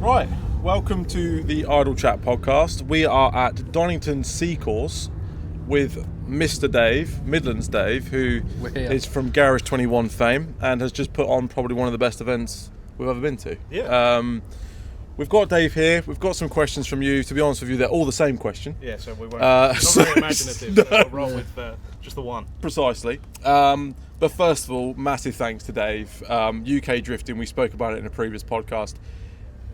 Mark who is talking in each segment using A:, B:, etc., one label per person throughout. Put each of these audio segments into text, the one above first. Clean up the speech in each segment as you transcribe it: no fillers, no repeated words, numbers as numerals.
A: Right, welcome to the Idle Chat podcast. We are at Donington C Course with Mr. Dave, Midlands Dave, who is from Garage 21 fame and has just put on probably one of the best events we've ever been to.
B: Yeah.
A: We've got Dave here. We've got some questions from you. To be honest with you, they're all the same question.
B: Yeah, so we won't. Not very imaginative. So we'll roll with just the one.
A: Precisely. But first of all, massive thanks to Dave. UK drifting, we spoke about it in a previous podcast.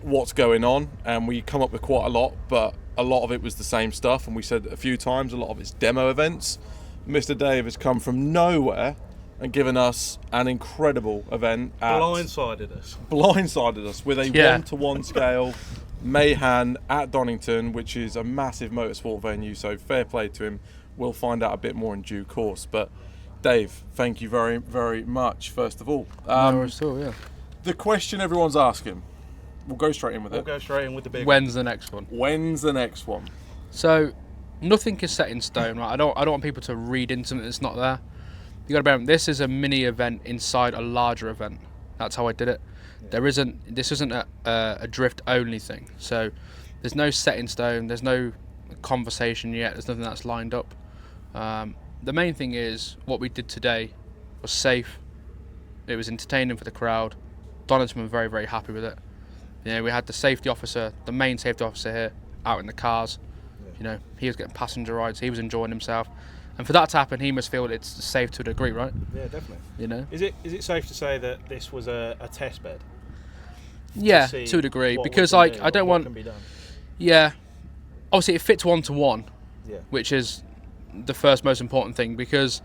A: What's going on? And we come up with quite a lot, but a lot of it was the same stuff. And we said a few times, a lot of it's demo events. Mr. Dave has come from nowhere and given us an incredible event.
B: Blindsided us
A: with a 1-to-1 scale Mayhan at Donington, which is a massive motorsport venue, so fair play to him. We'll find out a bit more in due course. But Dave, thank you very, very much, first of all. The question everyone's asking, we'll go straight in with it.
B: We'll go straight in with the big
C: When's the next one?
A: When's the next one?
C: So, nothing is set in stone, right? I don't want people to read into something that's not there. You got to remember, this is a mini event inside a larger event. That's how I did it. Yeah. This isn't a drift only thing. So there's no set in stone. There's no conversation yet. There's nothing that's lined up. The main thing is what we did today was safe. It was entertaining for the crowd. Donington were very, very happy with it. You know, we had the safety officer, the main safety officer here, out in the cars. Yeah. You know, he was getting passenger rides. He was enjoying himself. And for that to happen, he must feel it's safe to a degree, right?
B: Yeah, definitely.
C: You know,
B: is it safe to say that this was a test bed?
C: Yeah, to a degree, because I don't want.
B: Can be done?
C: Yeah, obviously it fits 1-to-1,
B: yeah, which
C: is the first most important thing. Because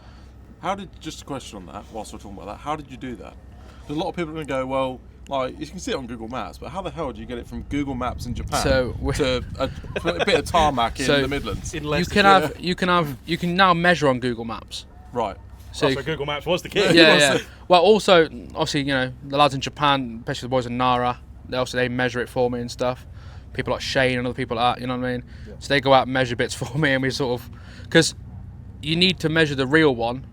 A: just a question on that, whilst we're talking about that, how did you do that? Because a lot of people are going to go, well, like, you can see it on Google Maps, but how the hell do you get it from Google Maps in Japan to a bit of tarmac in the Midlands?
C: You can now measure on Google Maps.
A: Right.
B: So Google Maps was the key.
C: Yeah. Well, also, obviously, you know, the lads in Japan, especially the boys in Nara, they measure it for me and stuff. People like Shane and other people like that, you know what I mean? Yeah. So they go out and measure bits for me, and we sort of, because you need to measure the real one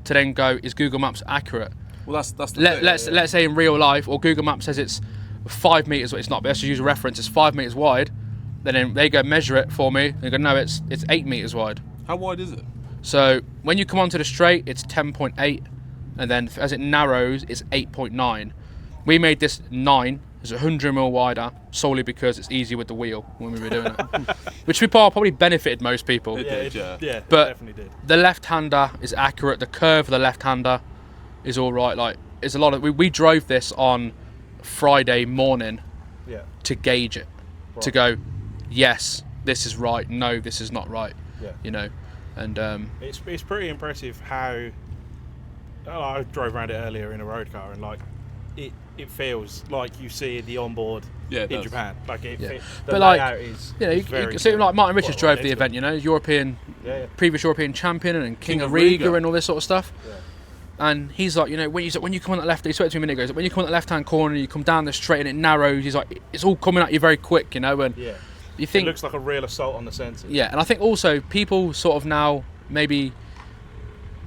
C: to then go, is Google Maps accurate?
A: Well, that's the thing.
C: Let's say in real life, or Google Maps says it's 5 meters, but it's not. But let's just use a reference. It's 5 meters wide. Then they go measure it for me. They go, no, it's 8 meters wide.
A: How wide is it?
C: So when you come onto the straight, it's 10.8, and then as it narrows, it's 8.9. We made this 9. It's 100mm wider solely because it's easy with the wheel when we were doing it, which probably benefited most people.
B: Yeah,
C: but
B: definitely did.
C: The left-hander is accurate. The curve of the left-hander is all right. Like, it's a lot of. We drove this on Friday morning to gauge it, to go, yes, this is right. No, this is not right.
B: Yeah.
C: You know, and
B: it's pretty impressive how. I drove around it earlier in a road car, and like it feels like you see the onboard in Japan. Like the layout is. You know,
C: you can see like Martin Richards drove the event. You know, previous European champion and King of Riga and all this sort of stuff.
B: Yeah.
C: And he's like, you know, when you come on that left, he spoke to me a minute ago, when you come on that left-hand corner, you come down the straight and it narrows, he's like, it's all coming at you very quick, you know, and you think...
B: It looks like a real assault on the senses.
C: Yeah, and I think also people sort of now, maybe,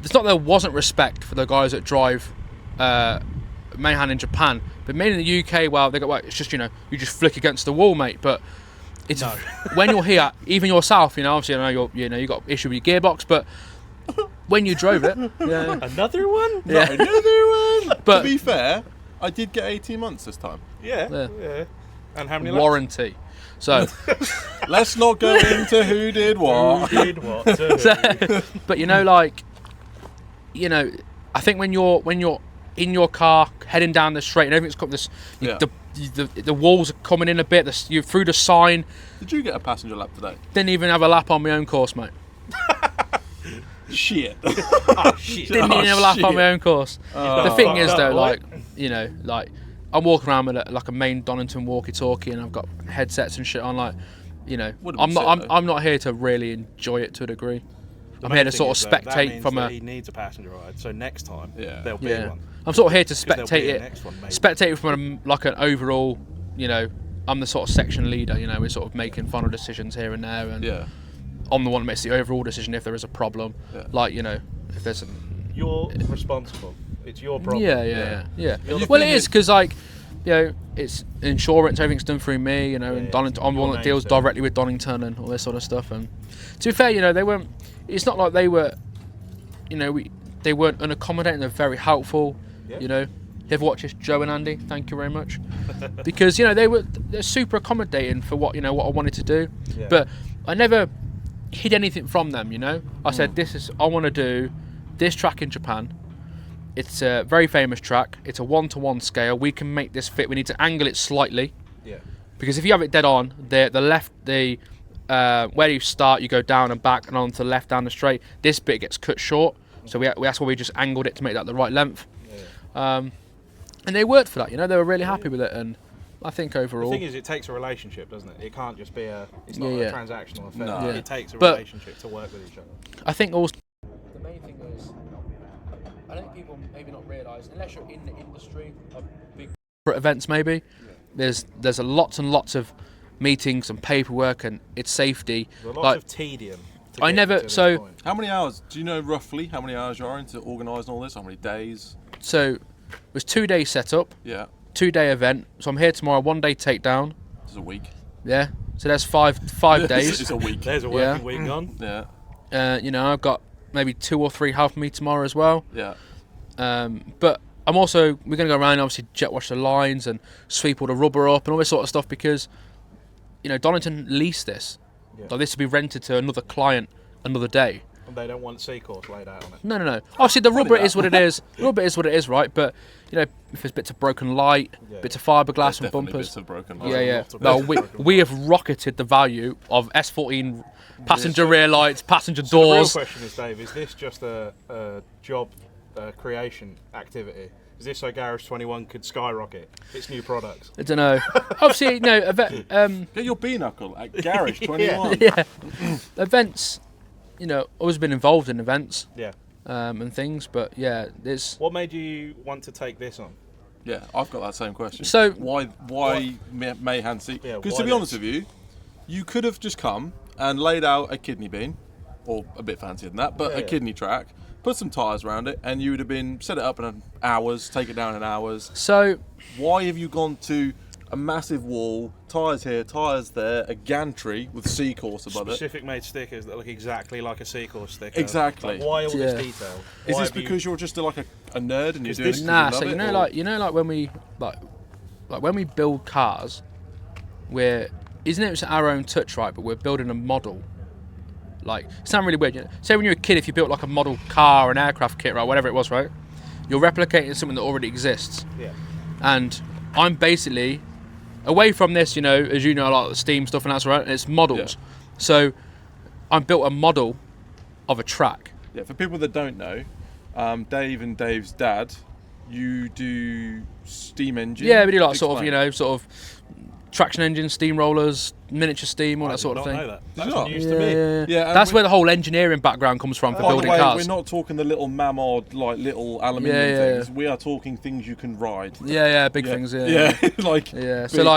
C: it's not that there wasn't respect for the guys that drive Mayhan in Japan, but mainly in the UK, well, they go, well, it's just, you know, you just flick against the wall, mate, but it's when you're here, even yourself, you know, obviously I know you got issue with your gearbox, but when you drove it,
B: another one,
A: another one.
C: But
A: to be fair, I did get 18 months this time.
B: Yeah. And how many
C: warranty? So
A: let's not go into who did what.
C: But you know, like, you know, I think when you're in your car heading down the straight and everything's got this, the walls are coming in a bit. You through the sign.
A: Did you get a passenger lap today?
C: Didn't even have a lap on my own course, mate.
A: Shit.
C: Didn't even have a lap on my own course. The thing is, though, like, you know, like, I'm walking around with a main Donington walkie-talkie, and I've got headsets and shit on. Like, you know, I'm not here to really enjoy it to a degree. I'm here to sort of spectate from a.
B: He needs a passenger ride, so next time there'll be one.
C: I'm sort of here to spectate it from an overall. You know, I'm the sort of section leader. You know, we're sort of making final decisions here and there, and I'm the one that makes the overall decision if there is a problem. Yeah. Like, you know, if there's
B: you're responsible. It's your problem.
C: Yeah. Well, it is, because, like, it's insurance, everything's done through me, and Donington, I'm the one that deals directly with Donington and all this sort of stuff. And to be fair, they weren't. It's not like they were, they weren't unaccommodating. They're very helpful. Yeah. They've watched this, Joe and Andy. Thank you very much, because they're super accommodating for what I wanted to do. Yeah. But I never hid anything from them. I said I want to do this track in Japan. It's a very famous track. It's a 1-to-1 scale. We can make this fit. We need to angle it slightly. Yeah. Because if you have it dead on, where you start, you go down and back and on to the left, down the straight. This bit gets cut short. So that's why we just angled it to make that the right length. Yeah. And they worked for that. They were really happy with it. And I think overall,
B: the thing is, it takes a relationship, doesn't it? It can't just be it's not a transactional affair.
A: No.
B: It takes a relationship to work with each other.
C: I think also the main thing is, I don't think people maybe not realise, unless you're in the industry of big events, maybe there's lots and lots of meetings and paperwork, and it's safety.
B: There's lots of tedium.
A: How many hours? Do you know roughly how many hours you're in to organise all this? How many days?
C: So it was 2 days setup.
A: Yeah.
C: 2-day event. So I'm here tomorrow. 1 day takedown.
A: It's a week.
C: Yeah. So there's 5 days.
A: It's a week.
B: There's a working week gone.
A: Yeah.
C: I've got maybe 2 or 3 helping me tomorrow as well.
A: Yeah.
C: But we're going to go around and obviously jet wash the lines and sweep all the rubber up and all this sort of stuff, because Donington leased this. Yeah. Like, this to be rented to another client another day.
B: And they don't want C Course laid out on it.
C: No. Obviously the rubber is what it is. Rubber is what it is, right? But if there's bits of broken light, bits of fiberglass and bumpers.
A: Bits of broken light.
C: Yeah. No, we have rocketed the value of S14 passenger rear lights, passenger doors.
B: The real question is, Dave, is this just a job creation activity? Is this so Garage 21 could skyrocket its new products?
C: I don't know. Obviously, no.
A: Get your B-knuckle at Garage 21.
C: Yeah. Events, always been involved in events.
B: Yeah.
C: And things, but
B: What made you want to take this on?
A: Yeah, I've got that same question.
C: So
A: why Mayhan C? Because to be honest with you, you could have just come and laid out a kidney bean, or a bit fancier than that, but a kidney track. Put some tyres around it, and you would have been set it up in hours, take it down in hours.
C: So
A: why have you gone to a massive wall, tyres here, tyres there, a gantry with C Course above
B: Specific made stickers that look exactly like a C Course sticker.
A: Exactly.
B: Like, why all this detail?
A: Is this because you're just like a nerd and you're doing it?
C: Nah. So like when we when we build cars, isn't it our own touch, right? But we're building a model. Like, it sounds really weird. Say when you're a kid, if you built like a model car, an aircraft kit, right, whatever it was, right? You're replicating something that already exists.
B: Yeah.
C: And I'm basically away from this, as you know, like the steam stuff and that's right. And it's models. Yeah. So I built a model of a track.
A: Yeah. For people that don't know, Dave and Dave's dad, you do steam engine.
C: Yeah, we do like sort of traction engines, steamrollers, miniature steam, all that sort of thing.
B: I know that. That's news to me.
C: Yeah, that's where the whole engineering background comes from for building cars.
A: We're not talking the little mammoth, like little aluminium things. We are talking things you can ride.
C: Big things.
A: So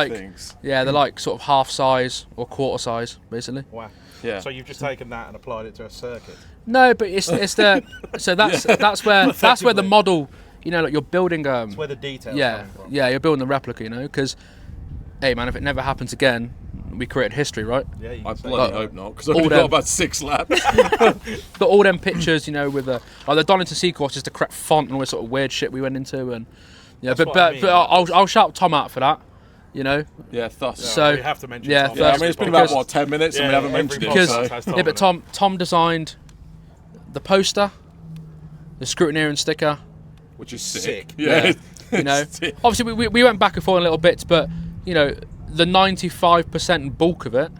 B: things.
C: Yeah, they're like sort of half size or quarter size, basically.
B: Wow. Yeah. So you've just taken that and applied it to a circuit.
C: No, but it's the so that's where the model, like you're building.
B: That's where the details come from.
C: Yeah, you're building the replica, because. Hey man, if it never happens again, we created history, right?
B: Yeah,
A: I bloody hope not, because I've only got about 6 laps.
C: But all them pictures, with the Donington C Course, just the correct font and all this sort of weird shit we went into, and but I'll shout Tom out for that,
A: Yeah, thus.
C: So
B: you have to mention Tom.
A: Yeah, I mean it's been about 10 minutes and we haven't mentioned it.
C: But Tom designed the poster, the scrutineering sticker,
A: which is sick.
C: Yeah. Obviously we went back and forth a little bit, but. The 95% bulk of it,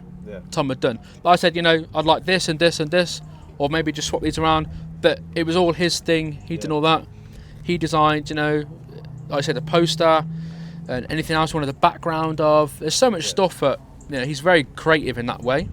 C: Tom had done. Like I said, I'd like this and this and this, or maybe just swap these around. But it was all his thing. He did all that. He designed, like I said, the poster and anything else he wanted the background of. There's so much stuff that he's very creative in that way.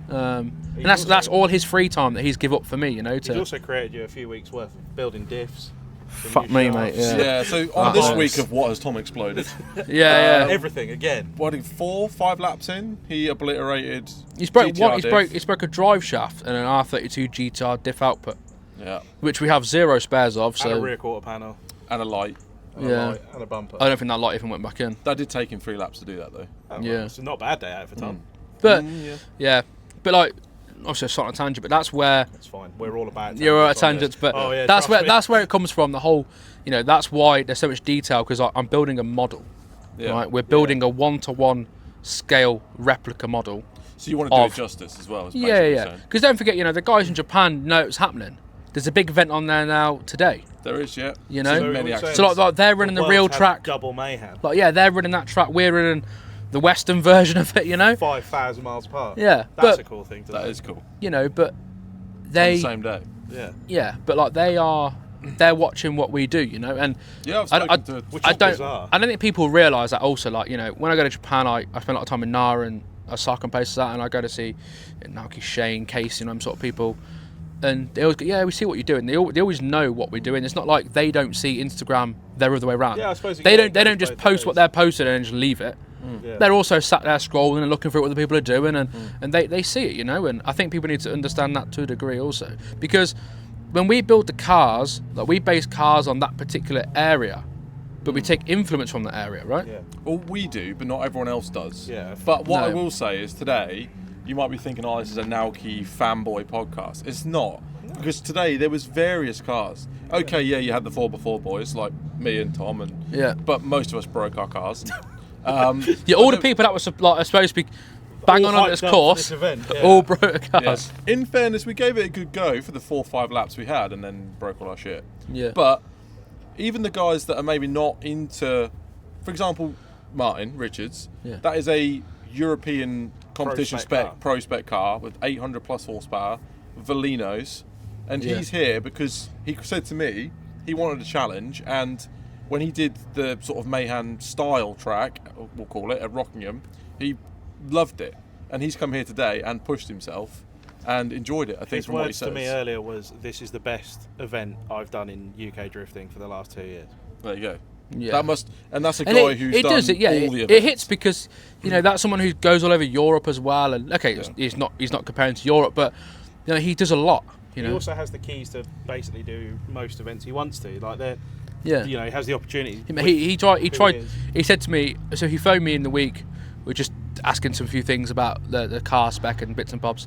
C: And that's all his free time that he's give up for me.
B: He's also created you a few weeks worth of building diffs.
C: Fuck me, mate.
A: Yeah. So on this week of what has Tom exploded?
B: Everything again.
A: 4-5 laps in, he obliterated.
C: He's broke a drive shaft and an R32 GTR diff output.
A: Yeah.
C: Which we have 0 spares of.
B: And a rear quarter panel.
A: And a light.
B: and a light and a bumper.
C: I don't think that light even went back in.
A: That did take him 3 laps to do that though.
B: Oh, well, it's not a bad day out for Tom.
C: But but like, obviously it's not a tangent, but that's where
B: it's fine. We're all about
C: you're at tangents, but that's where it comes from. The whole, that's why there's so much detail, because I'm building a model. Yeah. Right, we're building a 1-to-1 scale replica model.
A: So you want to do it justice as well?
C: Because don't forget, the guys in Japan know it's happening. There's a big event on there now today.
A: There is, yeah.
C: So like they're running the real track.
B: Double mayhem.
C: Like they're running that track. We're running the western version of it.
B: 5,000 miles apart.
C: Yeah,
B: that's a cool thing.
A: That is cool.
C: But they
A: on the same day.
B: Yeah.
C: Yeah, but like they're watching what we do, and
A: I've
C: I don't think people realise that also. Like when I go to Japan, I spend a lot of time in Nara and Osaka and places like that, and I go to see Naoki, Shane, Casey, and them sort of people, and they always go, we see what you're doing. They always know what we're doing. It's not like they don't see Instagram their other way around.
B: Yeah, I suppose
C: they don't just post what they're posting and just leave it. Yeah. They're also sat there scrolling and looking for what other people are doing, and they see it, and I think people need to understand that to a degree also, because when we build the cars, like we base cars on that particular area, but we take influence from that area, right?
B: Yeah.
A: Well, we do, but not everyone else does.
B: Yeah.
A: But what I will say is today, you might be thinking, this is a Naoki fanboy podcast. It's not, because today there was various cars. Okay, you had the 4x4 boys like me and Tom, but most of us broke our cars.
C: All the people that were supposed to be bang on this course, all broke cars.
A: Yeah. In fairness, we gave it a good go for the 4-5 laps we had, and then broke all our shit.
C: Yeah.
A: But even the guys that are maybe not into, for example, Martin Richards, that is a European competition pro spec car with 800 plus horsepower, Velinos, and he's here because he said to me he wanted a challenge, and when he did the sort of Mayhem style track, we'll call it, at Rockingham, he loved it, and he's come here today and pushed himself and enjoyed it. I think
B: his
A: from what he
B: words
A: says
B: to me earlier was, "This is the best event I've done in UK drifting for the last 2 years."
A: There you go.
C: Yeah.
A: That's a guy who's done all the events.
C: It hits because that's someone who goes all over Europe as well, and he's not comparing to Europe, but he does a lot.
B: He also has the keys to basically do most events he wants to. Like he has the opportunity.
C: He tried. He said to me, so he phoned me in the week. We're just asking some few things about the car spec and bits and bobs.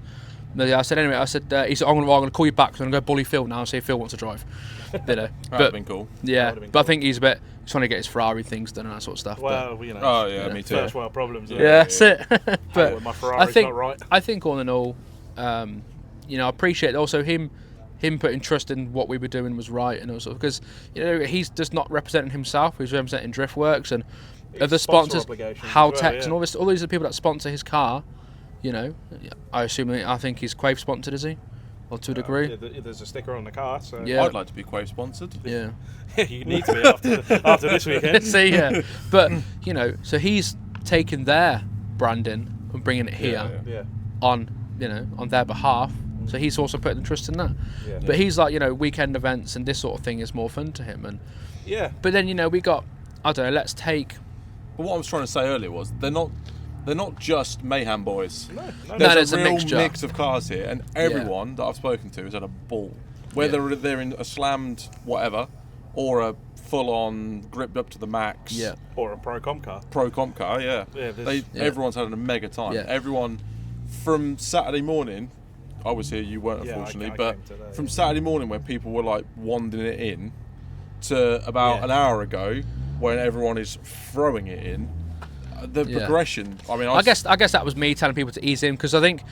C: I said, he said, I'm going to call you back, because I'm going to go bully Phil now and see if Phil wants to drive.
A: That would have been cool.
C: Yeah, but I think he's trying to get his Ferrari things done and that sort of stuff.
B: Well,
A: me too.
B: First world problems.
C: That's it. But
B: my Ferrari's not right.
C: I think all in all, I appreciate also him putting trust in what we were doing was right, and also because he's just not representing himself; he's representing Driftworks and other sponsors, Haltex, and all these are the people that sponsor his car. I think he's Quave sponsored, is he? Or to a degree.
B: There's a sticker on the car, so
A: I'd like to be Quave sponsored.
C: Yeah.
B: You need to be after this weekend.
C: See, but so he's taken their branding and bringing it here on their behalf. So he's also putting trust in that. Yeah. But he's like, weekend events and this sort of thing is more fun to him. And But then we got, I don't know. Let's take.
A: But what I was trying to say earlier was they're not just Mayhem boys.
B: No.
A: There's a real mix of cars here, and everyone that I've spoken to has had a ball. Whether they're in a slammed whatever, or a full-on gripped up to the max,
B: or a pro comp car.
A: Everyone's had a mega time. Yeah. Everyone from Saturday morning. I was here, you weren't, unfortunately, but from Saturday morning when people were like wanding it in, to about an hour ago when everyone is throwing it in. The progression. I mean,
C: I guess that was me telling people to ease in, because I think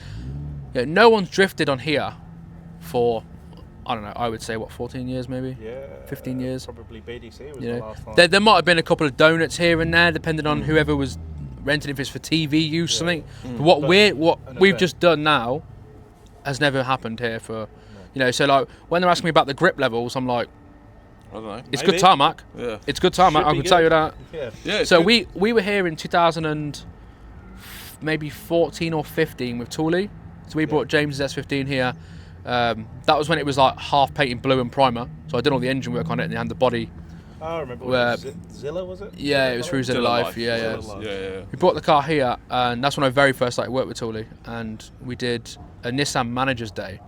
C: no one's drifted on here for, I don't know, I would say 14 years maybe, 15 years.
B: Probably BDC was the last time.
C: There might have been a couple of donuts here and there, depending on whoever was renting, if it's for TV use, something. But what we've just done now has never happened here for, So like when they're asking me about the grip levels, I'm like,
A: I don't know.
C: It's good tarmac.
A: Yeah.
C: It's good tarmac. I can tell you that.
A: Yeah.
C: So we were here in 2000 and maybe 14 or 15 with Thule. So we brought James's S15 here. That was when it was like half painted blue and primer. So I did all the engine work on it and the body.
B: I remember. Zilla, was it?
C: Yeah, it was through Zilla Life. Yeah. We brought the car here, and that's when I very first started work with Thule. And we did a Nissan Manager's Day.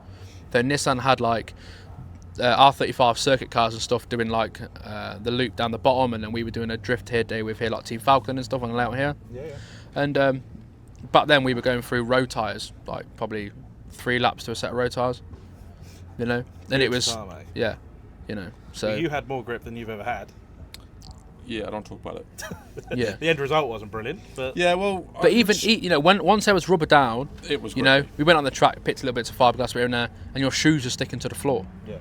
C: The Nissan had like R35 circuit cars and stuff doing like the loop down the bottom, and then we were doing a drift here day with here like Team Falcon and stuff on the layout here.
B: Yeah.
C: And back then we were going through road tyres, like probably 3 laps to a set of road tyres, you know. And it was yeah, you know. So
B: you had more grip than you've ever had.
A: Yeah, I don't talk about it.
C: Yeah.
B: The end result wasn't brilliant, but
A: yeah, well.
C: But you know, once there was rubber down,
A: it was.
C: You know, we went on the track, picked a little bit of fiberglass here and there, and your shoes are sticking to the floor.
B: Yeah.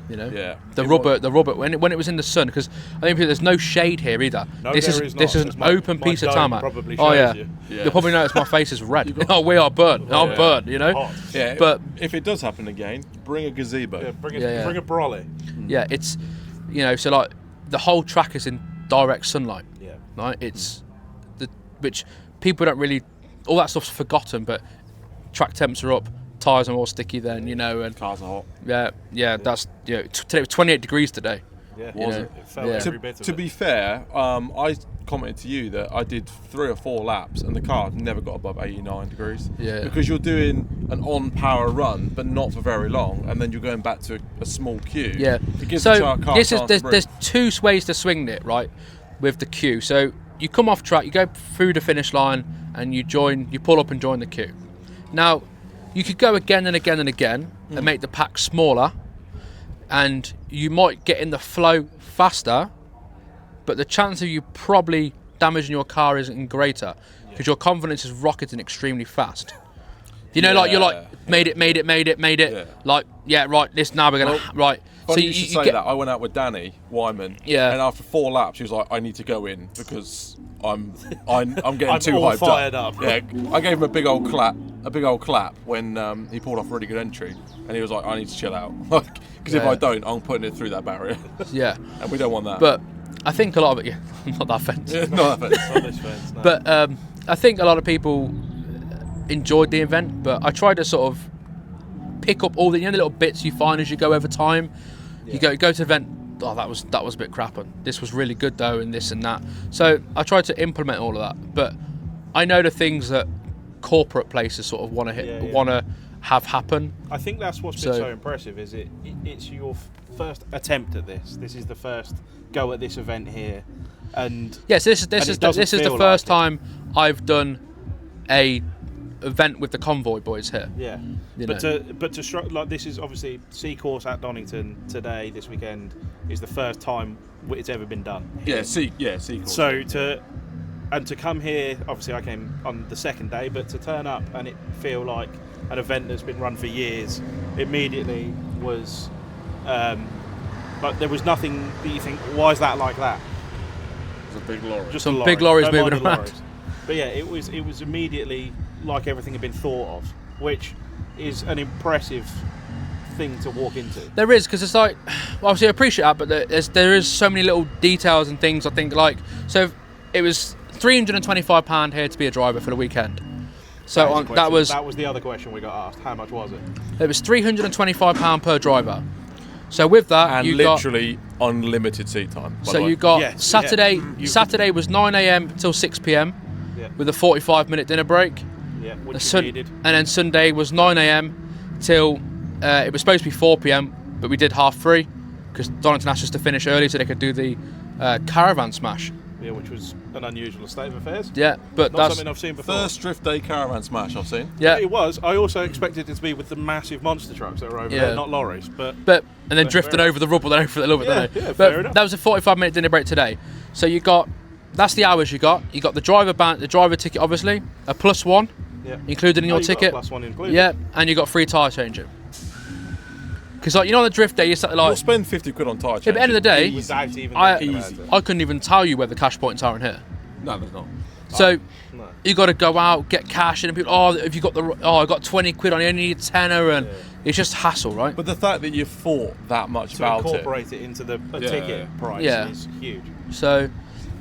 C: You know.
A: Yeah.
C: The rubber when it was in the sun, because I think there's no shade here either.
B: No,
C: this is an open piece of tarmac.
B: Oh
C: yeah.
B: You.
C: You'll probably notice my face is red. Oh, we are burnt. I'm burnt. You know.
B: Hot.
A: Yeah.
C: But
A: if it does happen again, bring a gazebo.
B: Yeah, bring a brolly.
C: Yeah, it's, you know, so like the whole track is in direct sunlight.
B: Yeah.
C: Right. It's which people don't really, all that stuff's forgotten, but track temps are up, tyres are more sticky then, you know, and
A: cars are hot.
C: Yeah. That's today was 28 degrees today.
B: Yeah.
A: Was it?
B: It felt every bit of
A: to
B: it.
A: be fair, I commented to you that I did 3 or 4 laps and the car never got above 89 degrees.
C: Yeah.
A: Because you're doing an on-power run, but not for very long, and then you're going back to a small queue.
C: Yeah.
A: It gives
C: So
A: the car
C: this is
A: a chance to
C: there's
A: breathe.
C: 2 ways to swing it, right, with the queue. So you come off track, you go through the finish line, and you pull up and join the queue. Now, you could go again and again and again and make the pack smaller, and you might get in the flow faster, but the chance of you probably damaging your car isn't greater because your confidence is rocketing extremely fast. You know, like you're like made it.
A: Yeah.
C: Like right, this now we're gonna right.
A: Funny
C: So
A: you should say that. I went out with Danny Wyman,
C: Yeah.
A: and after 4 laps, she was like, "I need to go in because I'm getting
B: I'm
A: too
B: all
A: hyped
B: fired up."
A: Yeah, I gave him a big old clap when he pulled off a really good entry, and he was like, "I need to chill out, because if I don't, I'm putting it through that barrier."
C: Yeah,
A: and we don't want that.
C: but I think a lot of it. Yeah, not that fence.
A: Not that
B: Not this fence, no.
C: But I think a lot of people enjoyed the event, but I tried to sort of pick up all the little bits you find as you go over time. You go to the event. Oh, that was a bit crap, and this was really good though, and this and that. So I tried to implement all of that, but I know the things that corporate places sort of want to have happen.
B: I think that's what's been so impressive. Is it's your first attempt at this. This is the first go at this event here, and
C: yes, this is the first time I've done a event with the convoy boys here.
B: Yeah, but to like, this is obviously C Course at Donington today, this weekend, is the first time it's ever been done here.
A: C Course.
B: So to come here, obviously I came on the second day, but to turn up and it feel like an event that's been run for years, immediately was like there was nothing that you think, why is that like that?
A: It's a big lorry.
B: Just
C: some
B: a lorry.
C: big lorries
B: Don't
C: moving
B: mind the
C: around.
B: lorries. But yeah, it was immediately like everything had been thought of, which is an impressive thing to walk into.
C: There is, because it's like, well, obviously I appreciate that, but there is so many little details and things. I think like, so it was £325 here to be a driver for the weekend. So that was
B: the other question we got asked. How much was it?
C: It was £325 per driver. So with that,
A: and
C: you
A: literally unlimited seat time.
C: So you got Saturday. Saturday was 9 a.m. till 6 p.m. with a 45-minute dinner break.
B: Yeah, which you needed.
C: And then Sunday was 9 a.m. till it was supposed to be 4 p.m. but we did 3:30 because Donington asked us to finish early so they could do the caravan smash.
B: Yeah, which was an unusual state of affairs.
C: Yeah, but
B: Not
C: that's
B: something I've seen before.
A: First drift day caravan smash I've seen.
C: Yeah,
B: it was. I also expected it to be with the massive monster trucks that are over there, not lorries. But
C: and then drifting over the rubble then for a little bit.
B: Yeah,
C: but
B: fair enough.
C: that was a 45-minute dinner break today. So you got, that's the hours you got. You got the driver ticket, obviously, a +1 included in your ticket.
B: Got a +1 included.
C: Yeah, and you got free tyre changing. Because like, you know, on the drift day, you start like
A: you'll spend 50 quid on tyre change.
C: at the end of the day,
B: without even
C: I couldn't even tell you where the cash points are in here.
A: No, there's not.
C: So you got to go out, get cash, and people, if you got I got 20 quid on, you only need 10er, and it's just hassle, right?
A: But the fact that you thought that much
B: to
A: about
B: incorporate it into the ticket price is huge.
C: So,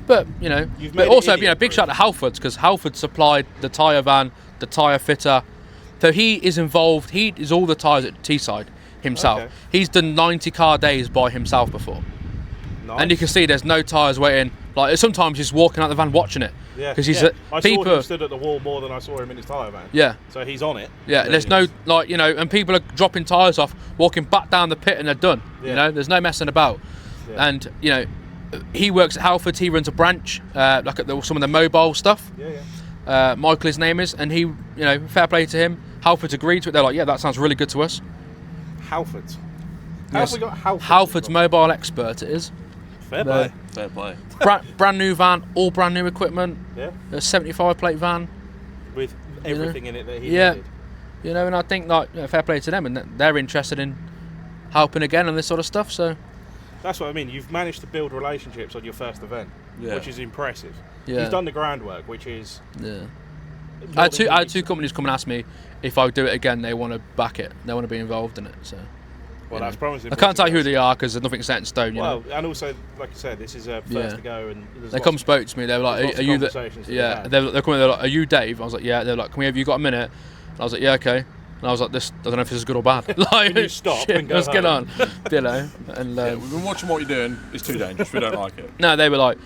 C: but you know, but also big shout out to Halford's, because Halford supplied the tyre van, the tyre fitter. So he is involved. He is all the tyres at Teesside himself.
B: Okay.
C: He's done 90 car days by himself before.
B: Nice.
C: And you can see there's no tyres waiting. Like sometimes he's walking out the van watching it.
B: Yeah.
C: Because he's
B: I saw him stood at the wall more than I saw him in his tyre van.
C: Yeah.
B: So he's on it.
C: Yeah. There's no and people are dropping tyres off, walking back down the pit, and they're done. Yeah. There's no messing about. Yeah. And he works at Halfords. He runs a branch, like at some of the mobile stuff.
B: Yeah.
C: Michael, his name is, and he, fair play to him. Halfords agreed to it. They're like, yeah, that sounds really good to us.
B: Halfords. How have we got Halfords?
C: Halfords mobile expert it is.
B: Fair play.
A: Fair play.
C: Brand new van, all brand new equipment.
B: Yeah.
C: A 75 plate van
B: with everything in it that he needed.
C: And I think fair play to them, and they're interested in helping again on this sort of stuff. So
B: that's what I mean. You've managed to build relationships on your first event, which is impressive.
C: Yeah.
B: He's done the groundwork, which is.
C: Yeah. I had two companies come and ask me if I would do it again. They want to back it. They want to be involved in it. So.
B: Well, that's promising.
C: I can't tell you who they are because there's nothing set in stone. You know?
B: And also, like I said, this is a first to go, and
C: they come spoke to me. They were like, "Are you the?" Yeah, they're coming. They're like, "Are you Dave?" I was like, "Yeah." They're like, "Have you got a minute?" And I was like, "Yeah, okay." And I was like, "This, I don't know if this is good or bad." Like,
B: can you stop and go
C: let's
B: home?
C: get on, And
A: we've been watching what you're doing. It's too dangerous. We don't like it.
C: No, they were like,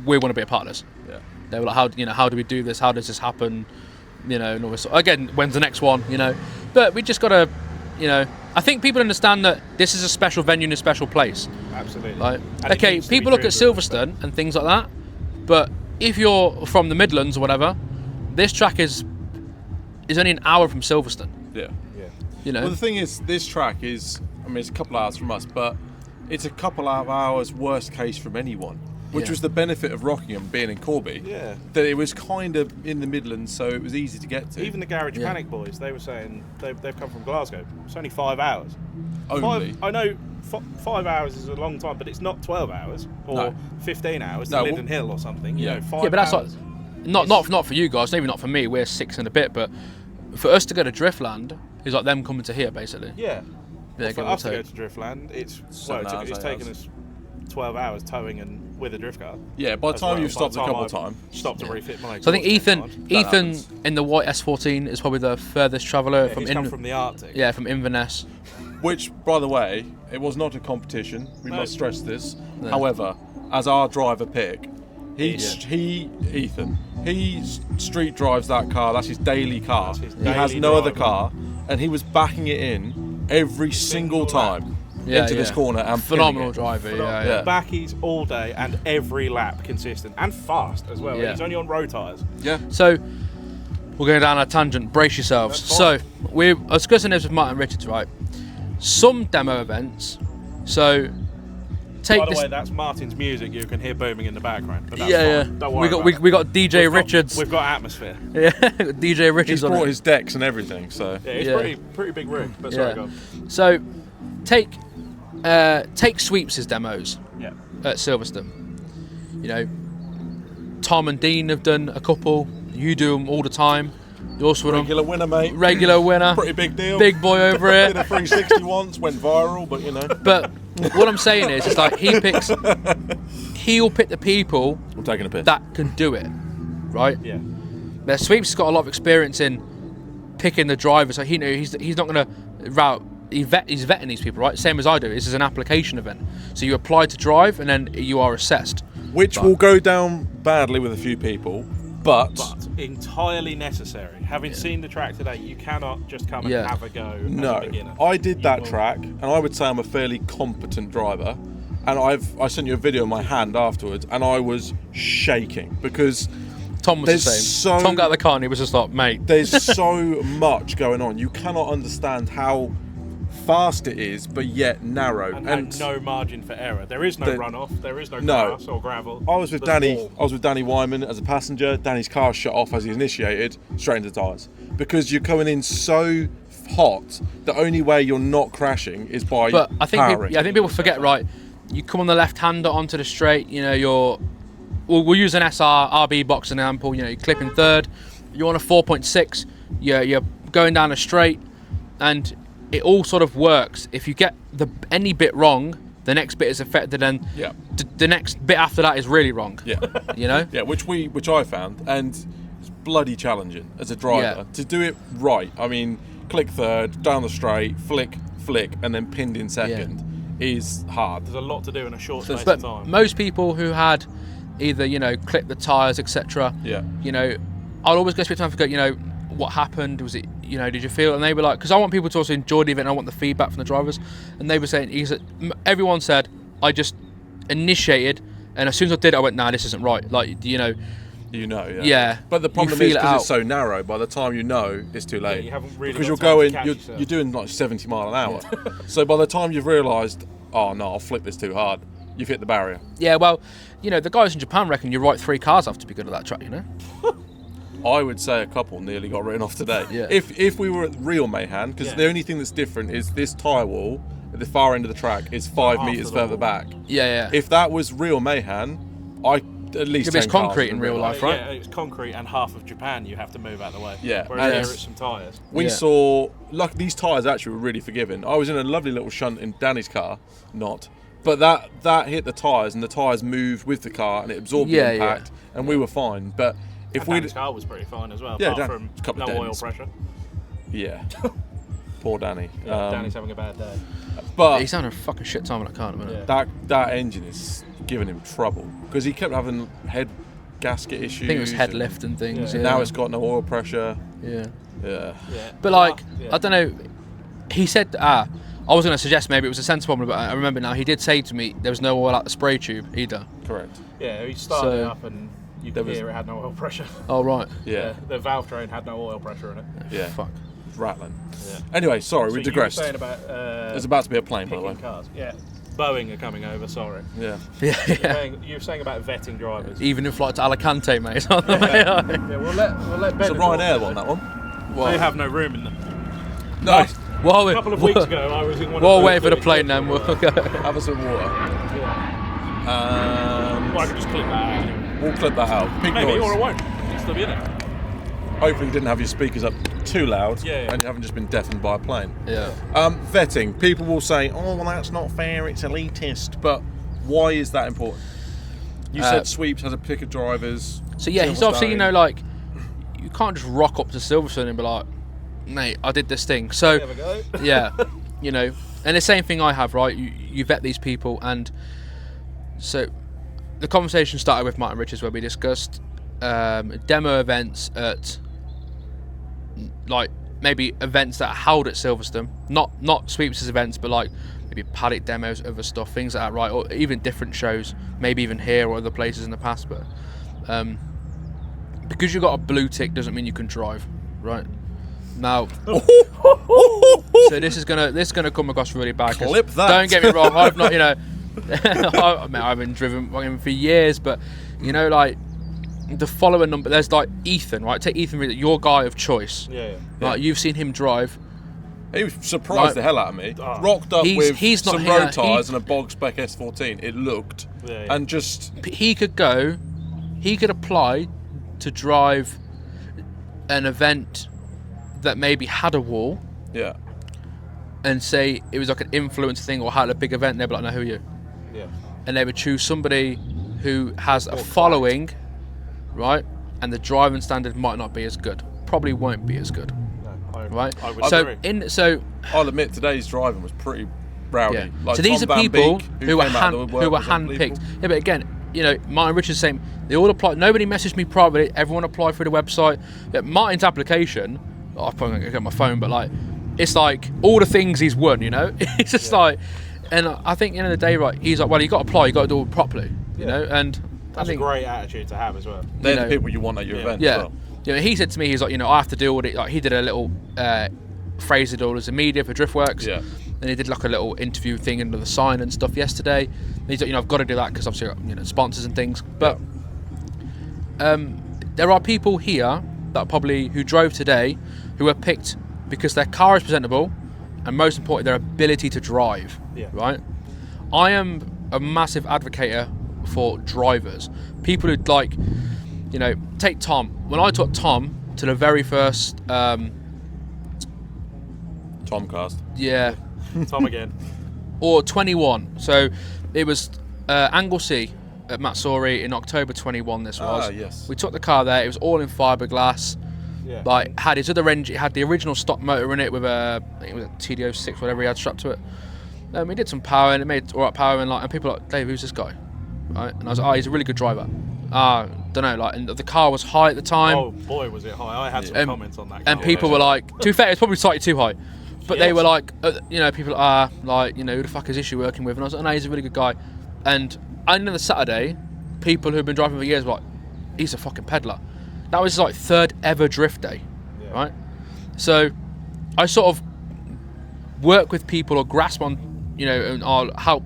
C: "We want to be a part of this."
A: Yeah.
C: They were like, "How do we do this? How does this happen?" And all this. Again, when's the next one? But we just gotta. I think people understand that this is a special venue in a special place.
B: Absolutely.
C: Like, okay, people look at Silverstone and things like that, but if you're from the Midlands or whatever, this track is only an hour from Silverstone.
A: Yeah.
B: Yeah.
A: Well, the thing is, this track is, it's a couple of hours from us, but it's a couple of hours worst case from anyone. Which was the benefit of Rockingham being in Corby.
B: Yeah.
A: That it was kind of in the Midlands, so it was easy to get to.
B: Even the Garage Panic boys, they were saying they've come from Glasgow. It's only 5 hours.
A: Only?
B: I know 5 hours is a long time, but it's not 12 hours or 15 hours to Linden Hill or something. 5
C: but that's
B: hours.
C: Not for you guys, maybe not for me. We're 6 and a bit, but for us to go to Driftland is like them coming to here, basically.
B: Yeah. For us to go to Driftland, it's taken us 12 hours towing and with a drift car.
A: Yeah, by the time you've stopped a couple of times.
B: Stopped to refit my.
C: So I think Ethan in the white S14 is probably the furthest traveller
B: from the Arctic.
C: Yeah, from Inverness.
A: Which, by the way, it was not a competition. We must stress this. No. However, as our driver pick, he street drives that car. That's his daily car. He has no other car, and he was backing it in every single time. Into this corner and
C: phenomenal driver. Yeah.
B: Backies all day and every lap consistent and fast as well. He's only on road tyres.
A: Yeah.
C: So we're going down a tangent. Brace yourselves. So we're discussing this with Martin Richards, right? Some demo events. So
B: by the way, that's Martin's music. You can hear booming in the background. But that's fine. Don't
C: We
B: worry.
C: got DJ Richards.
B: We've got atmosphere.
C: Yeah, DJ Richards.
A: He's brought his decks and everything. So
B: it's pretty big room. But sorry, go on.
C: So take Sweeps' demos at Silverstone. Tom and Dean have done a couple. You do them all the time. You also
A: regular winner, mate.
C: Regular winner.
A: Pretty big deal.
C: Big boy over here.
A: Did a 360 once, went viral, but
C: But what I'm saying is, it's like he'll pick the people
A: I'm taking a piss.
C: that can do it, right?
B: Yeah.
C: Now Sweeps has got a lot of experience in picking the drivers, so he's not going to route. He's vetting these people, right? Same as I do. This is an application event. So you apply to drive and then you are assessed.
A: Which will go down badly with a few people, but
B: entirely necessary. Having seen the track today, you cannot just come and have a go as a beginner.
A: I did that track, and I would say I'm a fairly competent driver. And I sent you a video of my hand afterwards, and I was shaking because
C: Tom was the same. Tom got out of the car and he was just like, mate.
A: There's so much going on. You cannot understand how fast it is, but yet narrow,
B: and no margin for error. There is no runoff. There is no grass or gravel.
A: I was with Danny Wyman as a passenger. Danny's car shut off as he initiated, straight into the tyres, because you're coming in so hot. The only way you're not crashing is by.
C: But I think people forget, right? You come on the left hander onto the straight. We'll use an SR RB box example. You're clipping third. You're on a 4.6. You're going down a straight, and it all sort of works. If you get any bit wrong, the next bit is affected, and the next bit after that is really wrong. Yeah,
A: Yeah, which I found, and it's bloody challenging as a driver to do it right. I mean, click third, down the straight, flick, and then pinned in second is hard.
B: There's a lot to do in a short space of time.
C: Most people who had either, you know, clip the tyres, etc.
A: Yeah.
C: You know, I'll always go speak to them and go, you know, what happened? Was it, you know, did you feel? And they were like, because I want people to also enjoy the event. I want the feedback from the drivers. And they were saying, everyone said, I just initiated, and as soon as I did it, I went, nah, this isn't right. Like, you know.
A: You know, yeah.
C: Yeah.
A: But the problem is, because it's so narrow, by the time you know, it's too late.
B: Yeah, you haven't really
A: because you're doing like 70 mile an hour. So by the time you've realised, oh no, I'll flick this too hard, you've hit the barrier.
C: Yeah, well, you know, the guys in Japan reckon you write 3 cars have to be good at that track, you know?
A: I would say a couple nearly got written off today.
C: Yeah.
A: If we were at real Mayhan, because the only thing that's different is this tyre wall at the far end of the track is 5 metres further back.
C: Yeah.
A: If that was real Mayhan, at least 10
C: it's concrete in real life, right?
B: Yeah, it's concrete, and half of Japan you have to move out of the way.
A: Yeah.
B: Whereas here it's some tyres.
A: We saw, look, these tyres actually were really forgiving. I was in a lovely little shunt in Danny's car, but that hit the tyres, and the tyres moved with the car, and it absorbed the impact, and we were fine. But if
B: Danny's car was pretty fine as well, apart from no oil pressure.
A: Yeah. Poor Danny.
B: Danny's having a bad day.
A: But
C: he's having a fucking shit time in that car at the minute.
A: That engine is giving him trouble because he kept having head gasket issues.
C: I think it was head lift and things.
A: And now it's got no oil pressure.
C: Yeah.
A: But
C: like, I don't know. He said, I was going to suggest maybe it was a sensor problem, but I remember now he did say to me there was no oil out the spray tube either.
A: Correct.
B: Yeah, he started it up and you could hear it had no oil pressure.
C: Oh right.
A: Yeah.
B: The valve train had no oil pressure in it.
A: Yeah.
C: Fuck.
A: It's rattling.
B: Yeah.
A: Anyway, sorry, we digressed.
B: You were saying about
A: there's about to be a plane, by the way.
B: Cars. Yeah. Boeing are coming over. Sorry.
A: Yeah.
B: You were saying about vetting drivers.
C: Even in flight to Alicante, mate.
B: Yeah, we'll let Ben.
A: It's a Ryanair one, that one.
B: They have no room in them.
A: No.
B: A couple of weeks ago, I was in one.
C: We'll wait for the plane then. We'll go.
A: Have us some water.
B: Yeah. I can just clip that out. Anyway.
A: We'll clip that out. Big
B: Maybe,
A: noise.
B: or I won't. It'll still be in it.
A: Hopefully you didn't have your speakers up too loud and you haven't just been deafened by a plane.
C: Yeah.
A: Vetting. People will say, oh, well, that's not fair, it's elitist. But why is that important? You said Sweeps has a pick of drivers.
C: So, yeah, he's obviously, you know, like, you can't just rock up to Silverstone and be like, mate, I did this thing. So,
B: there we go.
C: Yeah, you know, and the same thing I have, right? You vet these people, and so the conversation started with Martin Richards where we discussed demo events at, like, maybe events that are held at Silverstone, not Sweeps' events, but like maybe paddock demos, other stuff, things like that, right? Or even different shows, maybe even here or other places in the past. But because you got a blue tick doesn't mean you can drive, right? Now, so this is gonna come across really bad.
A: Clip that.
C: Don't get me wrong, I've not, you know, I've been driven for years, but you know, like the following number, there's like Ethan, right? Take Ethan, your guy of choice.
B: Yeah.
C: Right, you've seen him drive.
A: He was surprised the hell out of me. Rocked up with some road tyres and a bog spec S14. It looked, and just
C: he could apply to drive an event that maybe had a wall.
A: Yeah.
C: And say it was like an influence thing or had a big event, and they'd be like, no, who are you?
B: Yeah. And
C: they would choose somebody who has a following, right? And the driving standard might not be as good. Probably won't be as good.
B: No,
C: right?
B: I would agree.
A: I'll admit today's driving was pretty rowdy.
C: Yeah.
A: Like
C: so these
A: Tom
C: are
A: Van
C: people
A: Beek,
C: who were handpicked. Yeah, but again, you know, Martin Richards saying they all applied. Nobody messaged me privately. Everyone applied through the website. Yeah, Martin's application. I'm probably gonna get my phone, but like, it's like all the things he's won. You know, it's just like, and I think at the end of the day, right? He's like, well, you got to apply. You got to do it properly. You know, and
B: that's a great attitude to have as well.
A: They're the people you want at your event.
C: Yeah.
A: As well.
C: You know, he said to me, he's like, you know, I have to deal with it. Like, he did a little Fraser Doyle as a media for Driftworks.
A: Yeah.
C: And he did like a little interview thing under the sign and stuff yesterday. And he's like, you know, I've got to do that because obviously, you know, sponsors and things. But there are people here that probably who drove today who are picked because their car is presentable and most importantly, their ability to drive.
B: Yeah.
C: Right. I am a massive advocate for drivers. People who like, you know, take Tom. When I took Tom to the very first
A: Tomcast.
C: Yeah.
B: Tom again.
C: Or 21. So it was Anglesey at Matsuri in October 21 this was.
A: Yes.
C: We took the car there. It was all in fiberglass.
B: Yeah.
C: Like, had his other engine, it had the original stock motor in it with I think it was a TD06, whatever he had strapped to it. We did some power and it made alright power and people were like, Dave, who's this guy? Right? And I was like, oh, he's a really good driver. don't know, like, and the car was high at the time.
B: Oh boy, was it high! I had some comments on that car.
C: And people were like, to be fair, it's probably slightly too high, but they were like, people are like, who the fuck is she working with? And I was like, no, he's a really good guy. And I know the Saturday, people who've been driving for years were like, he's a fucking peddler. That was like 3rd ever drift day, right? So I sort of work with people or grasp on, and I'll help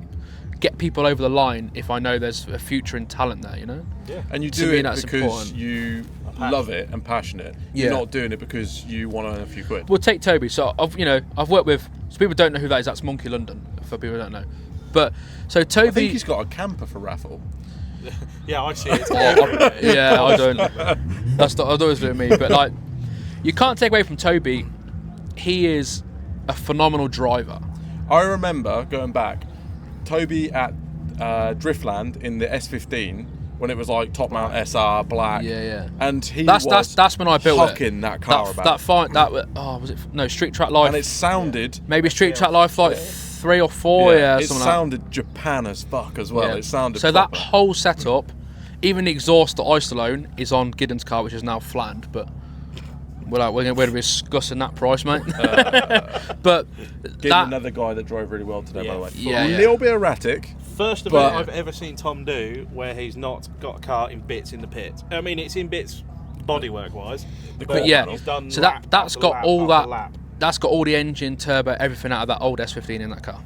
C: get people over the line if I know there's a future in talent there,
A: Yeah. And you do it because you love it and passionate.
C: Yeah.
A: You're not doing it because you want to earn a few quid.
C: Well, take Toby. So I've worked with. So people don't know who that is. That's Monkey London. For people who don't know, but so Toby.
A: I think he's got a camper for raffle.
B: Yeah, I see it.
C: Yeah, I don't. That's not always with me. But like, you can't take away from Toby. He is a phenomenal driver.
A: I remember going back, Toby at Driftland in the S15 when it was like top mount SR black.
C: Yeah.
A: And he
C: that's when I built
A: hucking that car about.
C: Was it? No, Street Track Life.
A: And it sounded
C: maybe Street Track Life like 3 or 4. Yeah,
A: it sounded Japan as fuck as well.
C: Yeah.
A: It sounded
C: so
A: proper.
C: that whole setup, even the exhaust that I used to own, is on Giddens' car, which is now flattened, but. We're going to be discussing that price, mate. But
A: another guy that drove really well today, by the way.
C: Yeah,
A: a little bit erratic.
B: First event I've ever seen Tom do where he's not got a car in bits in the pit. I mean, it's in bits bodywork wise.
C: But yeah,
B: he's done
C: so that's got
B: lap
C: all that.
B: Lap.
C: That's got all the engine, turbo, everything out of that old S15 in that car.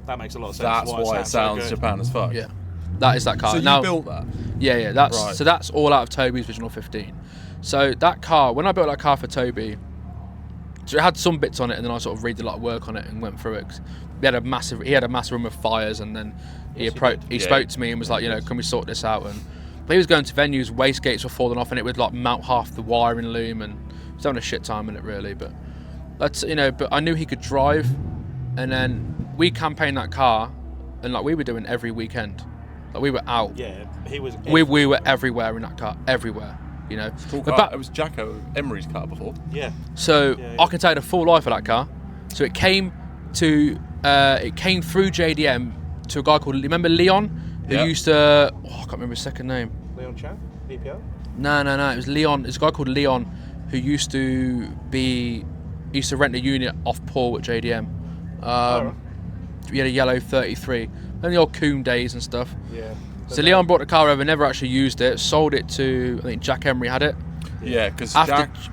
B: That makes a lot of sense.
A: That's why it sounds so Japan as fuck.
C: Yeah, that is that car.
A: So you built that?
C: Yeah. That's
A: right.
C: So that's all out of Toby's original 15. So that car, when I built that car for Toby, so it had some bits on it, and then I sort of redid a lot of work on it and went through it. 'Cause he had a massive room of fires, and then he spoke to me and was like, can we sort this out? But he was going to venues, wastegates were falling off, and it would like mount half the wiring loom, and he was having a shit time in it really. But that's but I knew he could drive, and then we campaigned that car, and like we were doing every weekend, like we were out.
B: Yeah, he was.
C: We were everywhere in that car, everywhere.
A: Cool car. It was Jacko Emery's car before.
B: Yeah.
C: So I can tell you the full life of that car. So it came through JDM to a guy called, remember Leon, who used to, I can't remember his second name.
B: Leon Chan, EPL.
C: No, it was Leon. It's a guy called Leon who used to rent a unit off Paul at JDM. He had a yellow 33, and the old Coombe days and stuff.
B: Yeah.
C: So Leon brought the car over, never actually used it, sold it to, I think Jack Emery had it.
A: Yeah, because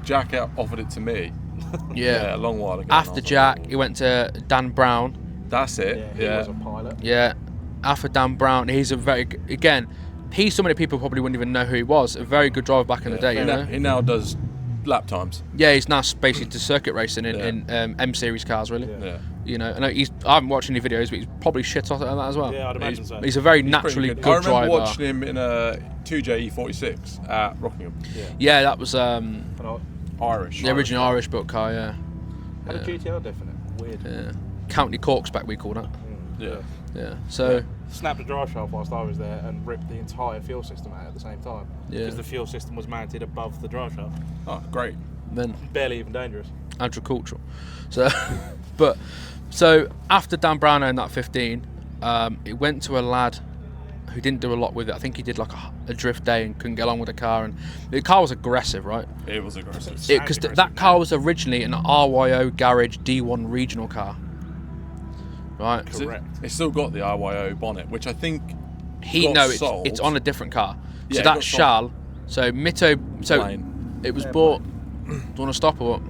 A: Jack offered it to me.
C: Yeah,
A: a long while ago.
C: After Jack, he went to Dan Brown.
A: That's it.
B: Yeah, he was a pilot.
C: Yeah, after Dan Brown, he's so many people probably wouldn't even know who he was. A very good driver back in the day,
A: He now does lap times.
C: Yeah, he's now basically to circuit racing in M Series cars, really.
B: Yeah.
C: I know I haven't watched any videos, but he's probably shit off at that as well.
B: Yeah, I'd imagine so.
C: He's a very naturally good driver.
A: I remember watching him in a 2J E46 at Rockingham.
C: Yeah, that was
A: Irish.
C: The original Irish built car, yeah.
B: Had a GTR definite. Weird.
C: Yeah. County Corks back, we call that. Yeah. So
B: snapped a drive shaft whilst I was there and ripped the entire fuel system out at the same time. Because the fuel system was mounted above the drive shaft.
A: Oh, great.
C: Then
B: barely even dangerous.
C: Agricultural. So so after Dan Brown owned that 15, it went to a lad who didn't do a lot with it. I think he did like a drift day and couldn't get along with the car, and the car was aggressive, right?
A: It was aggressive.
C: Because that car was originally an RYO garage D1 regional car, right?
A: Correct. It's still got the RYO bonnet, which I think
C: it's on a different car. So that's Shal. So Mito. So
A: Plain.
C: It was bought. Do you want to stop or what?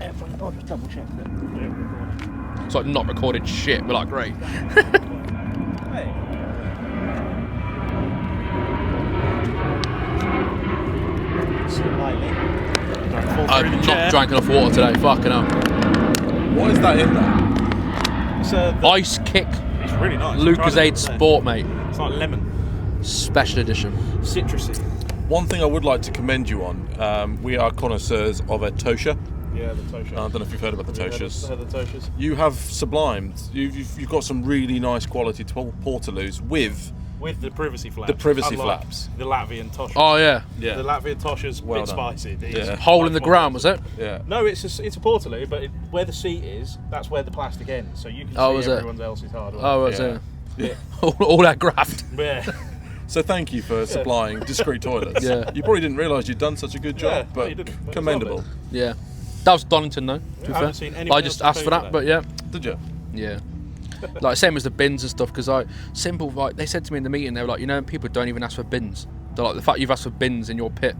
B: Yeah. I'll just double check that.
C: It's like not recorded shit. We're like, great. I've not drank enough water today. Fucking hell.
A: What is that in there?
B: It's
C: Ice Kick.
B: It's really nice.
C: Lucozade Sport, mate.
B: It's like lemon.
C: Special edition.
B: Citrusy.
A: One thing I would like to commend you on, we are connoisseurs of a Tosha.
B: Yeah, the Tosha.
A: I don't know if you've heard about the Toshas.
B: Heard the Toshas.
A: You have sublimed. You've got some really nice quality Portaloos with
B: the privacy flaps.
A: The privacy flaps.
B: The Latvian Toshas.
C: Oh yeah.
A: Yeah.
B: The Latvian Tosha's a bit spicy.
C: Hole in the ground, was it?
A: Yeah.
B: No, it's a Portaloo, but where the seat is, that's where the plastic ends, so you can see everyone else's hardware.
C: Oh, was it? Yeah. all that graft.
B: Yeah.
A: So thank you for supplying discreet toilets.
C: Yeah.
A: You probably didn't realise you'd done such a good job,
B: no,
A: but
B: you didn't.
A: commendable.
C: Yeah. That was Donington, though, to be
B: I
C: fair.
B: haven't seen anyone
C: I
B: else
C: just
B: to
C: asked
B: pay
C: for that, but yeah.
A: Did you?
C: Yeah. Like, same as the bins and stuff, because like, they said to me in the meeting, they were like, people don't even ask for bins. They're like, the fact you've asked for bins in your pit.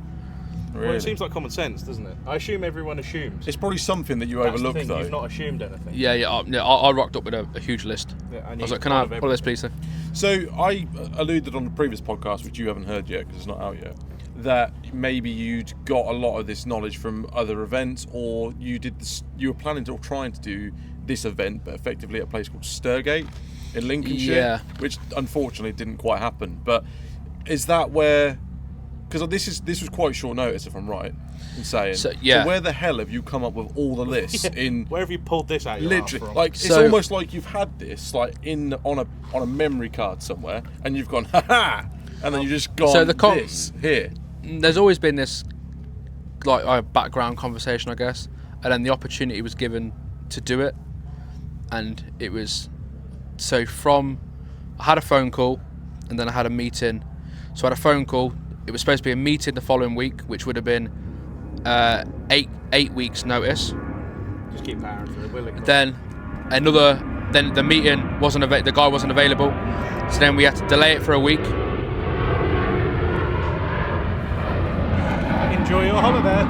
A: Really?
B: Well, it seems like common sense, doesn't it? I assume everyone assumes.
A: It's probably something that you
B: That's
A: overlook,
B: the thing,
A: though.
B: You've not assumed anything.
C: Yeah. I rocked up with a huge list.
B: Yeah,
C: I was like, can I have all this, please, sir?
A: So I alluded on the previous podcast, which you haven't heard yet because it's not out yet, that maybe you'd got a lot of this knowledge from other events, or you were planning or trying to do this event, but effectively at a place called Sturgate in Lincolnshire, which unfortunately didn't quite happen. But is that where? Because this was quite short notice, if I'm right in saying. So where the hell have you come up with all the lists in?
B: Where have you pulled this out?
A: Literally,
B: from?
A: like it's almost like you've had this like on a memory card somewhere, and you've gone ha, and then you just gone this here.
C: There's always been this like a background conversation, I guess, and then the opportunity was given to do it, and it was I had a phone call, and then I had a meeting. So I had a phone call. It was supposed to be a meeting the following week, which would have been 8 weeks notice.
B: Just keep powering through it, will it?
C: Then the meeting wasn't the guy wasn't available, so then we had to delay it for a week.
B: Enjoy your holiday.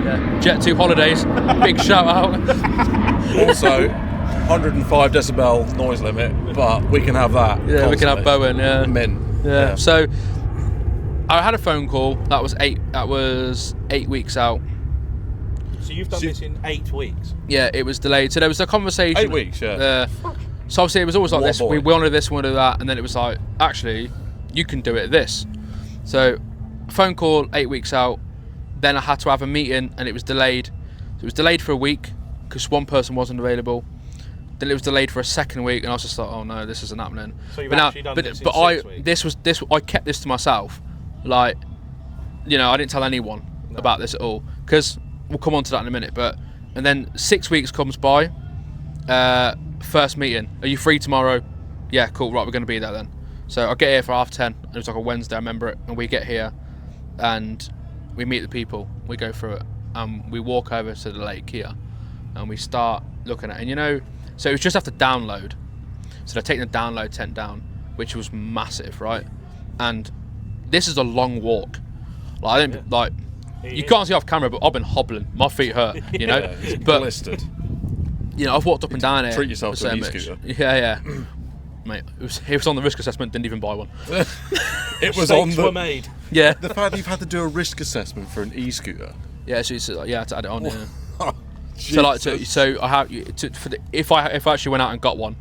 C: Yeah. Jet2 Holidays, big shout out.
A: Also, 105 decibel noise limit, but we can have that.
C: Yeah,
A: constantly.
C: we can have Bowen. Yeah.
A: Men.
C: Yeah. So I had a phone call. That was 8 weeks out.
B: So you've done this in 8 weeks?
C: Yeah, it was delayed. So there was a conversation.
A: 8 weeks, yeah.
C: So obviously it was always like this.
A: Boy.
C: We wanted this, we wanted that, and then it was like, actually, you can do it this. So phone call 8 weeks out. Then I had to have a meeting, and it was delayed. So it was delayed for a week because one person wasn't available. Then it was delayed for a second week, and I was just like, oh no, this isn't happening.
B: So you've actually done this in 6 weeks?
C: I kept this to myself. Like, I didn't tell anyone about this at all, because we'll come on to that in a minute. And then 6 weeks comes by. First meeting. Are you free tomorrow? Yeah, cool. Right, we're going to be there then. So I get here for 10:30. It was like a Wednesday, I remember it. And we get here, and we meet the people. We go through it, and we walk over to the lake here, and we start looking at it. And so it was just after download. So they're taking the download tent down, which was massive, right? And this is a long walk. Like you can't see off camera, but I've been hobbling. My feet hurt,
A: But blistered.
C: I've walked up and down here.
A: Treat yourself to an e-scooter.
C: Yeah. Mate, it was on the risk assessment. Didn't even buy one.
A: It was on
B: were made.
C: Yeah.
A: The fact that you've had to do a risk assessment for an e-scooter.
C: Yeah, so it's, I had to add it on. Yeah.
A: Jesus.
C: So I have if I actually went out and got one,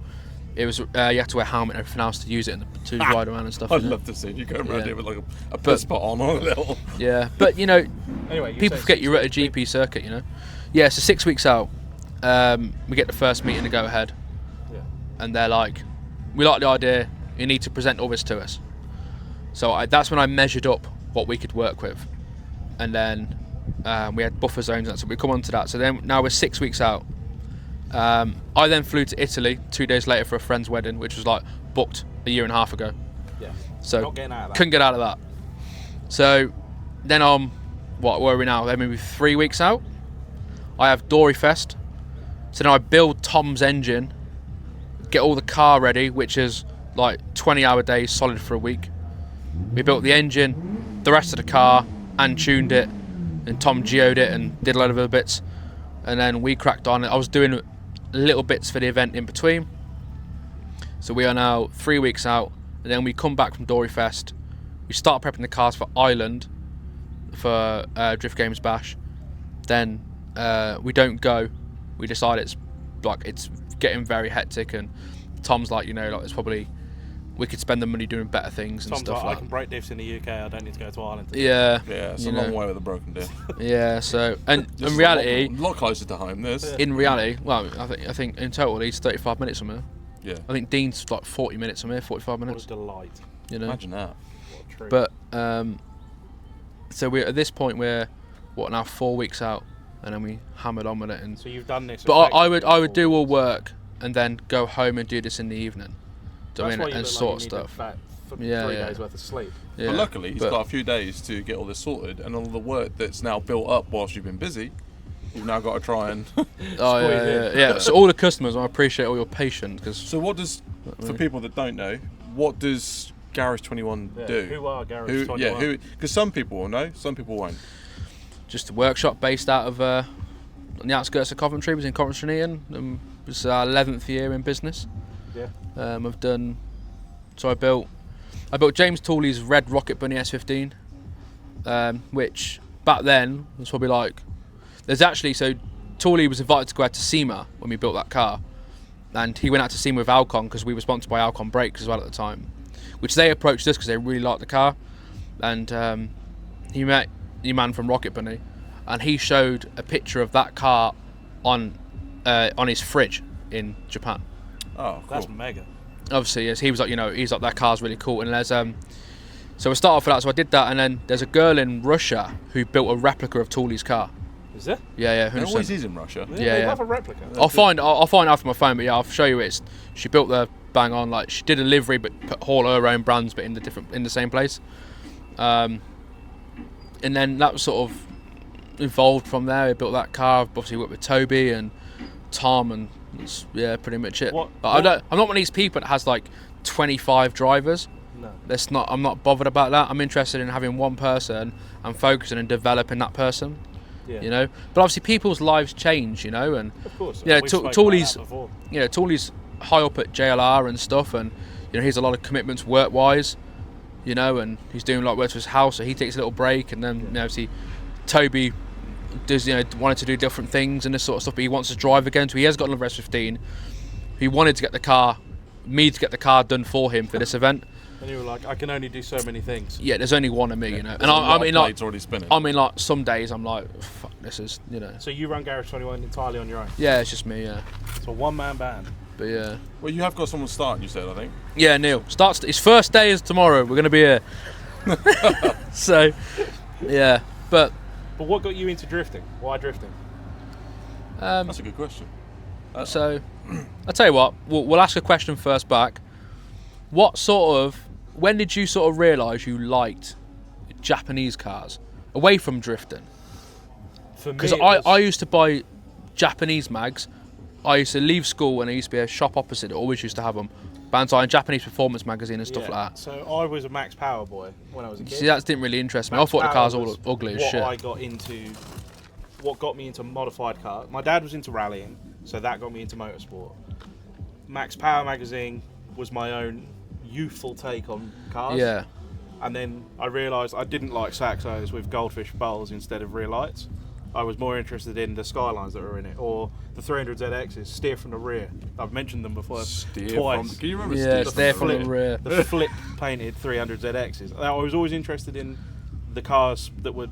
C: it was you had to wear a helmet and everything else to use it and to ride around and stuff.
A: I'd love to see you go around here with like a piss pot on a little.
C: Yeah, but
B: anyway,
C: people forget you're at a GP circuit. Yeah. So 6 weeks out, we get the first meeting to go ahead, and they're like, we like the idea. You need to present all this to us. So that's when I measured up what we could work with, and then we had buffer zones, and so we come on to that. So then now we're 6 weeks out. I then flew to Italy 2 days later for a friend's wedding, which was like booked a year and a half ago.
B: Yeah.
C: So
B: not getting out of that.
C: Couldn't get out of that. So then what were we now? Maybe 3 weeks out. I have Dory Fest. So now I build Tom's engine, get all the car ready, which is like 20-hour days solid for a week. We built the engine, the rest of the car, and tuned it, and Tom geoed it and did a lot of other bits, and then we cracked on. I was doing little bits for the event in between. So we are now 3 weeks out, and then we come back from Dory Fest. We start prepping the cars for Ireland for Drift Games Bash. Then we don't go. We decide it's getting very hectic, and Tom's like, it's probably we could spend the money doing better things and
B: Tom's
C: stuff
B: like,
C: like
B: I can break diffs in the UK. I don't need to go to Ireland.
C: Yeah,
A: it's a long way with a broken diff.
C: Yeah, so and in reality,
A: a lot closer to home.
C: In reality, well, I think in total he's 35 minutes from here.
A: Yeah,
C: I think Dean's like 40 minutes from here, 45 minutes.
B: What a delight!
A: Imagine that.
B: What a treat.
C: But so we're at this point we're now 4 weeks out, and then we hammered on with it. And
B: so you've done this.
C: But I would do all work and then go home and do this in the evening.
B: That's why you
C: and
B: look
C: sort
B: like you
C: stuff.
B: need a for 3 days worth of sleep.
A: Yeah. But luckily, he's got a few days to get all this sorted, and all the work that's now built up whilst you've been busy, you've now got to try and.
C: Yeah. So all the customers, I appreciate all your patience.
A: So what does, for people that don't know, what does Garage 21 do?
B: Who are Garage 21?
A: Yeah, because some people will know, some people won't.
C: Just a workshop based out of on the outskirts of Coventry. Was in Coventry, and it was our 11th year in business.
B: Yeah.
C: I've done. So I built James Tooley's red Rocket Bunny S15, which back then was probably like. There's actually Tooley was invited to go out to SEMA when we built that car, and he went out to SEMA with Alcon because we were sponsored by Alcon Brakes as well at the time, which they approached us because they really liked the car, and he met the man from Rocket Bunny, and he showed a picture of that car on his fridge in Japan.
A: Oh, cool.
B: That's mega.
C: Obviously, yes, he was like, he's like, that car's really cool. And there's so we start off with that. So I did that, and then there's a girl in Russia who built a replica of Tooley's car.
B: Is there?
C: Yeah.
A: It always is in Russia.
B: They have a replica.
C: I'll find out from my phone, but yeah, I'll show you it. She built the bang on, like she did a livery, but put all her own brands, but in the same place. And then that was sort of evolved from there. I built that car. I've obviously worked with Toby and Tom, and that's pretty much it. I'm not one of these people that has like 25 drivers. No. I'm not bothered about that. I'm interested in having one person and focusing and developing that person. Yeah. But obviously people's lives change, and
B: of course.
C: Tooley's high up at JLR and stuff, and he has a lot of commitments work wise, and he's doing like work to his house, so he takes a little break, and then obviously Toby does wanted to do different things and this sort of stuff, but he wants to drive again, so he has got another S15. He wanted to get me to get the car done for him for this event.
B: And you were like, I can only do so many things.
C: Yeah, there's only one of me, And
A: already spinning.
C: like some days I'm like, fuck, this is,
B: So you run Garage 21 entirely on your own?
C: Yeah, it's just me, yeah.
B: It's a one-man band.
C: But yeah.
A: Well, you have got someone starting, you said, I think.
C: Yeah, Neil. His first day is tomorrow. We're going to be here. So, yeah. But
B: what got you into drifting? Why drifting?
A: That's a good question.
C: So, I'll tell you what. We'll ask a question first back. When did you sort of realise you liked Japanese cars away from drifting? Because I used to buy Japanese mags. I used to leave school and there used to be a shop opposite that always used to have them. Banzai and Japanese Performance magazine and stuff like that.
B: So I was a Max Power boy when I was a kid.
C: See, that didn't really interest me. I thought the cars were all ugly as shit.
B: What got me into modified cars. My dad was into rallying, so that got me into motorsport. Max Power magazine was my own youthful take on cars.
C: Yeah.
B: And then I realised I didn't like Saxos with goldfish bowls instead of rear lights. I was more interested in the Skylines that were in it, or the 300ZXs, steer from the rear. I've mentioned them before twice.
A: Can you remember
C: steer from the rear?
B: The flip painted 300ZXs. I was always interested in the cars that were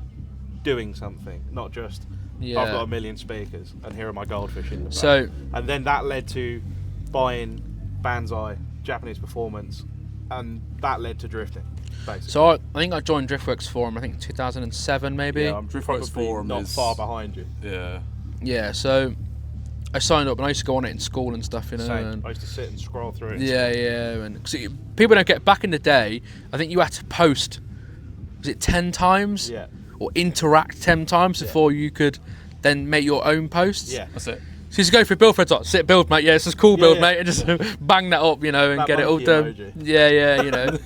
B: doing something, not just I've got a million speakers and here are my goldfish in the back. And then that led to buying Banzai, Japanese Performance, and that led to drifting. Basically.
C: So I think I joined Driftworks Forum, I think 2007 maybe.
B: Yeah, Driftworks Forum not far behind you.
A: Yeah.
C: Yeah, so I signed up and I used to go on it in school and stuff,
B: Same. And I used to sit and scroll through it.
C: Yeah. And people don't get, back in the day, I think you had to post, was it 10 times?
B: Yeah.
C: Or interact 10 times before you could then make your own posts.
B: Yeah.
A: That's it.
C: So you just go for build for sit build, mate. Yeah, it's just cool build, mate, and just bang that up, and
B: that
C: get it all done.
B: Emoji.
C: Yeah.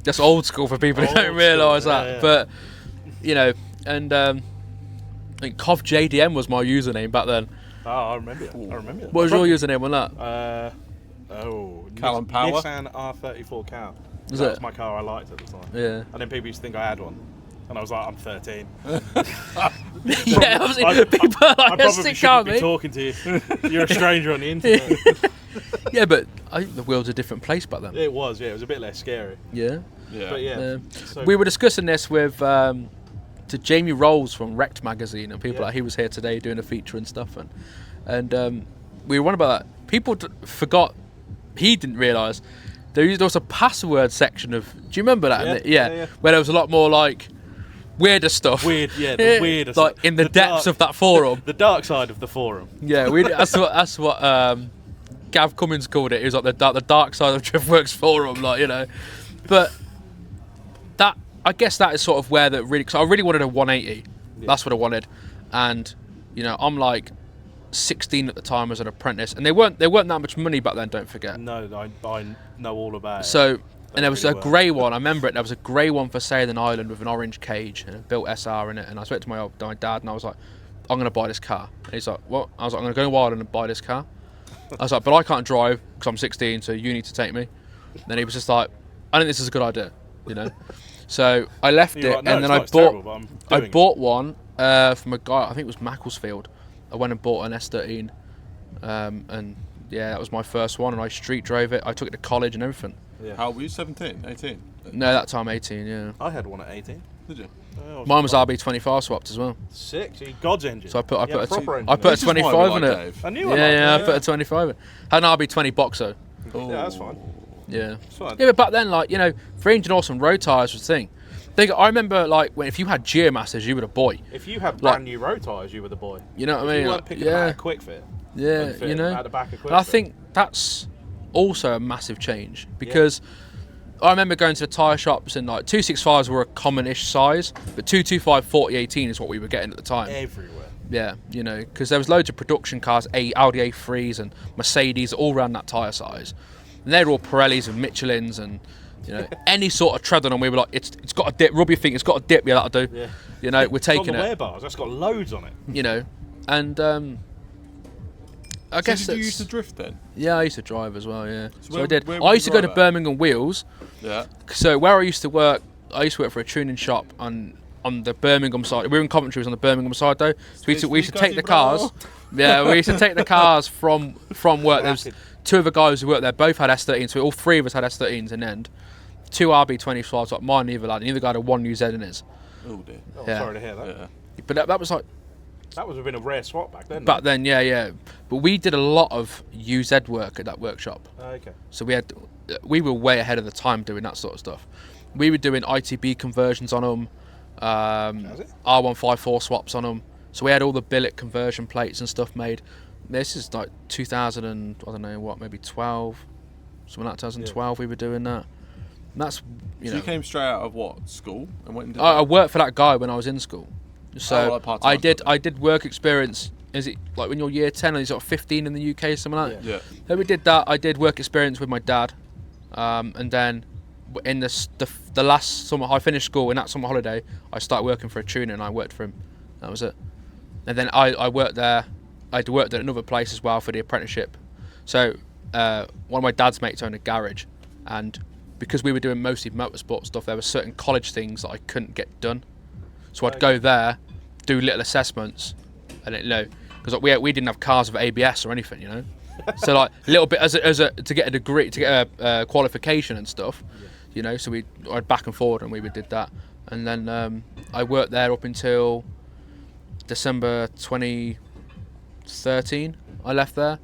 C: That's old school for people who don't realise that.
B: Yeah.
C: But and I think Cov JDM was my username back then.
B: Oh, I remember.
C: What was your username on that?
A: Callum Power.
B: Nissan R34 Cal.
C: That
B: was my car I liked at the time.
C: Yeah.
B: And then people used to think I had one. And I was like, I'm 13.
C: Yeah, obviously, people are like,
B: I probably shouldn't be talking to you. You're a stranger on the internet.
C: Yeah, but I think the world's a different place back then.
B: It was, it was a bit less scary.
C: Yeah.
B: But yeah.
C: We were discussing this with to Jamie Rolls from Wrecked magazine, and people like, he was here today doing a feature and stuff, and we were on about that. People forgot, he didn't realise there was a password section of. Do you remember that?
B: Yeah.
C: Where there was a lot more like weirder stuff.
B: The weirder
C: like
B: stuff.
C: in the depths of that forum.
B: The dark side of the forum.
C: Yeah, that's what Gav Cummins called it. It was like the dark side of Driftworks forum, But that, I guess that is sort of where that really, because I really wanted a 180. Yeah. That's what I wanted, and you know, I'm like 16 at the time as an apprentice, and they weren't that much money back then. Don't forget.
B: No, I know all about it.
C: So, and there was a grey one. I remember it. There was a grey one for sale in Ireland with an orange cage and a built SR in it. And I spoke to my dad, and I was like, "I'm going to buy this car." And he's like, "What?" I was like, "I'm going to go to Ireland and buy this car." I was like, "But I can't drive because I'm 16, so you need to take me." And then he was just like, "I think this is a good idea," you know. So I left it,
B: like, no,
C: and then I bought one from a guy. I think it was Macclesfield. I went and bought an S13, and yeah, that was my first one. And I street drove it. I took it to college and everything.
A: Yeah. How were you? 17, 18?
C: No, that time 18. Yeah.
B: I had one at 18.
A: Did you?
C: Mine was RB25 swapped as well.
B: Sick. So God's engine.
C: So I put a 25 in it.
A: Dave.
B: I knew.
C: Yeah, I put a 25 in. Had an RB20 Boxer.
B: Yeah, that's fine.
C: Yeah.
B: It's fine.
C: Yeah, but back then, like, you know, 300 awesome road tyres was the thing. I remember, like, if you had Geomasters, you were the boy.
B: If you had brand new road tyres, you were the boy.
C: You know what I mean?
B: You weren't picking them out of Quick Fit.
C: Yeah, you know.
B: At the back of Quick
C: And I
B: Fit.
C: think that's also a massive change because I remember going to the tyre shops and like 265s were a common-ish size, but 225 4018 is what we were getting at the time.
B: Everywhere.
C: Yeah, you know, because there was loads of production cars, Audi A3s and Mercedes all around that tyre size. And they're all Pirellis and Michelins and, you know, any sort of tread on them, we were like, it's got a dip, rub your thing, it's got a dip, yeah, that'll do. Yeah. You know, we're taking
B: on the
C: it.
B: wear bars, that's got loads on it.
C: You know, and I guess
A: did you used to drift then?
C: Yeah, I used to drive as well, yeah.
A: So
C: I did.
A: where
C: I used to go to
A: at?
C: Birmingham Wheels.
A: Yeah.
C: So where I used to work for a tuning shop on the Birmingham side. We were in Coventry, it was on the Birmingham side though. So we used to take the cars. Yeah, we used to take the cars from work. There was two other guys who worked there, both had S13s, so all three of us had S13s in the end. Two RB25s, like mine and the other lad, and the other guy had a 1UZ in his.
A: Oh dear.
B: Oh,
C: Yeah.
B: sorry to hear that.
A: Yeah.
C: But that was like...
B: That would have been a rare swap back then.
C: Back then, yeah. But we did a lot of UZ work at that workshop.
B: Okay.
C: So we were way ahead of the time doing that sort of stuff. We were doing ITB conversions on them, R154 swaps on them. So we had all the billet conversion plates and stuff made. This is like 2000 and, I don't know what, maybe 12, something like 2012 we were doing that. And that's,
A: So you came straight out of what, school and went and did
C: I worked for that guy when I was in school. So
A: like
C: I did work experience. Is it like when you're year 10 and you're sort of 15 in the UK, something like that?
A: Yeah.
C: So we did that. I did work experience with my dad, and then in the last summer I finished school. In that summer holiday, I started working for a tuner and I worked for him. That was it. And then I worked there. I'd worked at another place as well for the apprenticeship. So one of my dad's mates owned a garage, and because we were doing mostly motorsport stuff, there were certain college things that I couldn't get done. So I'd go there, do little assessments, and because we didn't have cars with ABS or anything, you know. So like a little bit to get a degree, to get a qualification and stuff, you know. So I'd back and forward, and we did that, and then I worked there up until December 2013. I left there,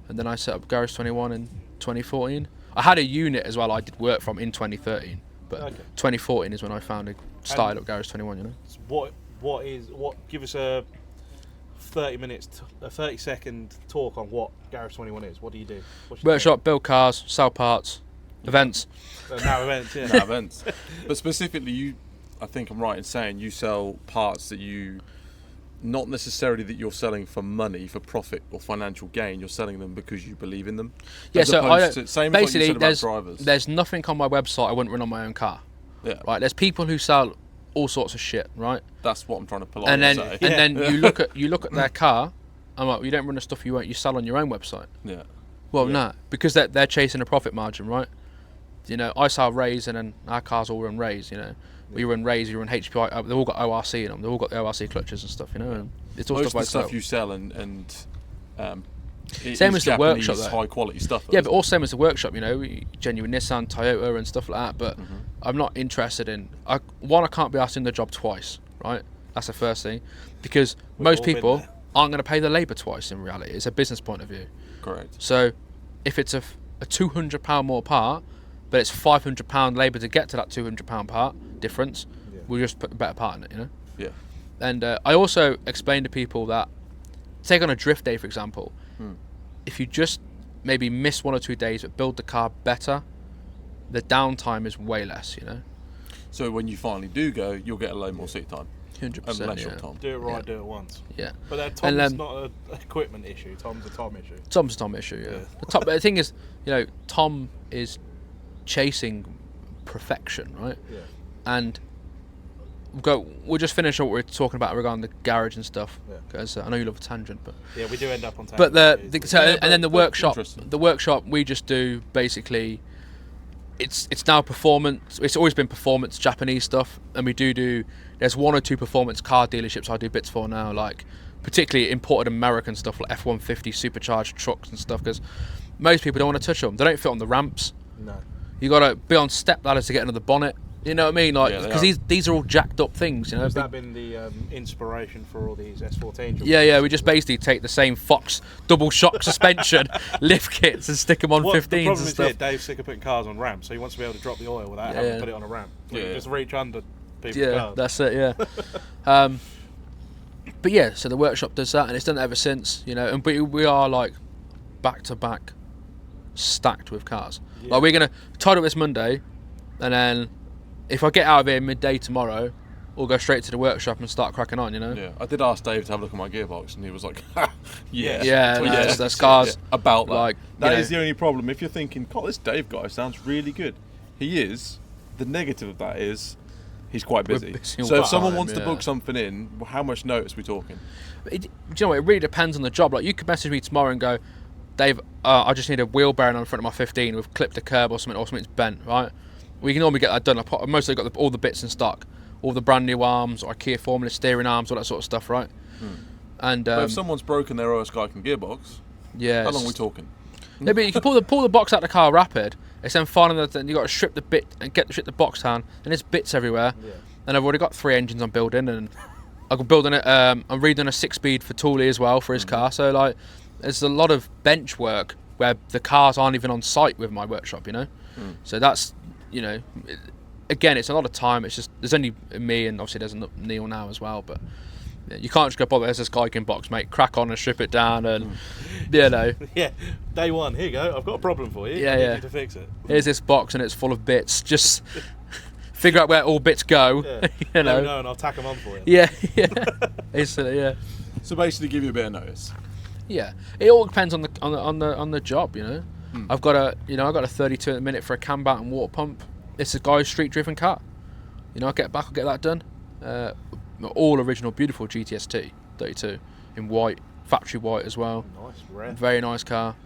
C: and then I set up Garage 21 in 2014. I had a unit as well I did work from in 2013, but 2014 is when I started up Garage 21, you know.
B: Give us a 30-second talk on what Garage 21 is. What do you do?
C: Workshop, build cars, sell parts, events.
B: Now events, yeah.
A: Now events. But specifically, I think I'm right in saying you sell parts that not necessarily that you're selling for money, for profit or financial gain. You're selling them because you believe in them.
C: Yeah, so basically,
A: drivers.
C: There's nothing on my website I wouldn't run on my own car.
A: Yeah.
C: Right. There's people who sell all sorts of shit. Right.
A: That's what I'm trying to politely say.
C: And then you look at their car. I'm like, you don't run the stuff you sell on your own website.
A: Yeah.
C: Well, no, because they're chasing a profit margin, right? You know, I sell Rays, and then our cars all run Rays. You know, we run Rays, we run HPI. They've all got ORC in them. They've all got the ORC clutches and stuff. You know, and it's all
A: most
C: stuff
A: of the stuff you sell
C: same as the workshop, though.
A: High quality stuff.
C: Yeah, but also same as the workshop. You know, genuine Nissan, Toyota, and stuff like that. But I'm not interested in. I can't be asked in the job twice. Right, that's the first thing, because most people aren't going to pay the labour twice. In reality, it's a business point of view.
A: Correct.
C: So, if it's a £200 more part, but it's £500 labour to get to that £200 part difference, we'll just put a better part in it. You know.
A: Yeah.
C: And I also explain to people that, take on a drift day, for example, if you just maybe miss 1 or 2 days but build the car better, the downtime is way less, you know.
A: So when you finally do go, you'll get a load more seat time.
C: 100%.
A: Unless you're Tom.
B: Do it right, do it once.
C: Yeah.
B: But Tom's not an equipment issue. Tom's a Tom issue.
C: Tom's a Tom issue. Yeah. But the thing is, you know, Tom is chasing perfection, right?
B: Yeah.
C: And we'll just finish what we're talking about regarding the garage and stuff, because I know you love a tangent, but
B: yeah, we do end up on tangent.
C: But the workshop we just do basically. It's now performance. It's always been performance Japanese stuff, and we do. There's one or two performance car dealerships I do bits for now, like particularly imported American stuff like F-150 supercharged trucks and stuff, because most people don't want to touch them. They don't fit on the ramps.
B: No.
C: You got to be on step ladders to get into the bonnet. You know what I mean? Like, because these are all jacked up things. You know.
B: Has that been the inspiration for all these S14?
C: Yeah. We just basically take the same Fox double shock suspension lift kits and stick them on 15s and stuff. The problem is here, Dave's
B: sick of putting cars on ramps, so he wants to be able to drop the oil without having to put it on a ramp. Just reach under people's cars.
C: That's it. Yeah. But yeah, so the workshop does that, and it's done it ever since. You know, and we are like back to back, stacked with cars. Yeah. Like we're gonna tidy up this Monday, and then. If I get out of here midday tomorrow, we'll go straight to the workshop and start cracking on, you know?
A: Yeah, I did ask Dave to have a look at my gearbox, and he was like,
C: yeah. Yeah, that's cars.
A: Yeah, about that.
C: Like,
A: that is the only problem. If you're thinking, God, this Dave guy sounds really good. He is. The negative of that is he's quite busy. So if someone wants to book something in, how much notice are we talking?
C: Do you know what? It really depends on the job. Like, you could message me tomorrow and go, Dave, I just need a wheel bearing on the front of my 15. We've clipped a curb or something's bent, right? We can normally get that done. I've mostly got all the bits in stock, all the brand new arms, IKEA Formula steering arms, all that sort of stuff, right? And
A: but if someone's broken their OS Geiken gearbox, how long are we talking?
C: No, but you can pull the box out of the car rapid. It's then finally then you got to strip the bit and strip the box down, and there's bits everywhere. Yeah. And I've already got 3 engines I'm building, and I'm building it. I'm redoing a 6-speed for Thule as well for his car. So like, there's a lot of bench work where the cars aren't even on site with my workshop, you know. So that's. You know, again, it's a lot of time. It's just there's only me, and obviously there's Neil now as well. But you can't just go, "Bob, there's this Geiken box, mate. Crack on and strip it down." And you know,
B: day one. Here you go. I've got a problem for you. I need you to fix it.
C: Here's this box, and it's full of bits. Just figure out where all bits go. You know,
B: no, and I'll tack them on for you.
C: Yeah.
A: So basically, give you a bit of notice.
C: Yeah, it all depends on the job. You know. I've got a 32 at the minute for a cam out and water pump. It's a guy's street driven car. You know, I'll get that done. All original, beautiful GTS 32 in white, factory white as well.
B: Nice, rare.
C: Very nice car.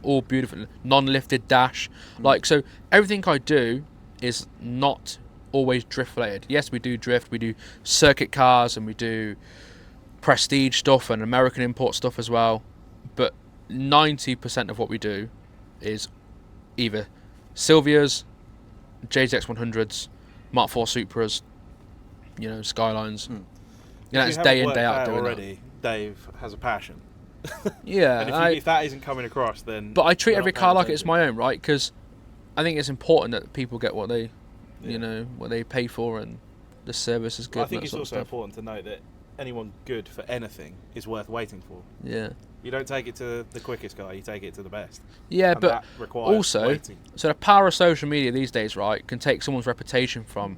C: All beautiful, non-lifted dash. Like, so everything I do is not always drift related. Yes, we do drift. We do circuit cars and we do prestige stuff and American import stuff as well. But 90% of what we do is either Silvias, JZX 100s, Mark IV Supras, you know, Skylines. You know, it's day in, day out doing
B: already, that. Dave has a passion.
C: Yeah.
B: And if that isn't coming across, then...
C: But I treat every car like it's my own, right? Because I think it's important that people get what they, you know, what they pay for, and the service is good.
B: Well, I think it's also important to note that anyone good for anything is worth waiting for.
C: Yeah.
B: You don't take it to the quickest guy, you take it to the best.
C: Yeah,
B: and
C: but also,
B: waiting.
C: So the power of social media these days, right, can take someone's reputation from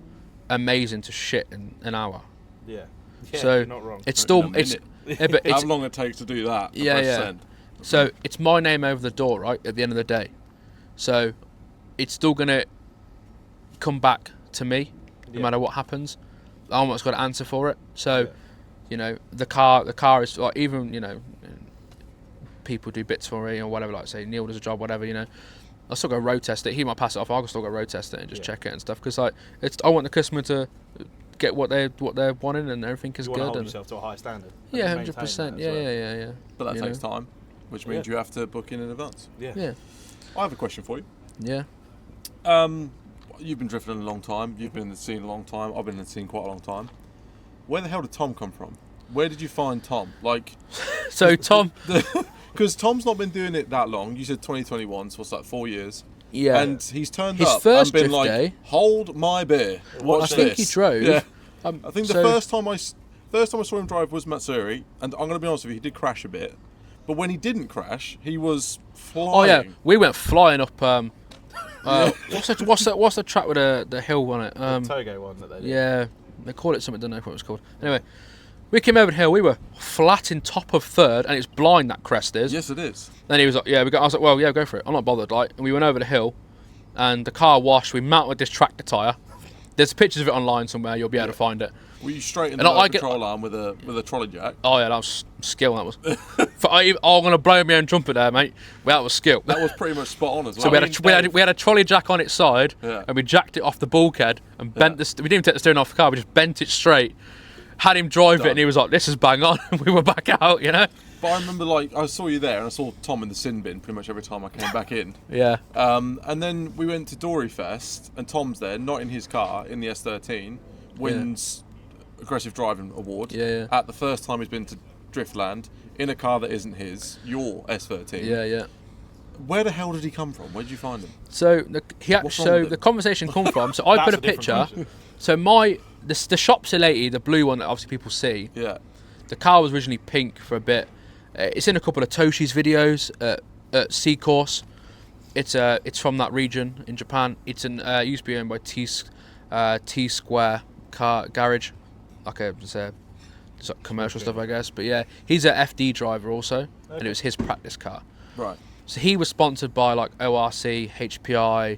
C: amazing to shit in an hour.
B: Yeah.
C: So
B: you're not wrong.
C: It's still but
A: how long it takes to do that?
C: Send. So it's my name over the door, right, at the end of the day. So it's still gonna come back to me, no matter what happens. I'm what's got to answer for it. So, you know, the car is like, even, you know, people do bits for me or whatever, like say Neil does a job, whatever, you know, I'll still go road test it. He might pass it off, I'll still go road test it and just check it and stuff, because like I want the customer to get what they're wanting and everything is good.
B: You want to hold yourself to a high standard.
C: Yeah, 100%. Yeah.
A: But that takes time, which means you have to book in advance.
C: Yeah.
A: I have a question for you.
C: Yeah.
A: You've been drifting a long time. You've been in the scene a long time. I've been in the scene quite a long time. Where the hell did Tom come from? Where did you find Tom? Like,
C: so Tom,
A: because Tom's not been doing it that long. You said 2021, so what's that? 4 years.
C: Yeah.
A: And he's turned
C: his
A: up
C: first
A: and been
C: drift
A: like,
C: day,
A: "Hold my beer." Watch
C: I
A: this.
C: think he drove.
A: Yeah. I think the first time I saw him drive was Matsuri, and I'm going to be honest with you, he did crash a bit. But when he didn't crash, he was flying.
C: Oh yeah, we went flying up. What's the track with the hill on it?
B: The Togo one that they did.
C: Yeah, they call it something. Don't know what it was called. Anyway, we came over the hill. We were flat in top of third, and it's blind, that crest is.
A: Yes, it is.
C: Then he was like, "Yeah, we got." I was like, "Well, yeah, go for it. I'm not bothered." Like, and we went over the hill, and the car washed. We mounted this tractor tyre. There's pictures of it online somewhere. You'll be able to find it.
A: Were you straight in the control arm with a trolley jack?
C: Oh yeah, that was skill. That was. I'm gonna blow my own trumpet there, mate. Well, that was skill.
A: That was pretty much spot on as well.
C: So we had a trolley jack on its side, and we jacked it off the bulkhead and bent the. We didn't even take the steering off the car. We just bent it straight. Had him drive it, and he was like, "This is bang on." And we were back out, you know.
A: But I remember, I saw you there, and I saw Tom in the sin bin pretty much every time I came back in.
C: Yeah.
A: And then we went to Dory Fest, and Tom's there, not in his car, in the S13, wins Aggressive Driving Award.
C: Yeah.
A: At the first time he's been to Driftland, in a car that isn't his, your S13.
C: Yeah.
A: Where the hell did he come from? Where did you find him?
C: So the conversation come from. So I put a picture. So the Shop Lady, the blue one that obviously people see.
A: Yeah.
C: The car was originally pink for a bit. It's in a couple of Toshi's videos at C Course. It's from that region in Japan. It used to be owned by T Square Car Garage, it's like commercial stuff, I guess. But yeah, he's an FD driver also, and it was his practice car.
A: Right.
C: So he was sponsored by like ORC, HPI,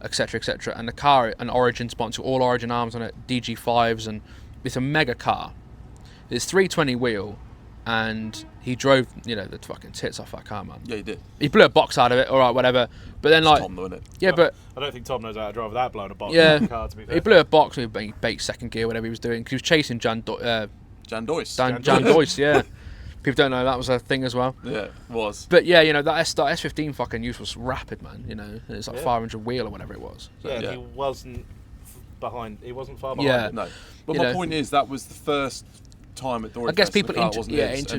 C: etc., and the car, an Origin sponsor, all Origin arms on it, DG5s, and it's a mega car. It's 320 wheel, and he drove, the fucking tits off that car, man.
A: Yeah, he did.
C: He blew a box out of it, all right, whatever. But then,
A: it's Tom, though, isn't it?
C: Yeah, but
B: I don't think Tom knows how to drive without blowing a box.
C: Yeah,
B: out of the car, to be fair.
C: He blew a box. He baked second gear, whatever he was doing, because he was chasing Jan Doyce.
A: Jan Doyce,
C: yeah. People don't know that was a thing as well.
A: Yeah, it was.
C: But yeah, that S15 fucking use was rapid, man. It's like 500 wheel or whatever it was.
B: So, he wasn't behind. He wasn't far behind.
C: Yeah,
A: no. But my point is, that was the first time at Dory
C: I guess
A: Fest
C: people
A: and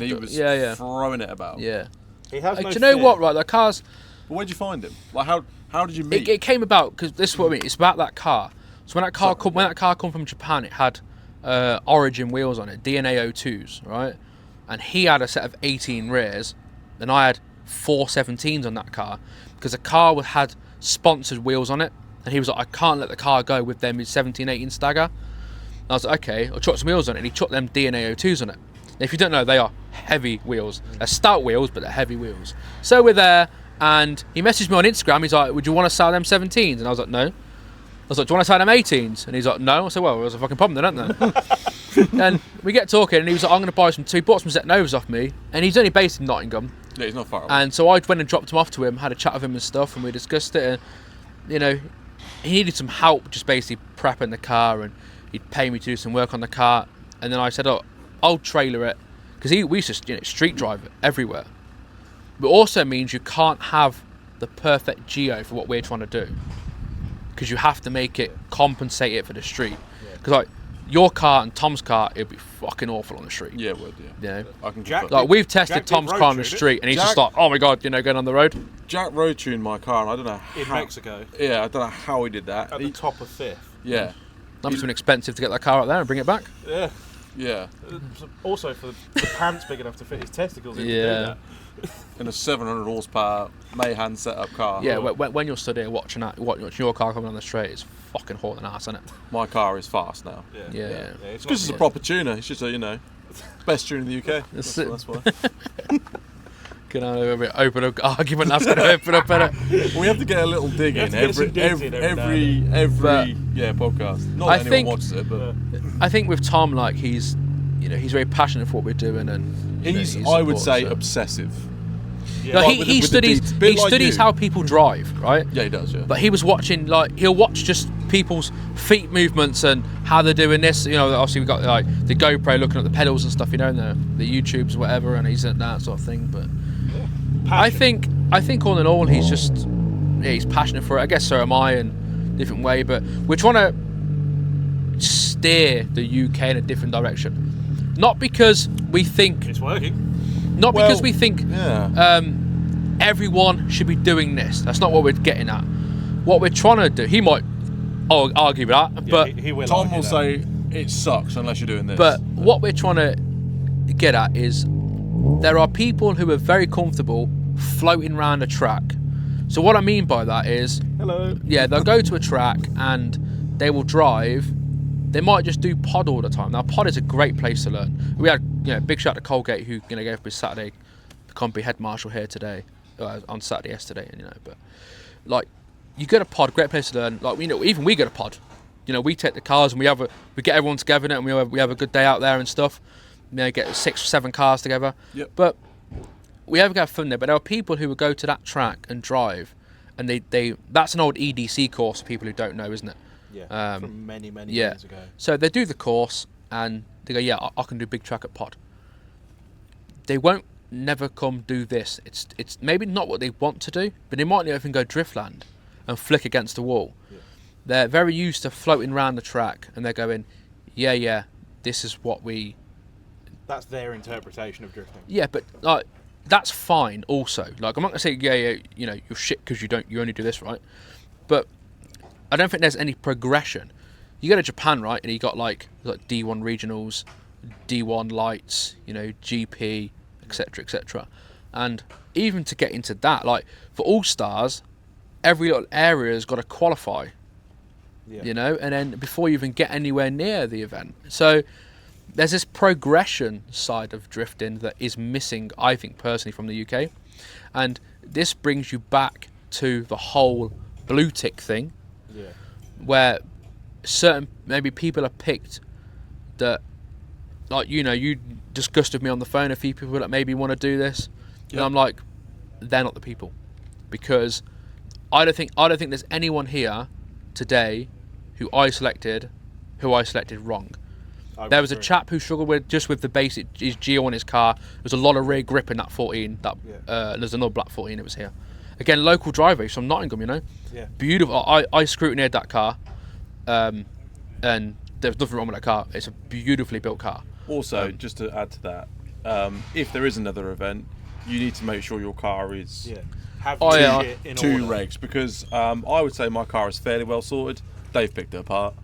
A: he was throwing it about.
C: Yeah.
B: He has
C: do you know what? Right, the cars.
A: But where'd you find him? Like, how did you meet?
C: It came about because this is what I mean. It's about that car. So when that car come from Japan, it had Origin wheels on it, DNA 02s, right? And he had a set of 18 rears, and I had 4 17s on that car because the car had sponsored wheels on it, and he was like, I can't let the car go with them 17, 18 stagger. And I was like, okay, I'll chuck some wheels on it, and he chucked them DNA 02s on it. And if you don't know, they are heavy wheels. They're stout wheels, but they're heavy wheels. So we're there, and he messaged me on Instagram. He's like, would you want to sell them 17s? And I was like, no. I was like, do you want to sell them 18s? And he's like, no. I said, well, there's a fucking problem then, isn't there? And we get talking, and he was like, I'm going to buy some. So he bought some Zet Novas off me, and he's only based in Nottingham.
A: Yeah, he's not far away.
C: And so I went and dropped him off to him, had a chat with him and stuff, and we discussed it. And, he needed some help just basically prepping the car, and he'd pay me to do some work on the car. And then I said, I'll trailer it. Because we used to street drive it everywhere. But also means you can't have the perfect geo for what we're trying to do. Because you have to make it, compensate it for the street. Because your car and Tom's car, it'd be fucking awful on the street.
A: Yeah, it would, yeah. I can
B: Jack,
C: we've tested Tom's car on the street, and he's just like, oh my god, going on the road.
A: Jack road tuned my car, and I don't know how.
B: In Mexico.
A: Yeah, I don't know how he did that.
B: At the top of 5th.
A: Yeah.
C: That must have been expensive to get that car out there and bring it back.
B: Yeah.
A: Yeah.
B: Also for the pants big enough to fit his testicles in.
C: Yeah.
A: In a 700 horsepower Mayhan setup car.
C: Yeah, when you're stood here watching your car coming on the straight, it's fucking hauling ass, isn't it?
A: My car is fast now.
C: Yeah.
A: It's because it's a proper tuner. It's just a, best tuner in the UK. That's why.
C: Can I open an argument that's going to open up better?
A: We have to get a little dig in every podcast. Not that anyone watches it, but
C: I think with Tom, like he's very passionate for what we're doing, and
A: he's I would say obsessive.
C: Yeah. Like he studies how people drive, right?
A: Yeah, he does. Yeah.
C: But he was watching, he'll watch just people's feet movements and how they're doing this. Obviously we've got the GoPro looking at the pedals and stuff, and the YouTubes, whatever, and he's at that sort of thing. But I think all in all, he's just he's passionate for it. I guess so am I, in a different way. But we're trying to steer the UK in a different direction, not because we think
B: it's working.
C: Not because we think everyone should be doing this. That's not what we're getting at. What we're trying to do, he might argue with that, but
B: he will.
A: Tom will say it sucks unless you're doing this.
C: But what we're trying to get at is there are people who are very comfortable floating around a track. So what I mean by that is
B: Hello.
C: Yeah, they'll go to a track and they will drive. They might just do pod all the time. Now, pod is a great place to learn. We had, big shout out to Colgate, who gave us Saturday, the company head marshal here today, on Saturday yesterday, and but like, you go to pod, great place to learn. Like, even we go to pod. We take the cars and we get everyone together in it, and we have a good day out there and stuff. Get 6 or 7 cars together.
A: Yep.
C: But we have fun there. But there are people who would go to that track and drive, and they that's an old EDC course for people who don't know, isn't it?
B: Yeah. From many years ago.
C: So they do the course and they go, yeah, I can do big track at pod. They won't never come do this. It's maybe not what they want to do, but they might not even go driftland and flick against the wall. Yeah. They're very used to floating around the track, and they're going, yeah, this is what we.
B: That's their interpretation of drifting.
C: Yeah, but like, that's fine. Also, like, I'm not gonna say yeah, you're shit because you only do this, right? But I don't think there's any progression. You go to Japan, right, and you got like D1 regionals, D1 lights, GP, etc., and even to get into that, like for All Stars, every little area has got to qualify. Yeah. And then before you even get anywhere near the event, so there's this progression side of drifting that is missing, I think personally, from the UK, and this brings you back to the whole blue tick thing.
B: Yeah.
C: Where certain maybe people are picked that, like, you discussed with me on the phone a few people that maybe want to do this, and I'm like, they're not the people, because I don't think there's anyone here today who I selected wrong. There was a chap who struggled with the basic, his geo on his car. There was a lot of rear grip in that 14. There's another black 14. It was here. Again, local driver, he's from Nottingham,
B: Yeah.
C: Beautiful. I scrutinized that car, and there's nothing wrong with that car. It's a beautifully built car.
A: Also, just to add to that, if there is another event, you need to make sure your car is
B: Have
A: two
B: in order.
A: regs, because I would say my car is fairly well sorted. They've picked it apart.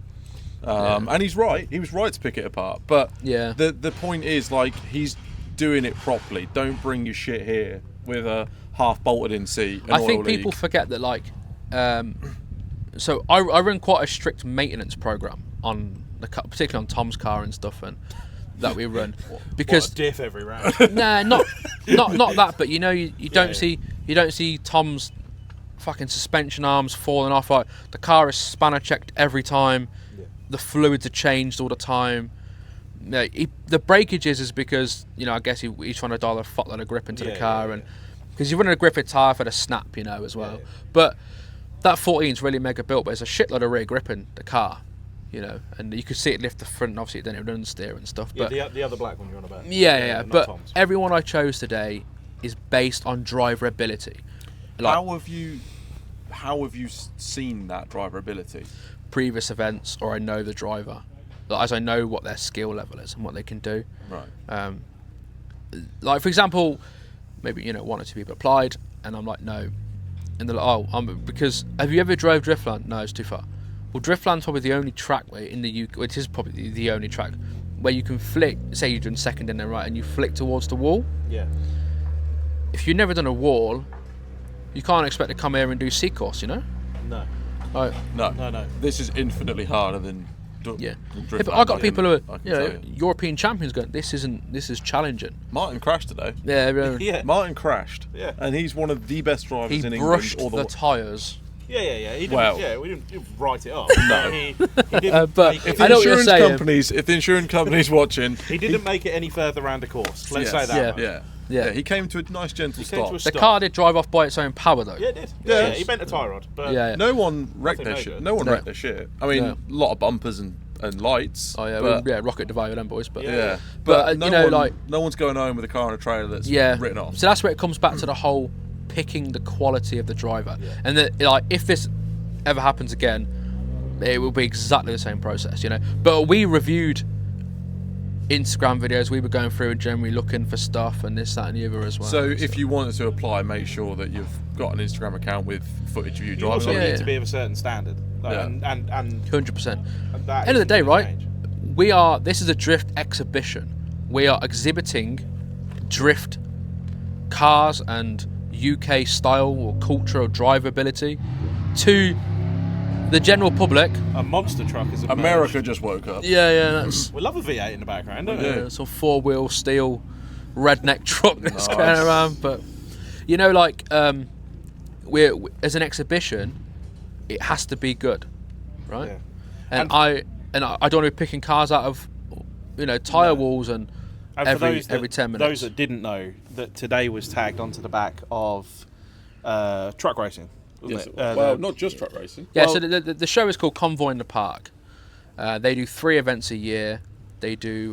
A: And he's right. He was right to pick it apart. But the point is, like, he's doing it properly. Don't bring your shit here with a half bolted in seat.
C: I think people forget that, like, so I run quite a strict maintenance program on the car, particularly on Tom's car and stuff, and that we run because
B: what a diff every round.
C: Nah, not that, but you don't see Tom's fucking suspension arms falling off. Like, the car is spanner checked every time. Yeah. The fluids are changed all the time. The breakage is because I guess he's trying to dial a fuckload of grip into the car, and because you're running a gripped tyre for the snap, as well. Yeah. But that 14's really mega built, but it's a shitload of rear grip in the car, and you could see it lift the front, and obviously then it would understeer and stuff. But
B: the other black one you're on about.
C: Yeah. But Tom's. Everyone I chose today is based on driver ability. Like,
A: how have you seen that driver ability?
C: Previous events, or I know the driver, as I know what their skill level is and what they can do.
A: Right.
C: Like, for example, maybe 1 or 2 people applied, and I'm like, no, and they're like, because have you ever drove Driftland? No, it's too far. Well, Driftland's probably the only track where in the UK, it is probably the only track where you can flick. Say you're doing second in there, right, and you flick towards the wall.
B: Yeah.
C: If you've never done a wall, you can't expect to come here and do C Course,
B: No.
A: No. This is infinitely harder than.
C: But I got people who are European champions going, this is challenging.
A: Martin crashed today.
C: Yeah.
A: Martin crashed. Yeah. And he's one of the best drivers in England.
C: He brushed the tyres.
B: Yeah. He didn't, we didn't write it up.
A: No.
B: He didn't.
C: But
A: if the insurance company's watching,
B: he didn't make it any further around the course. Let's say that.
A: Yeah, he came to a nice gentle stop.
C: The car did drive off by its own power, though.
B: Yeah, it did. Yeah, he bent a tie rod. But
A: no one wrecked their shit. No one wrecked their shit. I mean, a lot of bumpers and lights.
C: Oh yeah, rocket divider them boys. But
A: but no one's going home with a car and a trailer that's written off.
C: So that's where it comes back to the whole picking the quality of the driver, and that, if this ever happens again, it will be exactly the same process, But we reviewed Instagram videos, we were going through and generally looking for stuff and this, that and the other as well.
A: So if you wanted to apply, make sure that you've got an Instagram account with footage of you driving.
B: You also need to be of a certain standard. And
C: 100%.
B: End
C: of the day, right? This is a drift exhibition. We are exhibiting drift cars and UK style or culture or drivability. to the general public,
B: a monster truck is
A: America just woke up.
C: Yeah, that's.
B: We love a V8 in the background, don't we?
C: Yeah, it's a 4-wheel steel redneck truck that's
A: Nice.
C: going around. But you know, like we're as an exhibition, it has to be good, right?
B: Yeah.
C: And I don't want to be picking cars out of, tyre walls and every 10 minutes.
B: Those that didn't know, that today was tagged onto the back of truck racing.
A: Yes,
B: Wasn't it?
A: not just truck racing.
C: Yeah,
B: Well-
C: so the show is called Convoy in the Park. They do 3 events a year. They do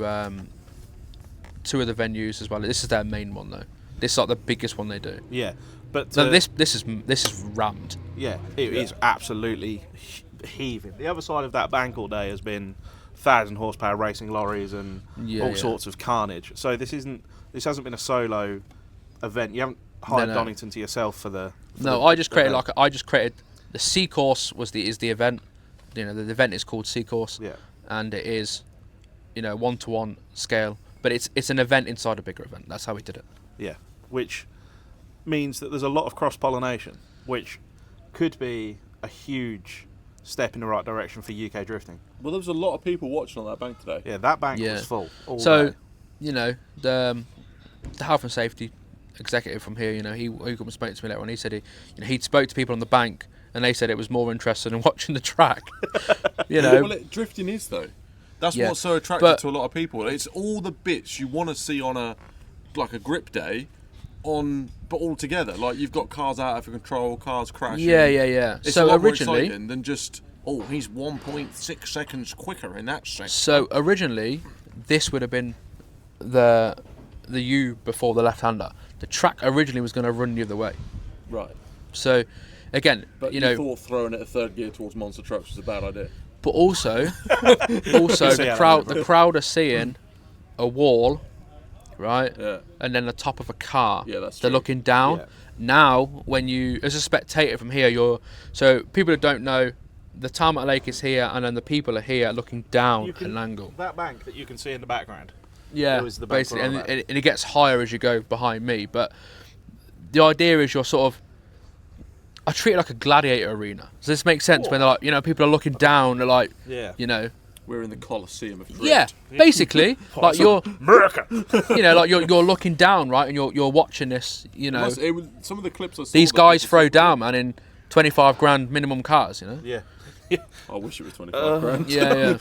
C: 2 of the venues as well. This is their main one though. This is like the biggest one they do.
B: Yeah, but
C: So this is rammed.
B: yeah, it is absolutely heaving. The other side of that bank all day has been 1,000 horsepower racing lorries and all sorts of carnage. So this hasn't been a solo event. You haven't hired Donington to yourself for the.
C: I just created the C Course is the event. The event is called C Course.
B: Yeah.
C: And it is, 1-to-1 scale, but it's an event inside a bigger event. That's how we did it.
B: Yeah, which means that there's a lot of cross-pollination, which could be a huge step in the right direction for UK drifting.
A: Well, there was a lot of people watching on that bank today.
B: Yeah, that bank was full all
C: So,
B: day.
C: the health and safety executive from here, he come and spoke to me later on. He said he'd spoke to people on the bank, and they said it was more interested in watching the track.
A: Well, drifting is though. That's what's so attractive to a lot of people. It's all the bits you want to see on a grip day, but all together. Like you've got cars out of control, cars crashing.
C: Yeah.
A: It's
C: So
A: a lot more
C: originally,
A: exciting than just he's 1.6 seconds quicker in that sector.
C: So originally, this would have been the U before the left-hander. The track originally was going to run the other way.
A: Right.
C: So, again,
A: But you thought throwing it a third gear towards monster trucks was a bad idea.
C: But also the crowd are seeing a wall, right?
A: Yeah.
C: And then the top of a car.
A: Yeah, that's
C: They're
A: true.
C: looking down.
B: Yeah.
C: Now, when you, as a spectator from here, so people who don't know, the tarmac lake is here, and then the people are here looking down at an angle.
B: That bank that you can see in the background.
C: Yeah,
B: was the bank
C: basically,
B: we're on
C: and it gets higher as you go behind me. But the idea is you're sort of, I treat it like a gladiator arena. Does this make sense? When they're like, people are looking down, they're like,
A: We're in the Colosseum of drift.
C: yeah, basically, like you're,
B: America.
C: like you're looking down, right, and you're watching this,
A: Some of the clips I saw.
C: these guys throw down, man, in 25 grand minimum cars,
B: Yeah.
A: I wish it was 25 grand.
C: Yeah.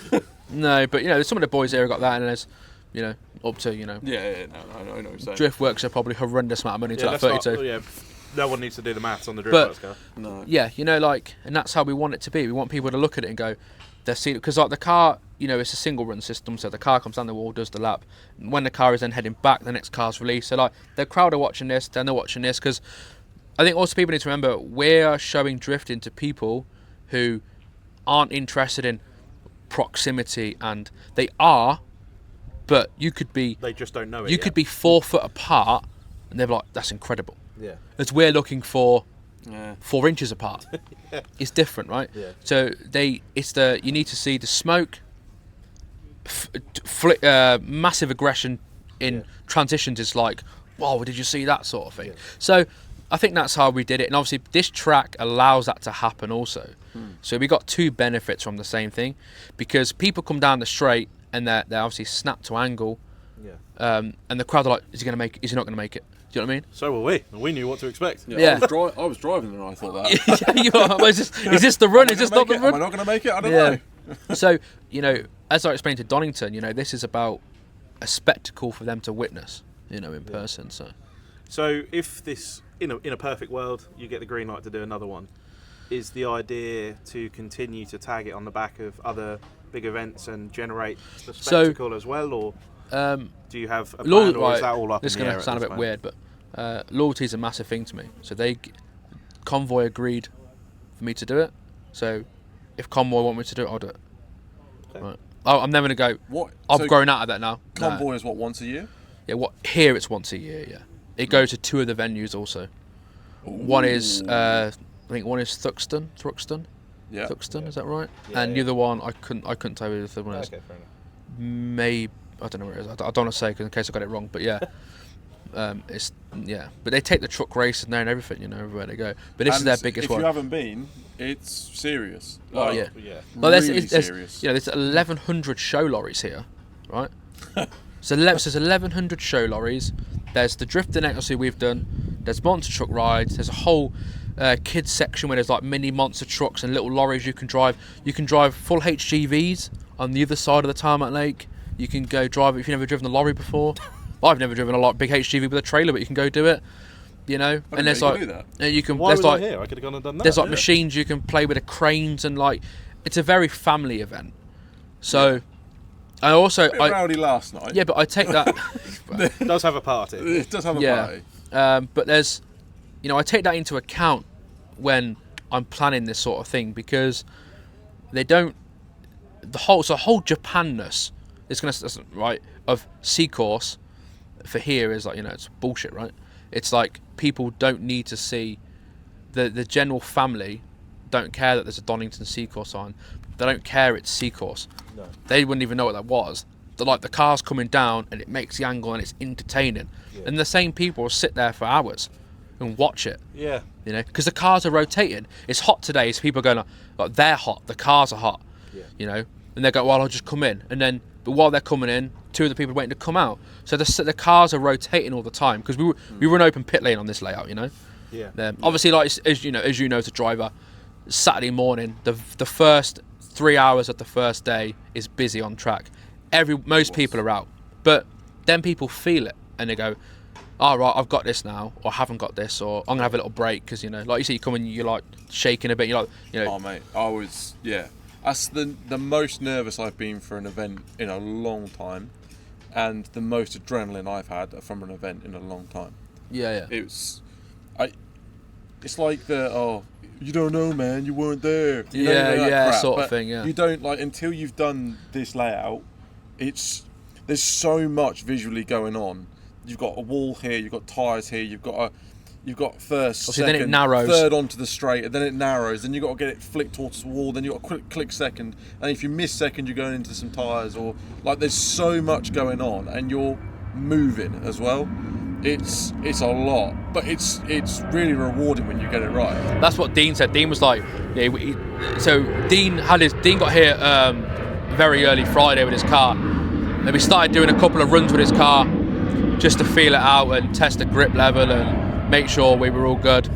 C: No, but some of the boys here have got that, and there's, up to,
A: Yeah, no, I know what you're saying.
C: drift works are probably horrendous amount of money to that 32.
B: No one needs to do the maths on the
C: But-
B: drift car.
A: No.
C: Yeah, and that's how we want it to be. We want people to look at it and go, they're seeing, because like the car, it's a single run system, so the car comes down the wall, does the lap. And when the car is then heading back, the next car's released. So like the crowd are watching this, then they're watching this, because I think also people need to remember we're showing drifting to people who aren't interested in proximity, and they are, but you could be.
B: They just don't know it.
C: You could be 4 foot apart, and they're like, "That's incredible."
B: Yeah.
C: As we're looking for
A: Yeah.
C: 4 inches apart. It's different, right?
B: Yeah.
C: So you need to see the smoke, massive aggression in transitions is like, wow, did you see that sort of thing?
B: Yeah.
C: So I think that's how we did it, and obviously this track allows that to happen also. So we got 2 benefits from the same thing, because people come down the straight and they're obviously snapped to angle,
B: Yeah.
C: and the crowd are like, is he not going to make it? Do you know what I mean?
B: So were we. And we knew what to expect.
C: Yeah.
A: I was driving and I thought that.
C: You are, is this the run? Is this not the
A: Am
C: run?
A: I not going to make it? I don't know.
C: So, as I explained to Donington, this is about a spectacle for them to witness, in person.
B: So if this, in a perfect world, you get the green light to do another one, is the idea to continue to tag it on the back of other big events and generate the spectacle as well, or do you have a plan, or is that all up
C: this is
B: in the
C: going
B: air
C: to sound a bit weird, but loyalty is a massive thing to me. So Convoy agreed for me to do it. So if Convoy want me to do it, I'll do it.
B: Okay.
C: Right. I'm never going to go.
A: What?
C: I've
A: So
C: grown out of that now.
A: Convoy is what, once a year?
C: Yeah, here it's once a year. Yeah, it goes to 2 of the venues also. One is I think one is Thruxton.
A: Yeah.
C: Thruxton, is that right?
B: Yeah,
C: and the other one I couldn't tell you the third one is.
B: Okay, fair enough.
C: Maybe, I don't know where it is. I don't want to say 'cause in case I got it wrong, but yeah. It's but they take the truck races now and everything, everywhere they go. But this is their biggest one.
A: If you haven't been, it's serious.
C: Well,
A: yeah.
C: Well,
A: really serious.
C: There's 1,100 show lorries here, right? So there's 1,100 show lorries. There's the drifting obviously we've done. There's monster truck rides. There's a whole kids section where there's like mini monster trucks and little lorries you can drive. You can drive full HGVs on the other side of the tarmac lake. You can go drive it if you've never driven a lorry before. I've never driven a big HGV with a trailer, but you can go do it. And there's you can.
B: Why
C: there's
B: was
C: like
B: I here? I could have gone and done that.
C: There's like machines you can play with the cranes and like it's a very family event. So I also
A: rowdy last night.
C: Yeah, but I take that.
B: It does have a party.
A: It does have a party.
C: But there's, I take that into account when I'm planning this sort of thing because they don't. The whole Japanness is going to right of C Course for here is like it's bullshit, right? It's like people don't need to see the general family don't care that there's a Donington C Course on. They don't care it's C Course.
B: No.
C: They wouldn't even know what that was. They're like the car's coming down and it makes the angle and it's entertaining. Yeah. And the same people will sit there for hours and watch it.
B: Yeah.
C: Because the cars are rotating. It's hot today, so people are going like they're hot, the cars are hot. Yeah. And they go, well, I'll just come in. And then, but while they're coming in, two of the people are waiting to come out. So the cars are rotating all the time because we run open pit lane on this layout,
B: Yeah.
C: Obviously, like as you know, as a driver, Saturday morning, the first 3 hours of the first day is busy on track. Most people are out, but then people feel it and they go, "All right, I've got this now, or I haven't got this, or I'm gonna have a little break," because like you see, you come in, you're like shaking a bit, you're like,
A: Oh mate, that's the most nervous I've been for an event in a long time, and the most adrenaline I've had from an event in a long time.
C: Yeah.
A: It's like you don't know, man, you weren't there.
C: Crap. Sort
A: of
C: thing. Yeah.
A: You don't until you've done this layout. There's so much visually going on. You've got a wall here, you've got tyres here, you've got first,
C: obviously,
A: second,
C: then it narrows.
A: Third onto the straight, and then it narrows. Then you've got to get it flicked towards the wall. Then you've got to click second, and if you miss second, you're going into some tyres. Or there's so much going on, and you're moving as well. It's a lot, but it's really rewarding when you get it right.
C: That's what Dean said. Dean was like, so Dean got here very early Friday with his car, and we started doing a couple of runs with his car just to feel it out and test the grip level and make sure we were all good.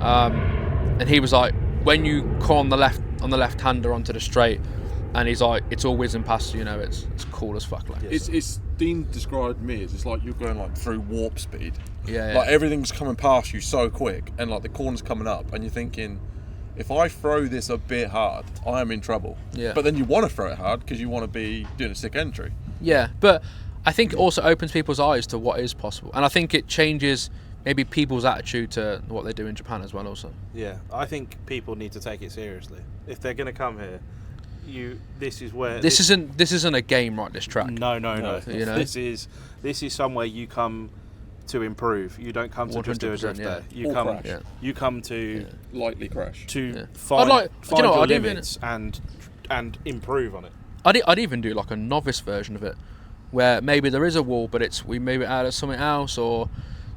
C: And he was like, when you come on the left-hander onto the straight, and he's like, it's all whizzing past you, it's cool as fuck. Like
A: it's Dean described me as it's like you're going through warp speed.
C: Yeah.
A: Like everything's coming past you so quick, and the corner's coming up, and you're thinking, if I throw this a bit hard, I am in trouble.
C: Yeah.
A: But then you want to throw it hard because you want to be doing a sick entry.
C: Yeah, but I think it also opens people's eyes to what is possible, and I think it changes maybe people's attitude to what they do in Japan as well. Also.
B: Yeah, I think people need to take it seriously if they're going to come here. This isn't a game, right? This track. No. This is somewhere you come to improve. You don't come to just do a drift day. You come to
A: lightly crash
B: to find your limits and improve on it.
C: I'd even do like a novice version of it, where maybe there is a wall, but we maybe add something else, or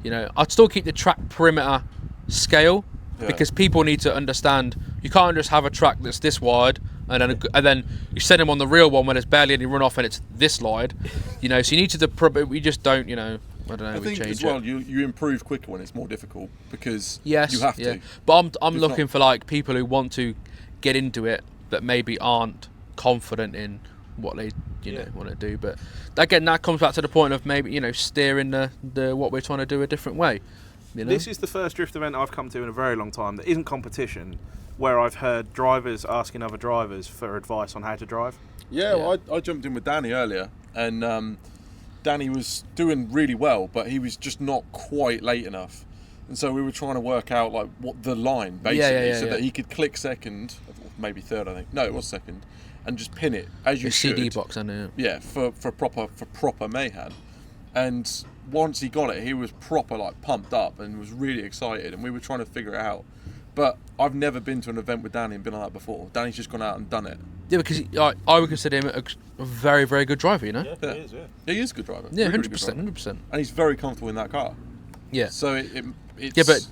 C: I'd still keep the track perimeter scale because people need to understand you can't just have a track that's this wide. And then you send them on the real one when there's barely any runoff and it's this wide, so you need to. We just don't, I don't know.
A: I think
C: change
A: as well,
C: it.
A: you improve quicker when it's more difficult because you have to.
C: But I'm looking for people who want to get into it but maybe aren't confident in what they want to do. But again, that comes back to the point of maybe steering the what we're trying to do a different way.
B: This is the first drift event I've come to in a very long time that isn't competition, where I've heard drivers asking other drivers for advice on how to drive.
A: Well, I jumped in with Danny earlier, and Danny was doing really well, but he was just not quite late enough. And so we were trying to work out what the line basically, so that he could click second, maybe third, I think. No, it was second, and just pin it as you should.
C: CD box, I know.
A: Yeah, for proper mayhem. And once he got it, he was proper pumped up and was really excited, and we were trying to figure it out. But I've never been to an event with Danny and been like that before. Danny's just gone out and done it.
C: Yeah, because I would consider him a very, very good driver, you know?
B: Yeah, he is, yeah.
A: He is a good driver.
C: Yeah,
A: Really
C: 100%,
A: good driver.
C: 100%.
A: And he's very comfortable in that car.
C: Yeah.
A: So it's...
C: Yeah, but,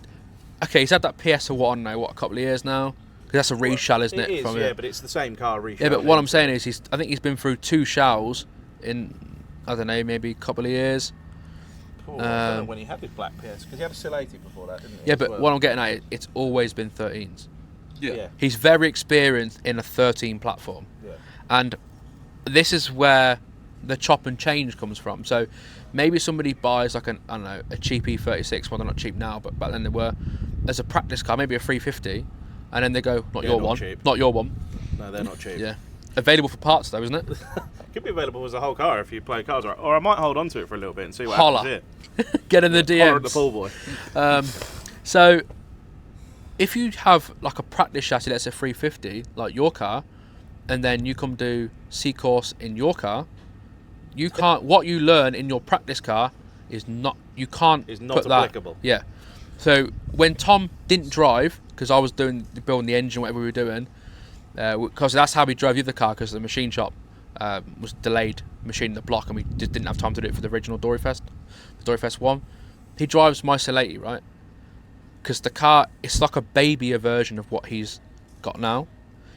C: okay, he's had that PS for what, I don't know, a couple of years now? Because that's a reshell, isn't it?
B: It is, but it's the same car reshell.
C: Yeah, but what I'm saying is, I think he's been through 2 shells in, I don't know, maybe a couple of years.
B: Cool. I don't know when he had his black PS, because he had a Sil 80 before that, didn't he?
C: Yeah, but what I'm getting at, it's always been 13s.
A: Yeah.
C: He's very experienced in a 13 platform.
B: Yeah.
C: And this is where the chop and change comes from. So maybe somebody buys like a cheap E36, well they're not cheap now, but back then they were, as a practice car, maybe a 350, and then they go, not your one.
B: No, they're not cheap.
C: Yeah. Available for parts though, isn't it?
B: Could be available as a whole car if you play cars right. Or I might hold on to it for a little bit and see what happens here.
C: Get in the DMs.
B: Holler at the pool boy.
C: So if you have like a practice chassis that's a 350, like your car, and then you come do C course in your car, you can't. What you learn in your practice car is not. You can't.
B: Is not
C: put that,
B: applicable.
C: Yeah. So when Tom didn't drive, because I was building the engine, whatever we were doing, because that's how we drove the other car, because the machine shop was delayed machining the block, and we just didn't have time to do it for the original Dory Fest 1. He drives my Sil 80, right? Because the car, it's like a babyer version of what he's got now.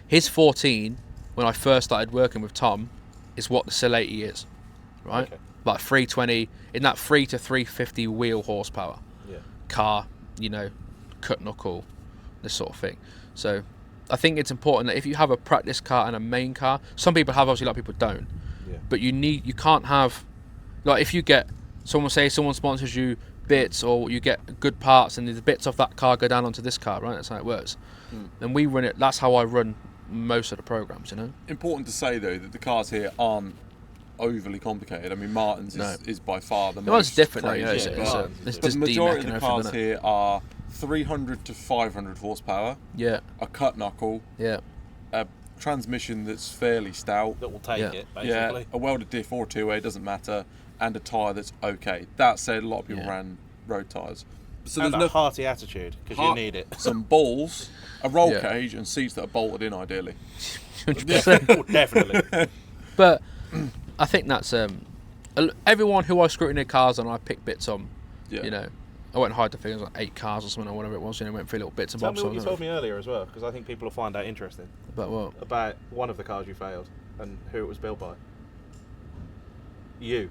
C: His 14, when I first started working with Tom, is what the Sil 80 is, right?
B: Okay.
C: Like 320, in that 3 to 350 wheel horsepower car, you know, cut knuckle, this sort of thing. So I think it's important that if you have a practice car and a main car, some people have, obviously a lot of people don't, but you can't have, like if you get, someone sponsors you bits, or you get good parts and the bits of that car go down onto this car, right? That's how it works. And we run it, that's how I run most of the programs, you know.
A: Important to say though that the cars here aren't overly complicated. I mean, Martin's is by far the most
C: different.
A: crazy.
C: It's
A: the
C: just
A: majority of the cars here are 300 to 500 horsepower.
C: Yeah.
A: A cut knuckle.
C: Yeah.
A: A transmission that's fairly stout.
B: That will take it, basically.
A: Yeah. A welded diff or two-way, doesn't matter, and a tyre that's okay. That said, a lot of people ran road tyres. So
B: and
A: there's
B: a hearty attitude, because you need it.
A: Some balls, a roll cage, and seats that are bolted in, ideally.
C: 100%.
B: Definitely.
C: But I think that's everyone who I scrutiny cars on, I pick bits on. You know, I went and hide the figures like 8 cars or something or whatever it was. You know, went through little bits and bobs.
B: Tell me what you told me earlier as well, because I think people will find that interesting.
C: About what?
B: About one of the cars you failed and who it was built by. You.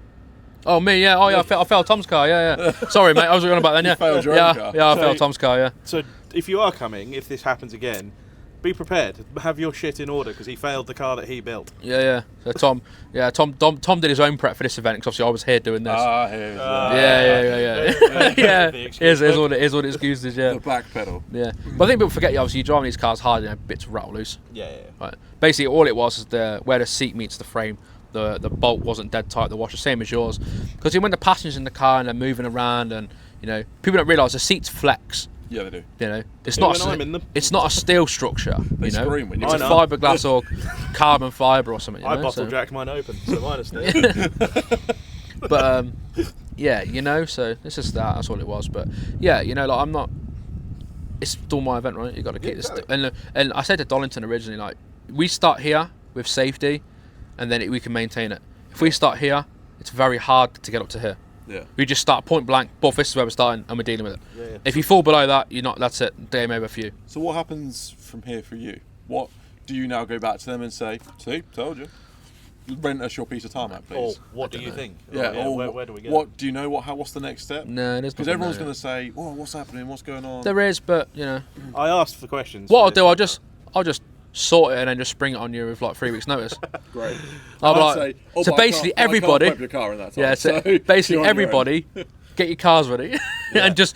C: Oh, me, yeah. Oh, yeah. I failed Tom's car. Yeah. Sorry, mate. I was going about then. Yeah.
A: You failed your own car.
C: Yeah. I failed Tom's car. Yeah.
B: So if you are coming, if this happens again, be prepared. Have your shit in order, because he failed the car that he built.
C: Yeah. So Tom did his own prep for this event, because obviously I was here doing this. Yeah. Here's what the excuse is. Yeah.
A: The back pedal.
C: Yeah. But I think people forget. Obviously, you're driving these cars hard, you know, bits rattle loose.
B: Yeah.
C: Right. Basically, all it was is where the seat meets the frame. The bolt wasn't dead tight. The washer, same as yours. Because when the passengers in the car and they're moving around, and you know, people don't realise the seats flex.
A: Yeah, they do.
C: You know, it's not a steel structure.
A: They scream when you.
C: It's a fiberglass or carbon fibre or something. You know?
B: I bottle jacked mine open, so mine is still.
C: But yeah, you know, so this is that. That's all it was. But yeah, you know, like I'm not. It's still my event, right? You got to keep this. And I said to Donington originally, like, we start here with safety, and then we can maintain it. If we start here, it's very hard to get up to here.
A: Yeah.
C: We just start point blank, but this is where we're starting, and we're dealing with it.
B: Yeah.
C: If you fall below that, you're not. That's it. Game over for you.
A: So what happens from here for you? What do you now go back to them and say? See, told you. Rent us your piece of tarmac, please.
B: Or what do you think?
A: Yeah.
B: Or where do we go?
A: What do you know? What's the next step?
C: No, there's
A: because everyone's going to say, "Oh, what's happening? What's going on?"
C: There is, but you know.
B: I asked for questions.
C: What I'll do, I'll just sort it and then just spring it on you with like 3 weeks' notice.
A: Great.
C: I'll be like, so basically everybody.
A: Your car in that time,
C: yeah. So basically everybody. Get your cars ready and just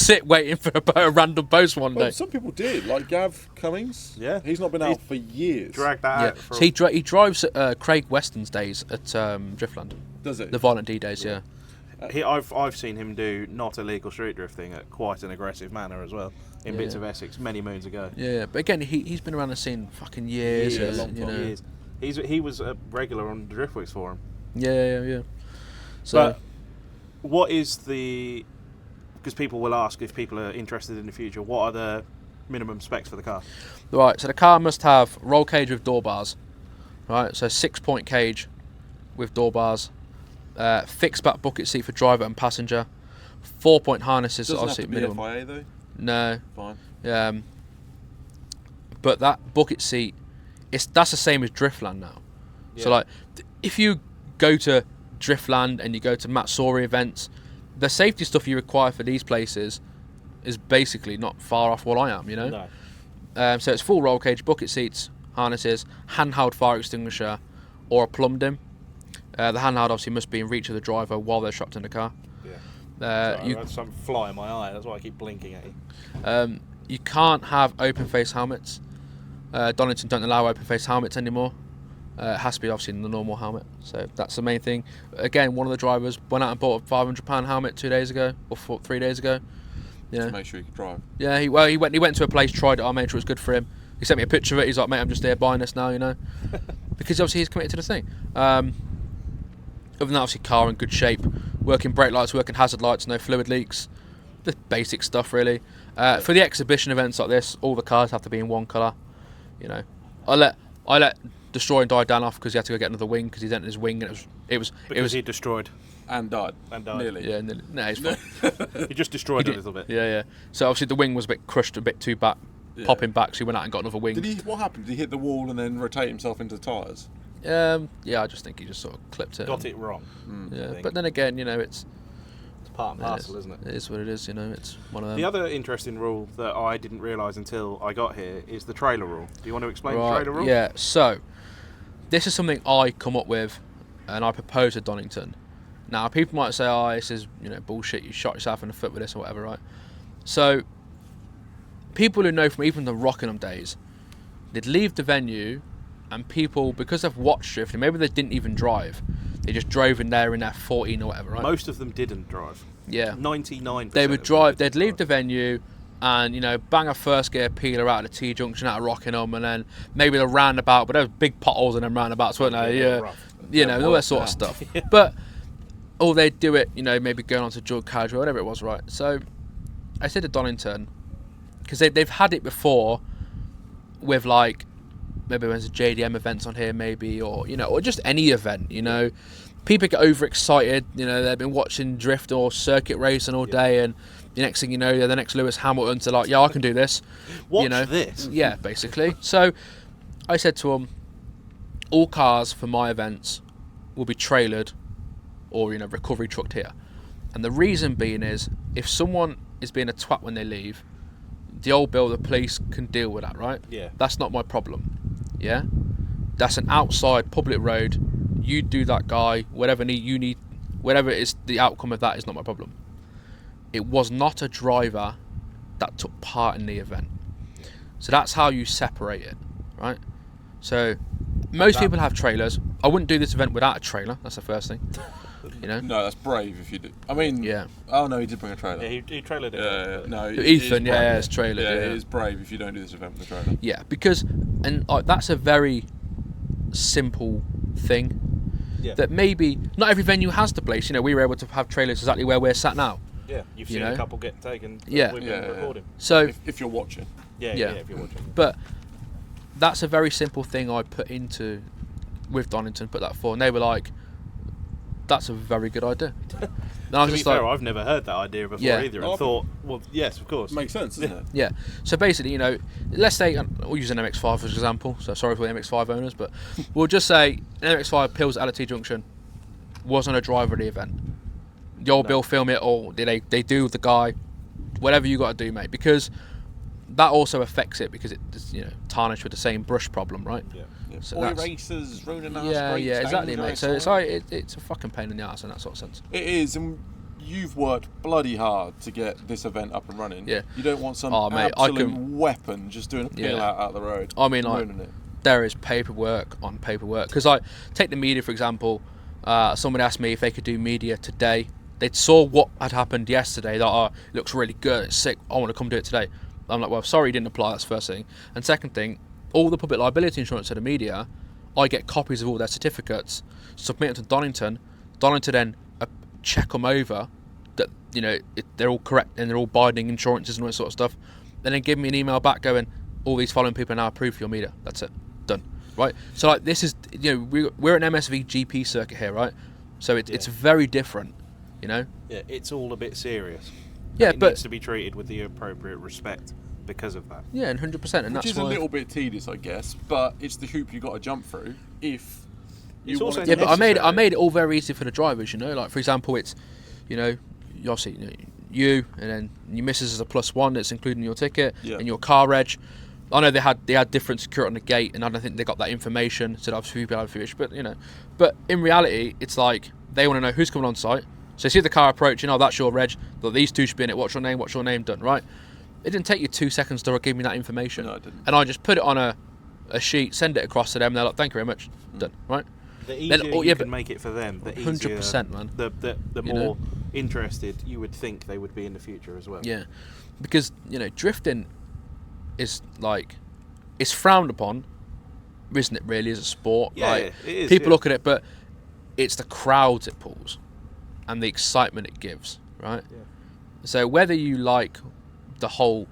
C: sit waiting for a random post one day.
A: Some people did, like Gav Cummings.
B: Yeah,
A: he's not been out for years.
B: Dragged that out.
C: So he drives Craig Weston's days at Driftland.
A: Does he?
C: The Violent D days, yeah.
B: I've seen him do not illegal street drifting at quite an aggressive manner as well in bits of Essex many moons ago.
C: Yeah, but again, he's been around the scene fucking years.
B: Years. He was a regular on the Driftwick's for him.
C: Yeah. So.
B: But what is because people will ask if people are interested in the future, what are the minimum specs for the car?
C: Right, so the car must have roll cage with door bars. Right, so 6-point cage with door bars. Fixed back bucket seat for driver and passenger. 4-point harnesses.
A: Doesn't
C: obviously
A: have to be
C: minimum.
A: FIA though.
C: No.
A: Fine.
C: But that bucket seat, that's the same as Driftland now. Yeah. So like, if you go to Driftland and you go to Matsuri events, the safety stuff you require for these places is basically not far off what I am, you know.
B: No.
C: So it's full roll cage, bucket seats, harnesses, handheld fire extinguisher, or a plumbed in. The handheld obviously must be in reach of the driver while they're strapped in the car.
B: Yeah. I had something fly in my eye. That's why I keep blinking at you.
C: You can't have open face helmets. Donington don't allow open face helmets anymore. It has to be obviously in the normal helmet. So that's the main thing. Again, one of the drivers went out and bought a £500 helmet 2 days ago or 3 days ago.
A: Yeah. To make sure he could drive.
C: Yeah, he went to a place, tried it. I made sure it was good for him. He sent me a picture of it. He's like, mate, I'm just there buying this now, you know, because obviously he's committed to the thing. Other than that, obviously car in good shape, working brake lights, working hazard lights, no fluid leaks, the basic stuff really. For the exhibition events like this, all the cars have to be in one colour. You know, I let Destroy and Die Dan off because he had to go get another wing because he dented his wing and it was
B: he destroyed
A: and died.
C: Nearly. Yeah, nearly. No, it's fine.
B: He just destroyed a little bit.
C: Yeah. So obviously the wing was a bit crushed, a bit too back, popping back. So he went out and got another wing.
A: What happened? Did he hit the wall and then rotate himself into the tyres?
C: Yeah, I just think he just sort of clipped it.
B: Got it wrong.
C: Yeah, but then again, you know, it's
B: part and parcel, isn't it?
C: It is what it is, you know. It's one of them.
B: The other interesting rule that I didn't realise until I got here is the trailer rule. Do you want to explain the trailer rule?
C: Yeah. So this is something I come up with, and I propose to Donington. Now, people might say, "Oh, this is bullshit. You shot yourself in the foot with this or whatever," right? So people who know from even the Rockingham days, they'd leave the venue. And people, because they've watched drifting, maybe they didn't even drive. They just drove in there in their 14 or whatever, right?
B: Most of them didn't drive.
C: Yeah.
B: 99%.
C: They would drive, they'd leave the venue and, bang a first gear peeler out of the T-junction out of Rockingham and then maybe the roundabout, but there was big potholes in them roundabouts, weren't there? Yeah. All that sort of stuff. But, or they'd do it, maybe going on to Jug Carriage or whatever it was, right? So, I said to Donington, because they've had it before with like, maybe when there's a JDM events on here, maybe, or just any event. People get overexcited. They've been watching drift or circuit racing all day, and the next thing you know, they're the next Lewis Hamilton to like, yeah, I can do this.
B: Watch this.
C: Yeah, basically. So I said to them, all cars for my events will be trailered or recovery trucked here, and the reason being is if someone is being a twat when they leave, the old bill, the police can deal with that, right?
B: Yeah.
C: That's not my problem. Yeah, that's an outside public road. You do that, guy. Whatever whatever is the outcome of that is not my problem. It was not a driver that took part in the event, so that's how you separate it, right? So most people have trailers. I wouldn't do this event without a trailer. That's the first thing.
A: No, that's brave if you do. I mean,
C: yeah.
A: Oh no, he did bring a trailer.
B: Yeah, he trailered it.
A: Yeah. No,
C: Ethan, it's trailered.
A: Yeah, it is brave if you don't do this event with a trailer.
C: Yeah, because that's a very simple thing.
B: Yeah.
C: That maybe not every venue has the place. We were able to have trailers exactly where we're sat now.
B: Yeah, you've seen a couple get taken.
C: Yeah.
B: We've been recording.
C: So
A: if you're watching.
B: Yeah, if you're watching.
C: But that's a very simple thing I put into with Donington. Put that for, and they were like, "That's a very good idea."
B: To be fair, I've never heard that idea before either, and thought, well, yes, of course,
A: makes sense, doesn't it?
C: Yeah. So basically, let's say we'll use an MX-5 as an example. So sorry for the MX-5 owners, but we'll just say an MX-5 Pills at T Junction wasn't a driver of the event. The old Bill film it, or they do the guy, whatever you got to do, mate, because that also affects it because it's tarnished with the same brush problem, right?
A: Yeah.
C: So
A: boy racers, ruining us.
C: Yeah, exactly, mate. So it's like it's a fucking pain in the ass in that sort of sense.
A: It is, and you've worked bloody hard to get this event up and running.
C: Yeah.
A: You don't want some absolute weapon just doing a peel out the road.
C: I mean, like, there is paperwork on paperwork. Because take the media for example. Somebody asked me if they could do media today. They saw what had happened yesterday. That it looks really good. It's sick. I want to come do it today. I'm like, well, sorry, you didn't apply. That's the first thing. And second thing, all the public liability insurance to the media, I get copies of all their certificates, submit them to Donington. Donington then check them over that they're all correct and they're all binding insurances and all that sort of stuff. and then give me an email back going, all these following people are now approved for your meter. That's it, done. Right. So like this is, you know, we're an MSV GP circuit here, right? So it's very different, you know.
B: Yeah, it's all a bit serious.
C: Yeah,
B: it
C: but
B: needs to be treated with the appropriate respect because of that.
C: Yeah, and 100%, and
A: which
C: that's
A: is a little bit tedious, I guess, but it's the hoop you got to jump through if you
B: It's
A: want
B: also
A: to.
C: Yeah, but I made it all very easy for the drivers, you know. Like for example, it's, you know, you obviously, you and then your missus is a +1 that's included in your ticket and your car reg. I know they had different security on the gate, and I don't think they got that information. So obviously people have fish, but you know, but in reality, it's like they want to know who's coming on site. So you see the car approaching, oh, that's your reg. Well, these two should be in it. What's your name? Done, right? It didn't take you 2 seconds to give me that information.
A: No, it didn't.
C: And I just put it on a sheet, send it across to them. They're like, thank you very much. Done, right?
B: The easier you can make it for them, the easier,
C: 100%, man.
B: The more interested you would think they would be in the future as well.
C: Yeah, because you know, drifting is like, it's frowned upon, isn't it? Really, as a sport.
B: Yeah,
C: like,
B: it is.
C: People look at it, but it's the crowds it pulls, and the excitement it gives, right?
B: Yeah.
C: So whether you like the whole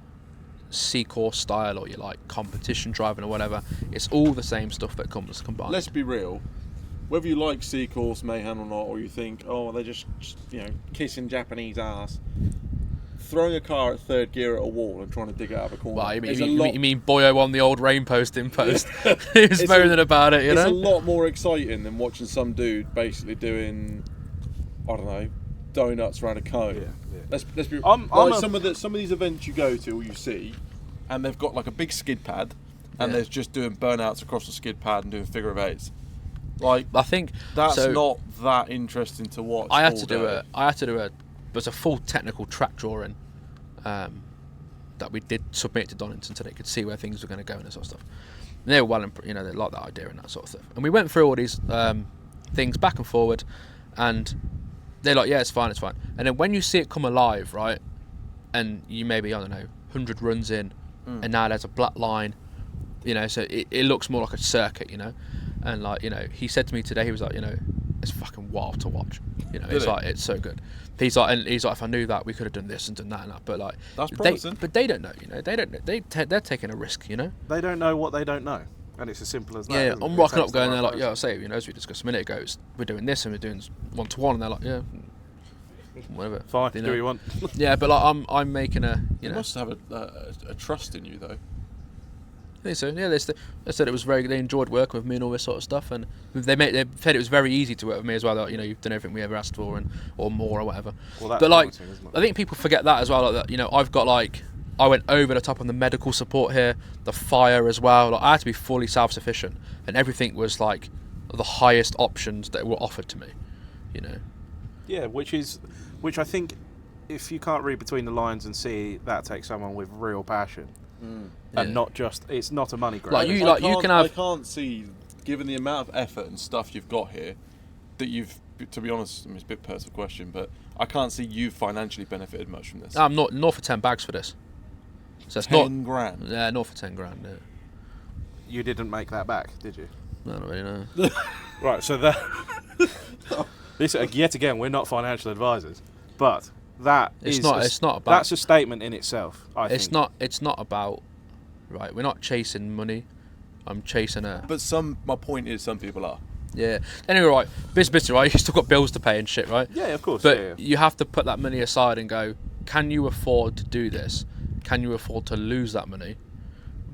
C: C Course style or you like competition driving or whatever, it's all the same stuff that comes combined.
A: Let's be real. Whether you like C Course Mayhem or not, or you think, oh, they're just kissing Japanese ass, throwing a car at third gear at a wall and trying to dig it out of a corner.
C: Well, you mean Boyo on the old rain post in post? He was
A: It's
C: moaning about it, you know?
A: It's a lot more exciting than watching some dude basically doing, I don't know, donuts around a cone.
B: Yeah.
A: Let's be. Some of these events you go to or you see, and they've got like a big skid pad, and they're just doing burnouts across the skid pad and doing figure of eights. Like,
C: I think
A: that's not that interesting to watch.
C: I had to do a full technical track drawing that we did submit to Donington so they could see where things were going to go and that sort of stuff. And they were they liked that idea and that sort of stuff. And we went through all these things back and forward, and they're like, yeah, it's fine. And then when you see it come alive, right, and you maybe, I don't know, 100 runs in, and now there's a black line, so it looks more like a circuit, and like, he said to me today, he was like, it's fucking wild to watch, it's so good. He's like, if I knew that, we could have done this and done that and that, but like,
A: that's promising.
C: But they don't know, they're taking a risk,
B: They don't know what they don't know. And it's as simple as that.
C: Yeah, I'm rocking up going there like, yeah, I'll say, as we discussed a minute ago, we're doing this and we're doing 1-to-1, and they're like, yeah, whatever.
B: Fine, do what you want.
C: Yeah, but like, I'm making a,
A: They must have a trust in you, though.
C: I think so. Yeah, they said it was very. They enjoyed working with me and all this sort of stuff, and they said it was very easy to work with me as well. That you've done everything we ever asked for, or more or whatever.
B: Well, that's
C: but like,
B: isn't it?
C: I think people forget that as well. Like that, I've got like, I went over the top on the medical support here, the fire as well. Like, I had to be fully self-sufficient, and everything was like the highest options that were offered to me.
B: Yeah, which I think, if you can't read between the lines and see that takes someone with real passion. And not just, it's not a money grab.
A: I can't see, given the amount of effort and stuff you've got here, that you've, to be honest, it's a bit personal question, but I can't see you've financially benefited much from this.
C: I'm not for 10 bags for this. So it's
A: 10 grand.
C: Yeah, not for 10 grand. Yeah.
B: You didn't make that back, did you?
C: I don't really know.
B: Right, so that this yet again, we're not financial advisors, but it's not about. That's a statement in itself. I think.
C: It's not about. Right, we're not chasing money. I'm chasing a.
A: But my point is, some people are.
C: Yeah. Anyway, right, business, right. You still got bills to pay and shit, right?
B: Yeah, of course.
C: But you have to put that money aside and go, can you afford to do this? Can you afford to lose that money?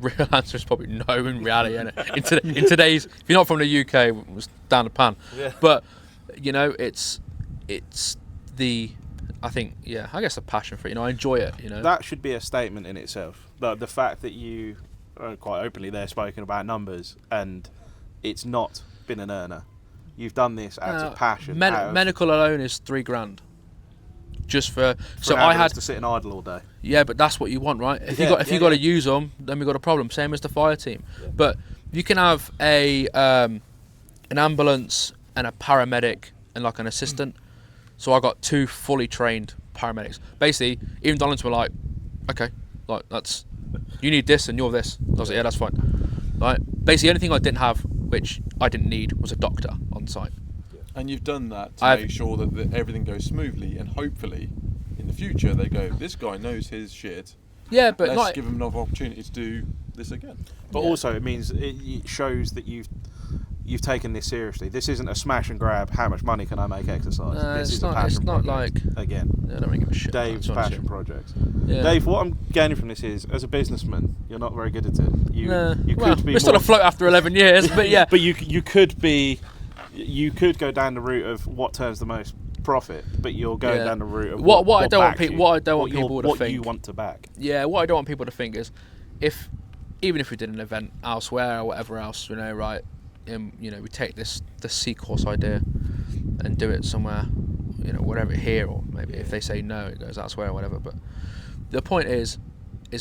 C: Real answer is probably no in reality. In today's, if you're not from the UK, it was down the pan.
B: Yeah.
C: But it's the. I think, I guess the passion for it. I enjoy it.
B: That should be a statement in itself. The fact that you quite openly there spoken about numbers, and it's not been an earner. You've done this out of passion.
C: Medical alone is $3,000. Just for so
B: I
C: had
B: to sit and idle all day.
C: Yeah, but that's what you want, right? If you got to use them, then we got a problem. Same as the fire team. Yeah. But you can have an ambulance and a paramedic and like an assistant. So I got 2 fully trained paramedics. Basically, even Donington were like, okay, like you need this and you're this. I was like, yeah, that's fine. Right. Basically, the only thing I didn't have, which I didn't need, was a doctor on site.
A: And you've done that to make sure that everything goes smoothly, and hopefully, in the future, they go, this guy knows his shit.
C: Yeah, but
A: let's
C: like,
A: give them another opportunity to do this again.
B: But also, it means it shows that you've taken this seriously. This isn't a smash and grab. How much money can I make exercise? This is a passion project. Again,
C: I don't really give a shit.
B: Dave's passion project.
C: Yeah.
B: Dave, what I'm gaining from this is, as a businessman, you're not very good at it. You could be.
C: We're still afloat after 11 years, but yeah.
B: But you could be. You could go down the route of what turns the most profit, but you're going down the route of what I don't want people to think. What you want to back.
C: Yeah, what I don't want people to think is, even if we did an event elsewhere or whatever else, right, we take the C Course idea and do it somewhere, whatever, here, or maybe if they say no, it goes elsewhere or whatever. But the point is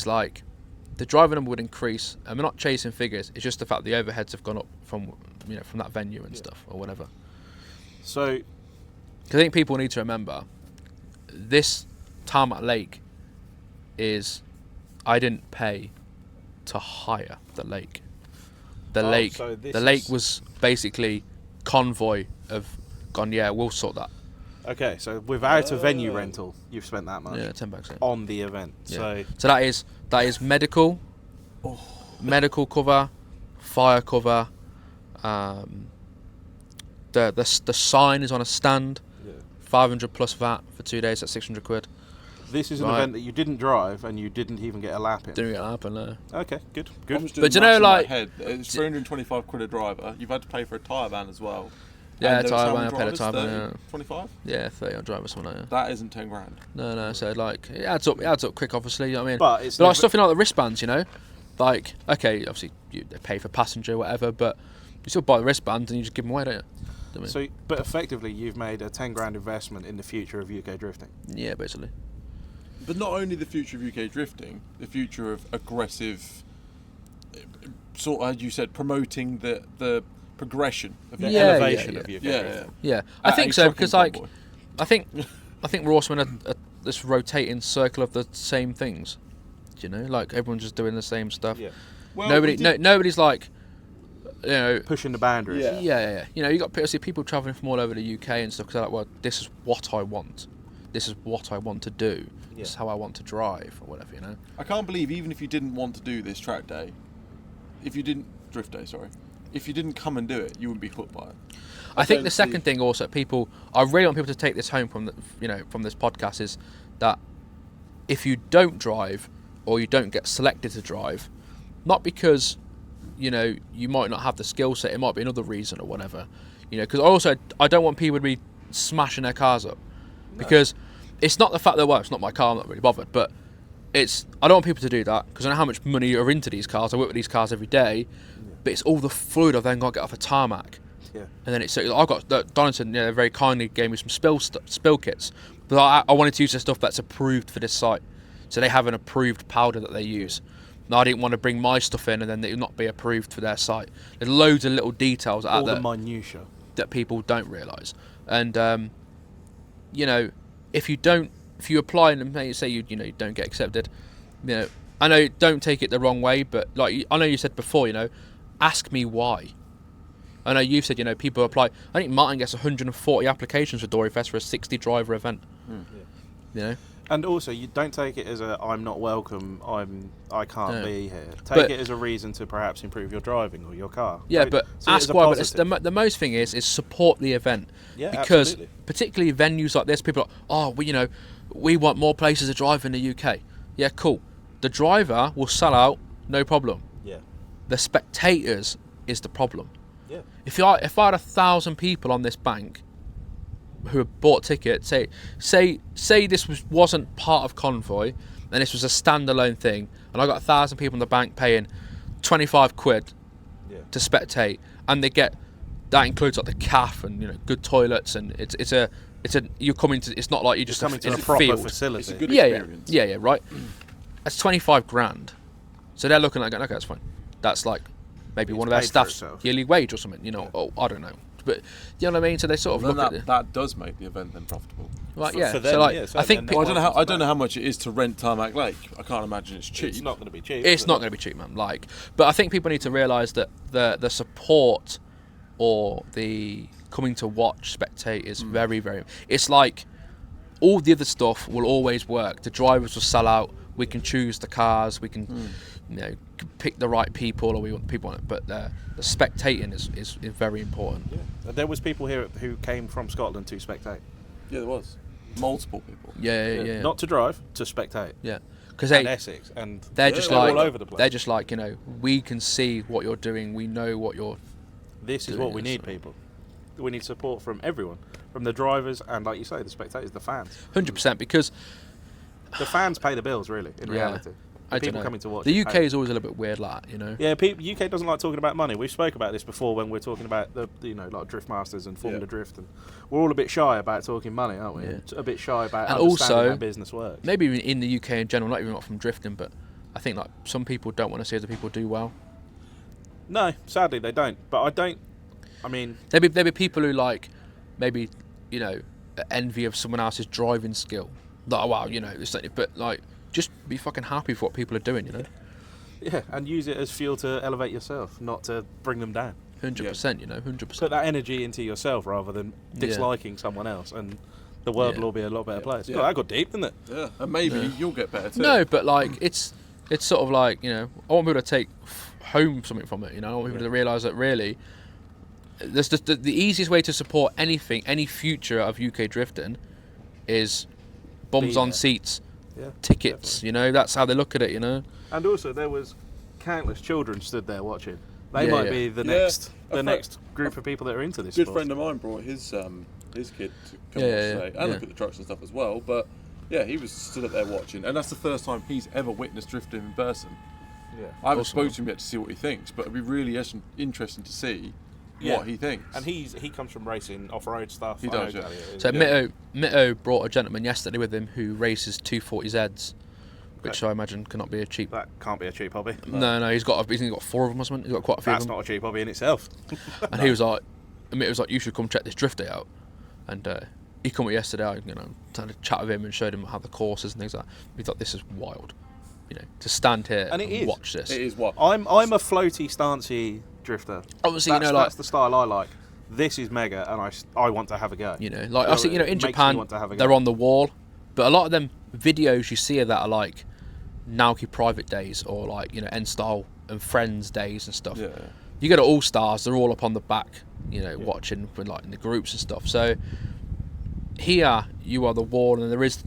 C: like, the driver number would increase, and we're not chasing figures. It's just the fact the overheads have gone up from that venue and stuff or whatever.
B: So,
C: I think people need to remember, this Tarmac Lake I didn't pay to hire the lake. The lake was basically convoy of gone. Yeah, we'll sort that.
B: Okay, so without a venue rental, you've spent that much.
C: Yeah, $10
B: on the event.
C: Yeah. So that is medical, medical cover, fire cover. The sign is on a stand. Yeah. 500 plus VAT for 2 days. That's £600.
B: This is an event that you didn't drive and you didn't even get a lap in.
C: Didn't get a lap in, no.
B: Okay, good.
A: But it's £325 a driver. You've had to pay for a tyre ban as well.
C: Yeah, tyre ban. I paid a tyre ban. Yeah.
A: 25?
C: Yeah, 30 on driver, something like that.
A: That isn't $10,000.
C: No. So like, it adds up quick, obviously. You know what I mean?
B: But
C: like stuff like the wristbands, like, okay, obviously they pay for passenger, whatever, but you still buy the wristbands and you just give them away, don't you?
B: So, but effectively, you've made a $10,000 investment in the future of UK drifting.
C: Yeah, basically.
A: But not only the future of UK drifting, the future of aggressive, sort of, as you said, promoting the progression of the elevation of UK drifting.
C: Yeah. I think so, because like, I think we're also in this rotating circle of the same things. Like everyone's just doing the same stuff. Yeah. Well, nobody's like,
B: pushing the boundaries.
C: Yeah. You got people travelling from all over the UK and stuff because they're like, well, this is what I want. This is what I want to do. Yeah. This is how I want to drive or whatever,
A: I can't believe even if you didn't want to do this track day, if you didn't come and do it, you wouldn't be hooked by it.
C: I think the second thing also, I really want people to take this home from from this podcast is that if you don't drive or you don't get selected to drive, not because you might not have the skill set, it might be another reason or whatever, because I don't want people to be smashing their cars up. Because it's not the fact that, it's not my car, I'm not really bothered, but I don't want people to do that because I know how much money are into these cars. I work with these cars every day, but it's all the fluid I've then got to get off a tarmac. Yeah. And then I got Donington, very kindly gave me some spill kits, but I wanted to use the stuff that's approved for this site, so they have an approved powder that they use. And I didn't want to bring my stuff in and then it not be approved for their site. There's loads of little details out there,
B: all the minutiae
C: that people don't realise, and if you apply and say you don't get accepted, I know, don't take it the wrong way, but like I know you said before, ask me why. I know you've said people apply. I think Martin gets 140 applications for Dory Fest for a 60 driver event.
B: And also, you don't take it as I'm not welcome, I can't be here. Take it as a reason to perhaps improve your driving or your car.
C: Yeah, but ask why. But the most thing is support the event.
B: Yeah,
C: because
B: absolutely.
C: Particularly venues like this, people are like, we want more places to drive in the UK. Yeah, cool. The driver will sell out, no problem.
B: Yeah.
C: The spectators is the problem.
B: Yeah.
C: If I had 1,000 people on this bank who had bought tickets, say this wasn't part of Convoy and this was a standalone thing, and I got 1,000 people in the bank paying £25 to spectate, and they get that includes like the CAF and good toilets, and it's you're coming to, it's not like you just
B: coming to a proper facility.
A: It's a good experience.
C: Yeah, right. That's $25,000, so they're looking like, okay, that's fine. That's like maybe one of their staff's yearly wage or something, Oh, I don't know. But you know what I mean? So they sort of look at it.
A: That does make the event then profitable.
C: Right,
B: for them,
C: so like, I think
A: I don't know how much it is to rent Tarmac Lake. I can't imagine it's cheap.
B: It's not going to be cheap.
C: It's not going to be cheap, man. But I think people need to realise that the support or the coming to watch, spectate is very, very. It's like all the other stuff will always work. The drivers will sell out. we can choose the cars, we can pick the right people, or we want people on it. But the spectating is very important.
B: Yeah. There was people here who came from Scotland to spectate.
A: Yeah, there was multiple people.
C: Yeah.
B: Not to drive, to spectate.
C: Yeah, because
B: Essex, and
C: they're just
B: all
C: like
B: over the place.
C: They're just like, we can see what you're doing, we know what you're.
B: This is what we need, people. We need support from everyone, from the drivers and, like you say, the spectators, the fans.
C: 100%, because
B: the fans pay the bills, really, in reality. People coming to watch.
C: The UK is always a little bit weird, like that,
B: Yeah, UK doesn't like talking about money. We've spoke about this before when we're talking about the like Drift Masters and Formula Drift, and we're all a bit shy about talking money, aren't we? A bit shy about understanding how business works.
C: Maybe even in the UK in general, not even from drifting, but I think like some people don't want to see other people do well.
B: No, sadly they don't. But I mean,
C: there'll be people who like maybe envy of someone else's driving skill. Like, wow, but like, just be fucking happy for what people are doing,
B: Yeah, and use it as fuel to elevate yourself, not to bring them down.
C: 100%, 100%.
B: Put that energy into yourself rather than disliking someone else, and the world will all be a lot better place. Yeah. Oh, that got deep, didn't it?
A: Yeah, and maybe you'll get better too.
C: No, but like, it's sort of like, I want people to take home something from it, I want people to realise that really, there's just the easiest way to support anything, any future of UK drifting is bums on seats.
B: Yeah,
C: tickets,
B: definitely.
C: That's how they look at it,
B: And also, there was countless children stood there watching. They might be the next group of people that are into this.
A: A good friend of mine brought his kid to come watch today, and look at the trucks and stuff as well. But yeah, he was stood up there watching, and that's the first time he's ever witnessed drifting in person.
B: Yeah,
A: I haven't spoken to him yet to see what he thinks, but it'd be really interesting to see what he thinks.
B: And he comes from racing off-road stuff.
A: He does,
C: So Mitto brought a gentleman yesterday with him who races 240Zs, which I imagine cannot be a cheap.
B: That can't be a cheap hobby.
C: No, he's got 4 of them or something. He's got quite a few.
B: That's not a cheap hobby in itself.
C: And he was like, Mitto was like, you should come check this drift day out. And he came up yesterday, had a chat with him and showed him how the course is and things like that. We thought, this is wild, to stand here and watch this.
A: It is what
B: I'm a floaty, stancy drifter.
C: Obviously,
B: that's the style I like. This is mega, and I want to have a go.
C: I see, in Japan, they're on the wall, but a lot of them videos you see of that are like Naoki private days or like N Style and Friends days and stuff.
A: Yeah.
C: You go to All Stars, they're all up on the back, watching for like in the groups and stuff. So here you are the wall, and there is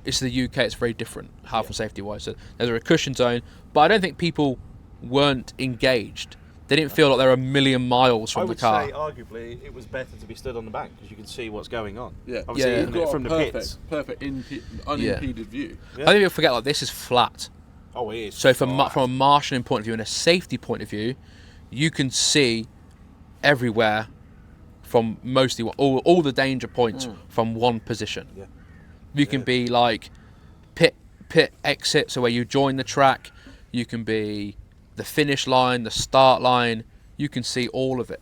C: it's the UK. It's very different health and safety wise. So there's a cushion zone, but I don't think people weren't engaged. They didn't feel like they were a million miles from the car.
B: I would say, arguably, it was better to be stood on the bank because you can see what's going on.
A: Yeah,
B: obviously, from the pits.
A: Perfect unimpeded view.
C: Yeah. I think you'll forget, like, this is flat.
B: Oh, it is.
C: So from a marshalling point of view and a safety point of view, you can see everywhere from mostly all the danger points from one position.
B: Yeah.
C: You can be like pit exit, so where you join the track. You can be the finish line, the start line. You can see all of it,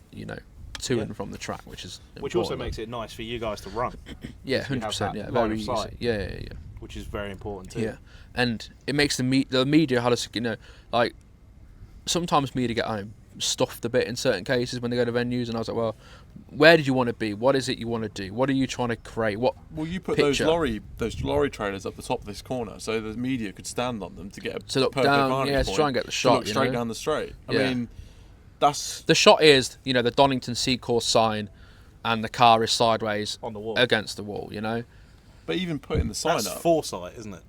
C: to and from the track, which
B: also makes it nice for you guys to run.
C: Yeah, 100%. Yeah, very easy. Yeah.
B: Which is very important too.
C: Yeah, and it makes the media like sometimes media get stuffed a bit in certain cases when they go to venues, and I was like, well, where did you want to be? What is it you want to do? What are you trying to create? Well,
A: you put those lorry trailers up the top of this corner, so the media could stand on them to get a
C: look down, to try and get the shot.
A: Look straight down the straight. I mean, that's
C: the shot is the Donington C Course sign, and the car is sideways
B: on the wall
C: against the wall.
A: But even putting the sign up,
B: that's foresight, isn't it?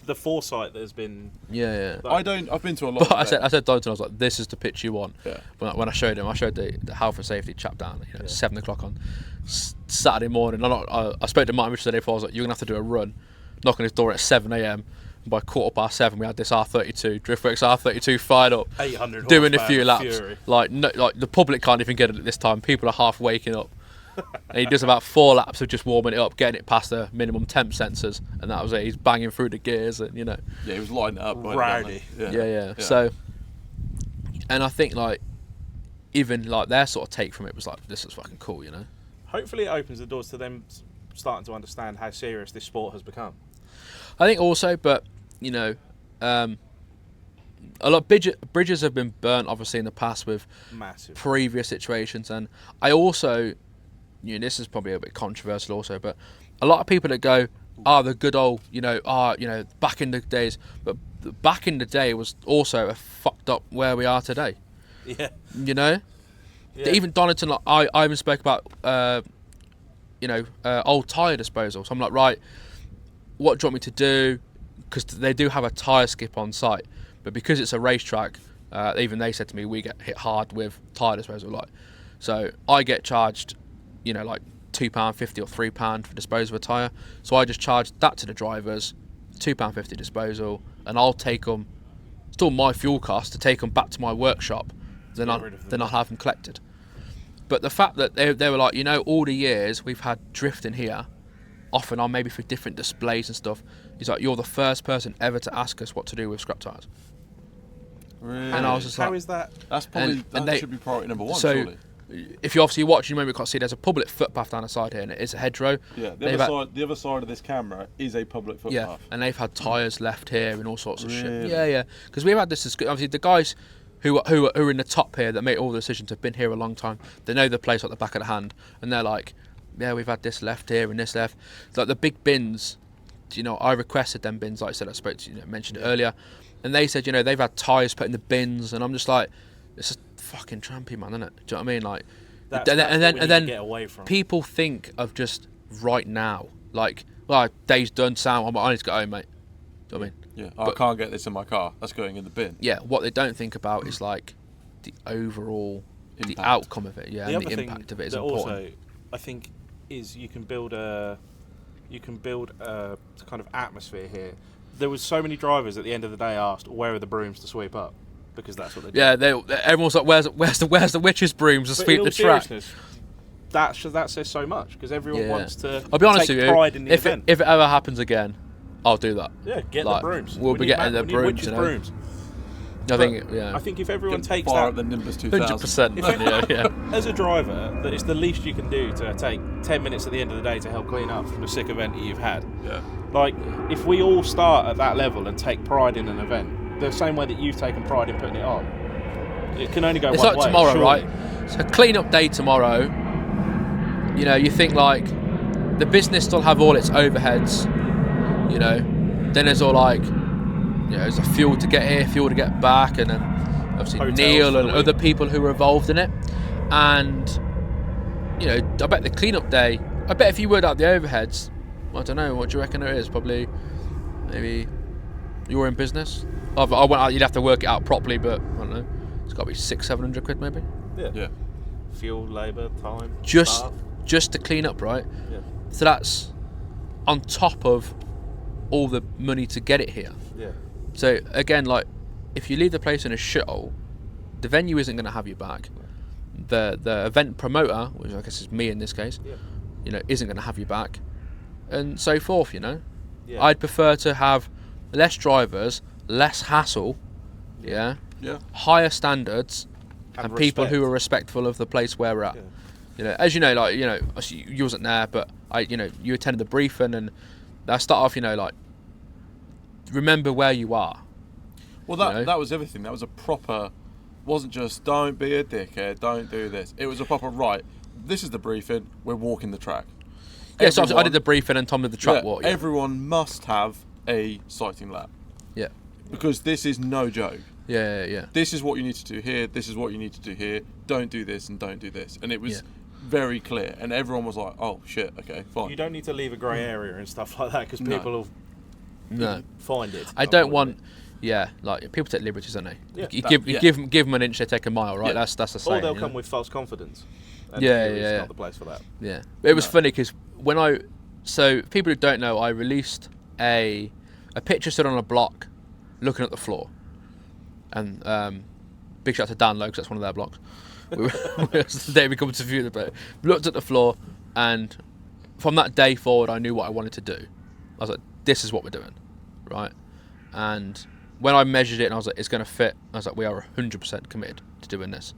B: The foresight that has been.
C: Yeah.
A: I've been to a lot.
C: But I said Donington, I was like, this is the pitch you want.
A: Yeah.
C: When I showed him, the health and safety chap down, 7 o'clock on Saturday morning. I spoke to Martin Richards today. I was like, you're gonna have to do a run, knock on his door at 7 a.m. And by 7:15, we had this R32 Driftworks R32 fired up,
B: 800
C: doing a few laps.
B: Fury.
C: Like the public can't even get it at this time. People are half waking up. And he does about 4 laps of just warming it up, getting it past the minimum temp sensors, and that was it. He's banging through the gears, and
A: Yeah, he was lighting it up.
B: Rowdy.
C: Yeah. So, and I think even their sort of take from it was like, this is fucking cool,
B: Hopefully, it opens the doors to them starting to understand how serious this sport has become.
C: I think also, but a lot of bridges have been burnt, obviously, in the past with previous situations, and I also. This is probably a bit controversial also, but a lot of people that go, the good old, back in the days. But back in the day was also a fucked up where we are today.
B: Yeah.
C: Yeah. Even Donington, like, I even spoke about, old tyre disposal. So I'm like, right, what do you want me to do? Because they do have a tyre skip on site, but because it's a racetrack, even they said to me, we get hit hard with tyre disposal. Like, so I get charged, like £2.50 or £3 for disposal of a tyre. So I just charge that to the drivers, £2.50 disposal, and I'll take them. Still my fuel cost to take them back to my workshop. Then I'll have them collected. But the fact that they were like, all the years we've had drifting here, often on maybe for different displays and stuff, he's like, you're the first person ever to ask us what to do with scrap tyres.
A: Really?
C: And I was just
B: how
C: like,
B: is that?
A: That's probably that should be priority number one.
C: So,
A: surely.
C: if you obviously watch, you maybe can't see. There's a public footpath down the side here, and it is a hedgerow.
A: Yeah, the other side of this camera is a public footpath.
C: Yeah, and they've had tyres left here and all sorts of shit.
A: Really?
C: Yeah. Because we've had this. Obviously, the guys who are in the top here that make all the decisions have been here a long time. They know the place like the back of the hand, and they're like, yeah, we've had this left here and this left. It's like the big bins. I requested them bins. Like I said, I spoke to mentioned it earlier, and they said they've had tyres put in the bins, and I'm just like, it's just fucking trampy, man, isn't it? Do you know what I mean? Like, and then
B: get away from.
C: People think of just right now, like, well, day's done, Sam, I need to go home, mate. Do you know what I mean?
A: Yeah, I can't get this in my car. That's going in the bin.
C: Yeah, what they don't think about is like the overall
A: impact.
C: The outcome of it, yeah,
B: the
C: and the impact of it is important.
B: Also, I think is you can build a kind of atmosphere here. There was so many drivers at the end of the day asked, where are the brooms to sweep up? Because that's what they do.
C: Yeah, everyone's like, where's the witch's brooms to sweep the track?
B: That says so much because everyone wants to.
C: I'll be honest
B: take
C: with you.
B: Pride in the event.
C: If it ever happens again, I'll do that.
B: Yeah, get the brooms.
C: We'll be getting the brooms.
B: Brooms.
C: I think
B: if everyone takes
A: fire
B: that,
A: up the Nimbus 2000.
C: 100%. Yeah.
B: As a driver, that it's the least you can do to take 10 minutes at the end of the day to help clean up from a sick event that you've had.
A: Yeah.
B: Like, if we all start at that level and take pride in an event, the same way that you've taken pride in putting it on, it can only go one way.
C: It's like tomorrow,
B: surely.
C: right? So clean up day tomorrow. You think like the business still have all its overheads. Then there's all like, there's a fuel to get here, fuel to get back, and then obviously
B: Hotels
C: Neil and other people who are involved in it. And I bet the clean-up day. I bet if you worked out the overheads, I don't know. What do you reckon it is? Probably, maybe you're in business. You'd have to work it out properly, but I don't know. It's got to be £600-700 maybe.
B: Yeah. Fuel, labour, time.
C: Just to clean up, right?
B: Yeah.
C: So that's on top of all the money to get it here.
B: Yeah.
C: So again, like, if you leave the place in a shithole, the venue isn't going to have you back. The event promoter, which I guess is me in this case, isn't going to have you back, and so forth. Yeah. I'd prefer to have less drivers, less hassle, higher standards, and people who are respectful of the place where we're at.
B: Yeah.
C: As you wasn't there, but you attended the briefing, and I start off, like, remember where you are.
A: Well, that was everything. That was a proper. Wasn't just don't be a dickhead, don't do this. It was a proper right. This is the briefing. We're walking the track.
C: Yeah, so I did the briefing and Tom did the track walk. Yeah.
A: Everyone must have a sighting lap.
C: Yeah.
A: Because this is no joke.
C: Yeah.
A: This is what you need to do here. This is what you need to do here. Don't do this and don't do this. And it was very clear. And everyone was like, "Oh shit, okay, fine."
B: You don't need to leave a grey area and stuff like that because people will find it.
C: I don't want. Yeah, like people take liberties, don't they?
B: Yeah.
C: You give them an inch, they take a mile, right?
A: Yeah.
C: That's the saying.
B: Or they'll come with false confidence. And it's not the place for that.
C: Yeah, but it was funny because so people who don't know, I released a picture stood on a block, looking at the floor, and big shout out to Dan Lowe because that's one of their blocks. The day we come to view the place, looked at the floor, and from that day forward, I knew what I wanted to do. I was like, "This is what we're doing," right? And when I measured it and I was like, it's going to fit, I was like, we are 100% committed to doing this.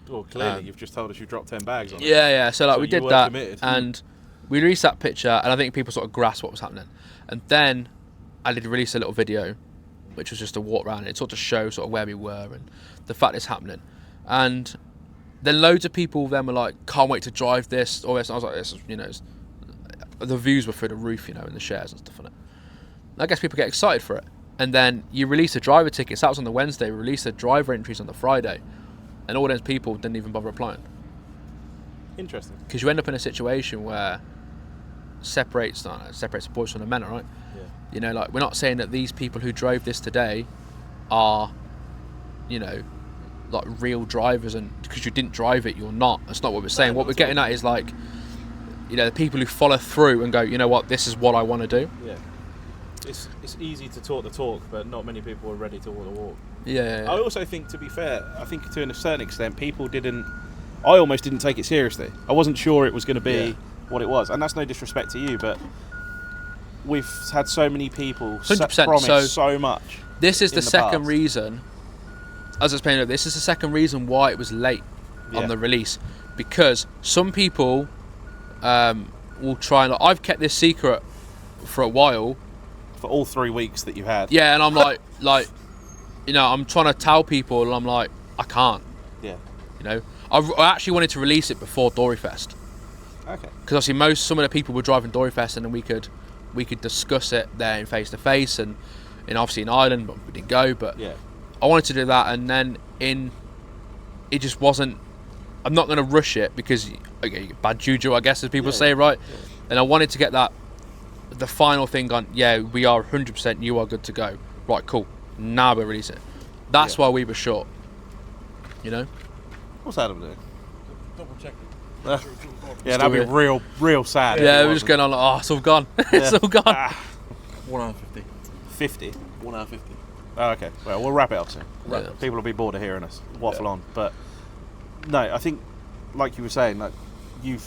B: Well, clearly, you've just told us you dropped 10 bags on it.
C: Yeah. So like, we did that,
B: committed.
C: And we released that picture, and I think people sort of grasped what was happening. And then I did release a little video, which was just a walk around. It sort of showed sort of where we were and the fact it's happening. And then loads of people then were like, can't wait to drive this, or this. And I was like, this is, the views were through the roof, you know, and the shares and stuff on it. I guess people get excited for it. And then you release the driver tickets. That was on the Wednesday. We released the driver entries on the Friday. And all those people didn't even bother applying.
B: Interesting.
C: Because you end up in a situation where separates the boys from the men, right?
B: Yeah.
C: You know, like, we're not saying that these people who drove this today are, you know, like real drivers, and because you didn't drive it, you're not. That's not what we're saying. What we're getting at is, like, you know, the people who follow through and go, you know what, this is what I want to do.
B: Yeah. It's easy to talk the talk, but not many people are ready to walk the walk.
C: Yeah.
B: I also think, to be fair, I think to a certain extent, people didn't. I almost didn't take it seriously. I wasn't sure it was going to be what it was, and that's no disrespect to you, but we've had so many people
C: 100%.
B: promise so much.
C: This is the second
B: past.
C: reason. As I was explaining, this is the second reason why it was late on the release, because some people will try and. I've kept this secret for a while.
B: For all 3 weeks that you had.
C: Yeah, and I'm like, you know, I'm trying to tell people, and I'm like, I can't.
B: Yeah.
C: You know, I actually wanted to release it before Doryfest.
B: Okay.
C: Because obviously some of the people were driving Doryfest, and then we could discuss it there in face to face, and obviously in Ireland, but we didn't go. But
B: yeah.
C: I wanted to do that, and then it just wasn't. I'm not going to rush it because bad juju, I guess, as people say, right? Yeah. And I wanted to get the final thing on. Yeah, we are 100%. You are good to go. Right, cool. Now we'll release it. That's why we were short. You know.
B: What's Adam doing?
A: Double checking.
B: Yeah, that'd be real sad.
C: Yeah, we're just going on like, oh, it's all gone. It's all gone.
A: 1 hour 50.
B: 50?
A: 1 hour 50.
B: Oh, okay. Well, we'll wrap it up soon.
C: Yeah.
B: People will be bored of hearing us waffle on. But no, I think, like you were saying, like you've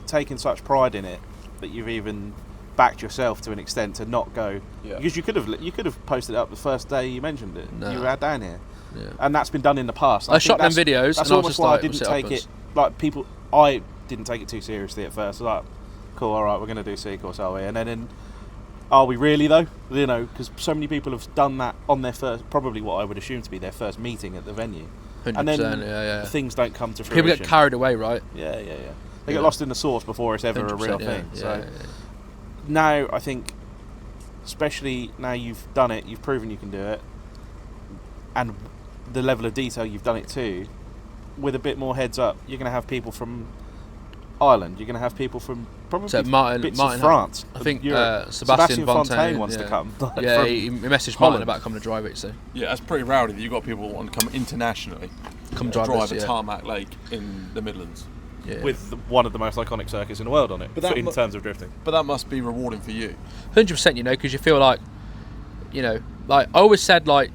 B: taken such pride in it that you've even backed yourself to an extent to not go, because you could have posted it up the first day you mentioned it.
C: No.
B: You were down here,
C: yeah.
B: and that's been done in the past.
C: I shot them videos.
B: That's
C: and
B: almost why I didn't
C: "What's
B: take it. Like people, I didn't take it too seriously at first. Like, cool, all right, we're going to do C Course, are we? And then are we really though? You know, because so many people have done that on their first, probably what I would assume to be their first meeting at the venue.
C: 100%,
B: and then things don't come to fruition.
C: People get carried away, right?
B: Yeah. They get lost in the sauce before it's ever a real thing. So now I think, especially now you've done it, you've proven you can do it, and the level of detail you've done it to, with a bit more heads up, you're going to have people from Ireland, you're going to have people from probably bits of France.
C: I think
B: Sebastian Fontaine wants to come.
C: Yeah, he messaged Martin about coming to drive it. So
A: yeah, that's pretty rowdy that you've got people wanting to come internationally, drive a tarmac lake in the Midlands.
C: Yeah.
B: With one of the most iconic circuits in the world on it, in terms of drifting.
A: But that must be rewarding for you.
C: 100%, you know, because you feel like, you know, like I always said, like,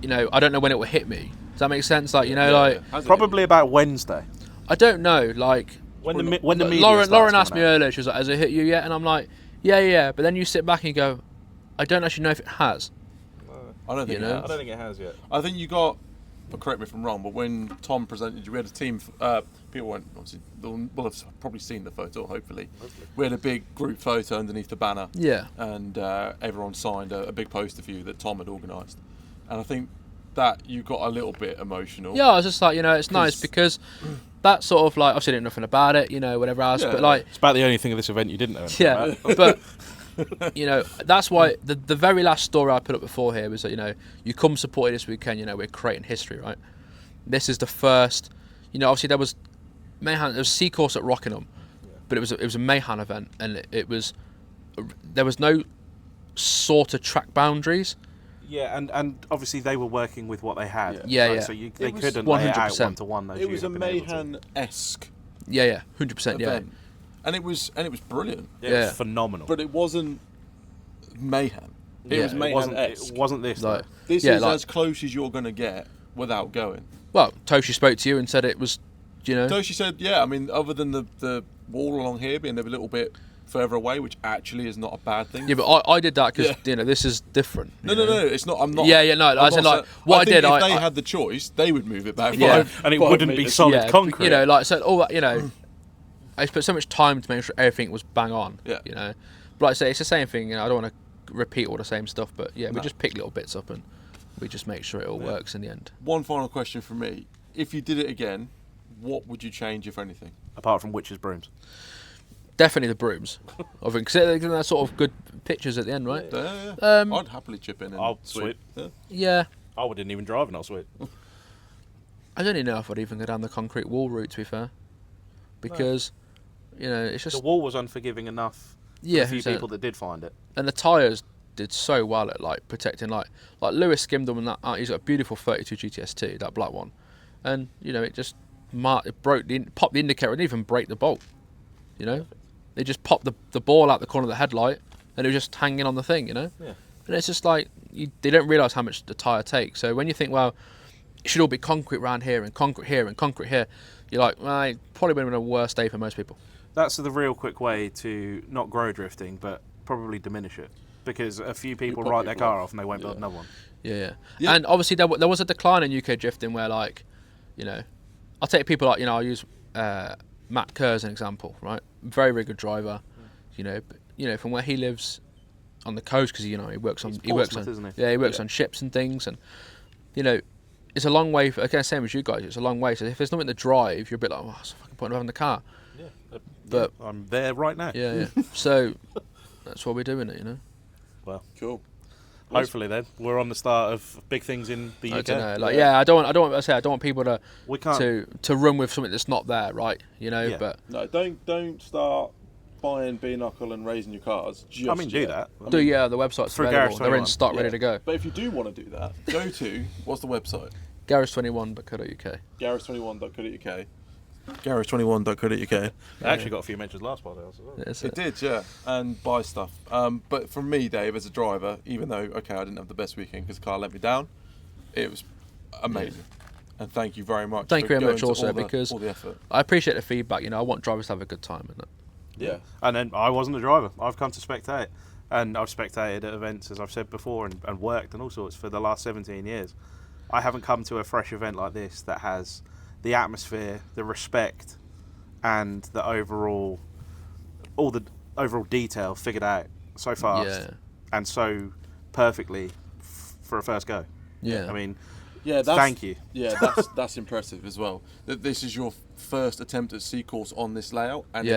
C: you know, I don't know when it will hit me. Does that make sense? Like, you know,
B: probably about Wednesday.
C: I don't know, like
B: when the media
C: Lauren asked me earlier. She was like, "Has it hit you yet?" And I'm like, "Yeah." But then you sit back and you go, "I don't actually know if it has."
A: I don't think
B: I don't think it has yet.
A: I think you got. But correct me if I'm wrong, but when Tom presented you, we had a team. People went, obviously, will have probably seen the photo, hopefully. We had a big group photo underneath the banner.
C: Yeah.
A: And everyone signed a big poster for you that Tom had organised. And I think that you got a little bit emotional.
C: Yeah, I was just like, you know, it's nice because that sort of like, obviously I didn't know nothing about it, you know, whatever else, but like.
B: It's about the only thing of this event you didn't know anything about.
C: But. You know, that's why the very last story I put up before here was that, you know, you come support it this weekend, you know, we're creating history, right? This is the first, you know, obviously there was C Course at Rockingham, but it was a Mayhan event, and there was no sort of track boundaries.
B: Yeah, and obviously they were working with what they had.
C: Yeah.
B: So they couldn't lay it out 1-to-1.
A: It was a Mayhan-esque.
C: Yeah, 100%. Yeah.
A: And it was brilliant.
B: It was phenomenal.
A: But it wasn't mayhem. It was mayhem-esque.
B: It wasn't this.
C: Like,
A: this is as close as you're going to get without going.
C: Well, Toshi spoke to you and said it was, you know.
A: Toshi said, yeah, I mean, other than the wall along here being a little bit further away, which actually is not a bad thing.
C: Yeah, but I did that because, you know, this is different.
A: No, it's not. I'm not.
C: Yeah, no. I said, like, what I did,
A: if they had the choice, they would move it back.
B: And it wouldn't be solid concrete.
C: You know, like, so all that, you know. I spent so much time to make sure everything was bang on.
A: Yeah.
C: You know, but like I say, it's the same thing. You know, I don't want to repeat all the same stuff, but yeah, we just pick little bits up and we just make sure it all works in the end.
A: One final question from me: if you did it again, what would you change, if anything?
B: Apart from witches' brooms.
C: Definitely the brooms. I think because they're sort of good pictures at the end, right?
A: Yeah. I'd happily chip in.
B: I'll sweep.
C: Yeah.
B: I wouldn't even drive and I'll sweep.
C: I don't even know if I'd even go down the concrete wall route, to be fair, because it's just
B: the wall was unforgiving enough. For a few people that did find it,
C: and the tyres did so well at like protecting, like Lewis skimmed them, and that he's got a beautiful 32 GTS2, that black one, and it just popped the indicator, it didn't even break the bolt. They just popped the ball out the corner of the headlight, and it was just hanging on the thing. And it's just like they don't realise how much the tyre takes. So when you think, well, it should all be concrete around here and concrete here and concrete here, you're like, well, it probably would have been a worse day for most people.
B: That's the real quick way to not grow drifting, but probably diminish it, because a few people write their car off and they won't build another one.
C: Yeah. And obviously there was a decline in UK drifting where, like, I'll take people like, I'll use Matt Kerr as an example, right? Very, very good driver, but, from where he lives on the coast, because he works on
B: isn't he?
C: Yeah, he works on ships and things, and it's a long way. Again, same as you guys, it's a long way. So if there's nothing to drive, you're a bit like, what's the fucking point of having the car?
B: Yeah,
C: but
B: I'm there right now.
C: Yeah. So that's why we're doing it,
B: Well,
A: cool.
B: Hopefully, then we're on the start of big things in the UK.
C: I don't know. I don't want people to
B: we can't
C: to run with something that's not there, right? But
A: no, don't start buying B-knuckle and raising your cars.
B: Do that.
C: The website's available. They're in stock, ready to go.
A: But if you do want to do that, go to what's the website?
C: Garage21.co.uk.
A: Garage21.co.uk. Garage21.co.uk.
B: It actually got a few mentions last podcast as well.
A: It did, yeah, and buy stuff. But for me, Dave, as a driver, even though I didn't have the best weekend because the car let me down, it was amazing. And thank you very much.
C: Thank you very much also, because
A: all the effort.
C: I appreciate the feedback. I want drivers to have a good time, isn't it?
A: Yeah.
B: And then I wasn't a driver. I've come to spectate. And I've spectated at events, as I've said before, and worked and all sorts for the last 17 years. I haven't come to a fresh event like this that has the atmosphere, the respect, and the overall detail figured out so fast and so perfectly for a first go.
C: Yeah.
B: I mean,
A: thank
B: you.
A: Yeah, that's impressive as well. That this is your first attempt at C Course on this layout, and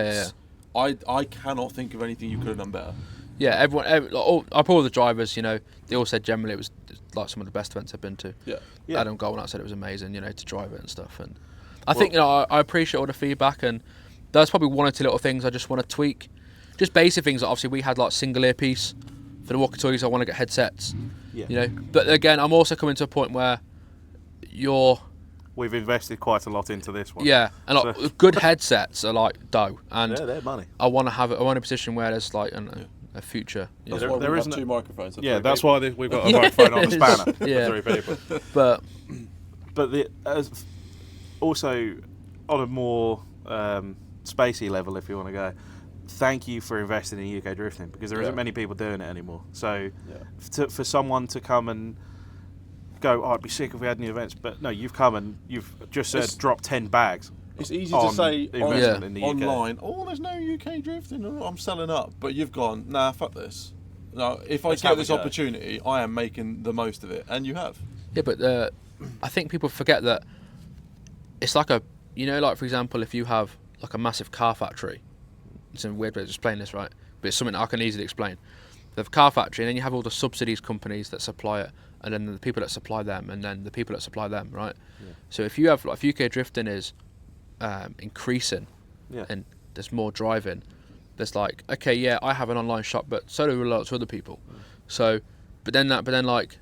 A: I cannot think of anything you could have done better.
C: Yeah, all the drivers, they all said generally it was like some of the best events I've been to.
A: Yeah.
C: Adam Goldenat said it was amazing, to drive it and stuff. And I think, I appreciate all the feedback, and there's probably one or two little things I just want to tweak. Just basic things. Like obviously, we had like single earpiece for the walkie-talkies. I want to get headsets.
B: Yeah.
C: But again, I'm also coming to a point where
B: we've invested quite a lot into this one.
C: Yeah, and good headsets are like dough, and
B: they're money.
C: I want to have it. I want a position where there's like a future.
A: That's why there isn't two microphones.
B: That's why we've got a microphone on the spanner
C: for
B: 3 people.
C: But
B: also on a more spacey level, if you want to go, thank you for investing in UK drifting, because there isn't many people doing it anymore. So for someone to come and go, I'd be sick if we had new events, but no, you've come and you've just said drop 10 bags.
A: It's easy to say
B: in the
A: online, there's no UK drifting, I'm selling up. But you've gone, nah, fuck this. No, if I get this opportunity, I am making the most of it. And you have.
C: Yeah, but I think people forget that it's like like for example, if you have like a massive car factory, it's a weird way to explain this, right? But it's something I can easily explain. You have a car factory, and then you have all the subsidies companies that supply it, and then the people that supply them, and then the people that supply them, right? Yeah. So if you have, like, if UK drifting is increasing, and there's more driving, there's like, okay, I have an online shop, but so do lots of other people. So, but then like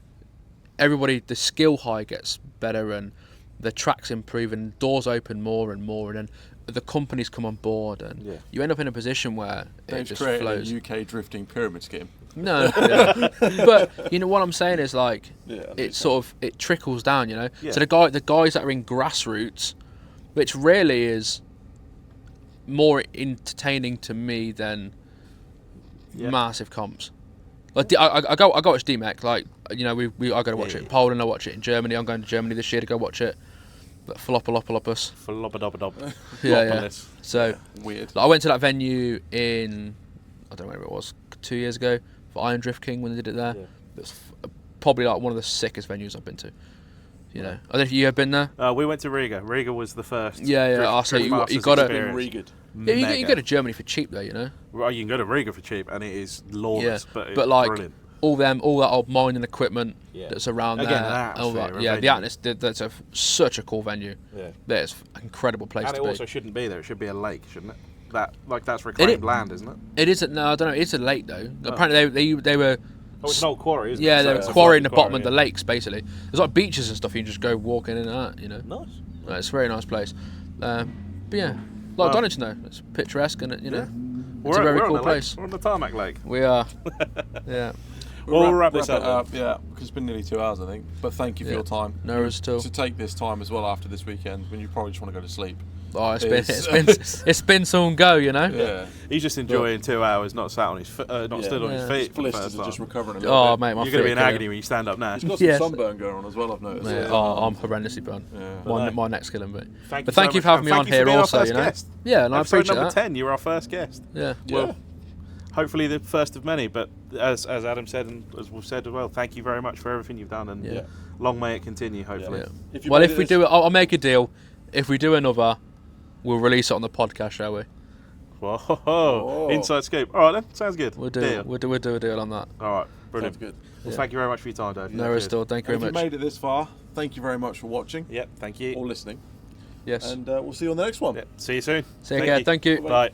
C: everybody, the skill high gets better, and the tracks improve, and doors open more and more, and then the companies come on board, and you end up in a position where it just flows.
A: A UK drifting pyramid scheme.
C: No, but what I'm saying is like it sort of it trickles down. So the guys that are in grassroots, which really is more entertaining to me than massive comps. Like I go watch DMEC. Like I go to watch it in Poland. I watch it in Germany. I'm going to Germany this year to go watch it. But Falopolopolopus.
B: Falopodopodop.
C: Yeah. So
A: weird.
C: Like, I went to that venue in, I don't know where it was, 2 years ago for Iron Drift King when they did it there. It's probably like one of the sickest venues I've been to. I don't know if you have been there.
B: We went to Riga. Riga was the first.
C: So you got
A: been Riga.
C: Yeah, you can go to Germany for cheap though, you know.
B: Well, you can go to Riga for cheap, and it is lawless.
C: Yeah.
B: But it's
C: like
B: brilliant.
C: all that old mining equipment that's around
B: Again,
C: there.
B: an
C: All that,
B: atmosphere,
C: the atmosphere. That's such a cool venue.
B: Yeah.
C: That's an incredible place
B: And
C: to
B: it
C: be.
B: also shouldn't be there. It should be a lake, shouldn't it? That's reclaimed land, isn't it?
C: It isn't. No, I don't know. It's a lake though. Apparently they were.
B: Oh, it's an old quarry, isn't it?
C: Yeah,
B: So
C: they were
B: it's a
C: quarrying the
B: floating
C: bottom of the
B: quarry,
C: lakes basically. There's like beaches and stuff. You can just go walking in and out. You know.
B: Nice.
C: It's a very nice place. But yeah, like Donington though. It's picturesque and it's a very cool place.
B: We're on the tarmac lake.
C: We are. Yeah.
B: We'll wrap this up.
A: Yeah, because it's been nearly 2 hours, I think. But thank you for your time.
C: No worries at all.
A: To take this time as well after this weekend when you probably just want to go to sleep.
C: Oh, it's been some go, you know.
A: Yeah.
B: He's just enjoying 2 hours, not sat on his stood on his feet.
A: His blisters are just recovering a little
C: Oh,
A: bit.
C: mate, my
B: You're going to be in agony when you stand up now.
A: He's got some sunburn going on as well, I've noticed.
C: Yeah. Oh, I'm horrendously burned.
A: Yeah.
C: My neck's killing me.
B: But
C: thank you for having me on here also, you know.
B: Guest.
C: Yeah, and I
B: Episode
C: appreciate
B: number
C: that.
B: 10, you were our first guest.
C: Yeah.
B: Well, hopefully the first of many, but as Adam said and as we've said as well, thank you very much for everything you've done, and long may it continue, hopefully.
C: Yeah. If we do it, I'll make a deal. If we do another, we'll release it on the podcast, shall we?
B: Whoa, inside scoop. All right then, sounds good.
C: We'll do a deal on that.
B: All right, brilliant.
A: Sounds good.
B: Well, thank you very much for your time, Dave.
C: No worries, still. Thank you very much.
A: If you made it this far, thank you very much for watching.
B: Yep, thank you.
A: Or listening.
C: Yes.
A: And we'll see you on the next one.
B: See you soon.
C: See you again. Thank you.
B: Bye.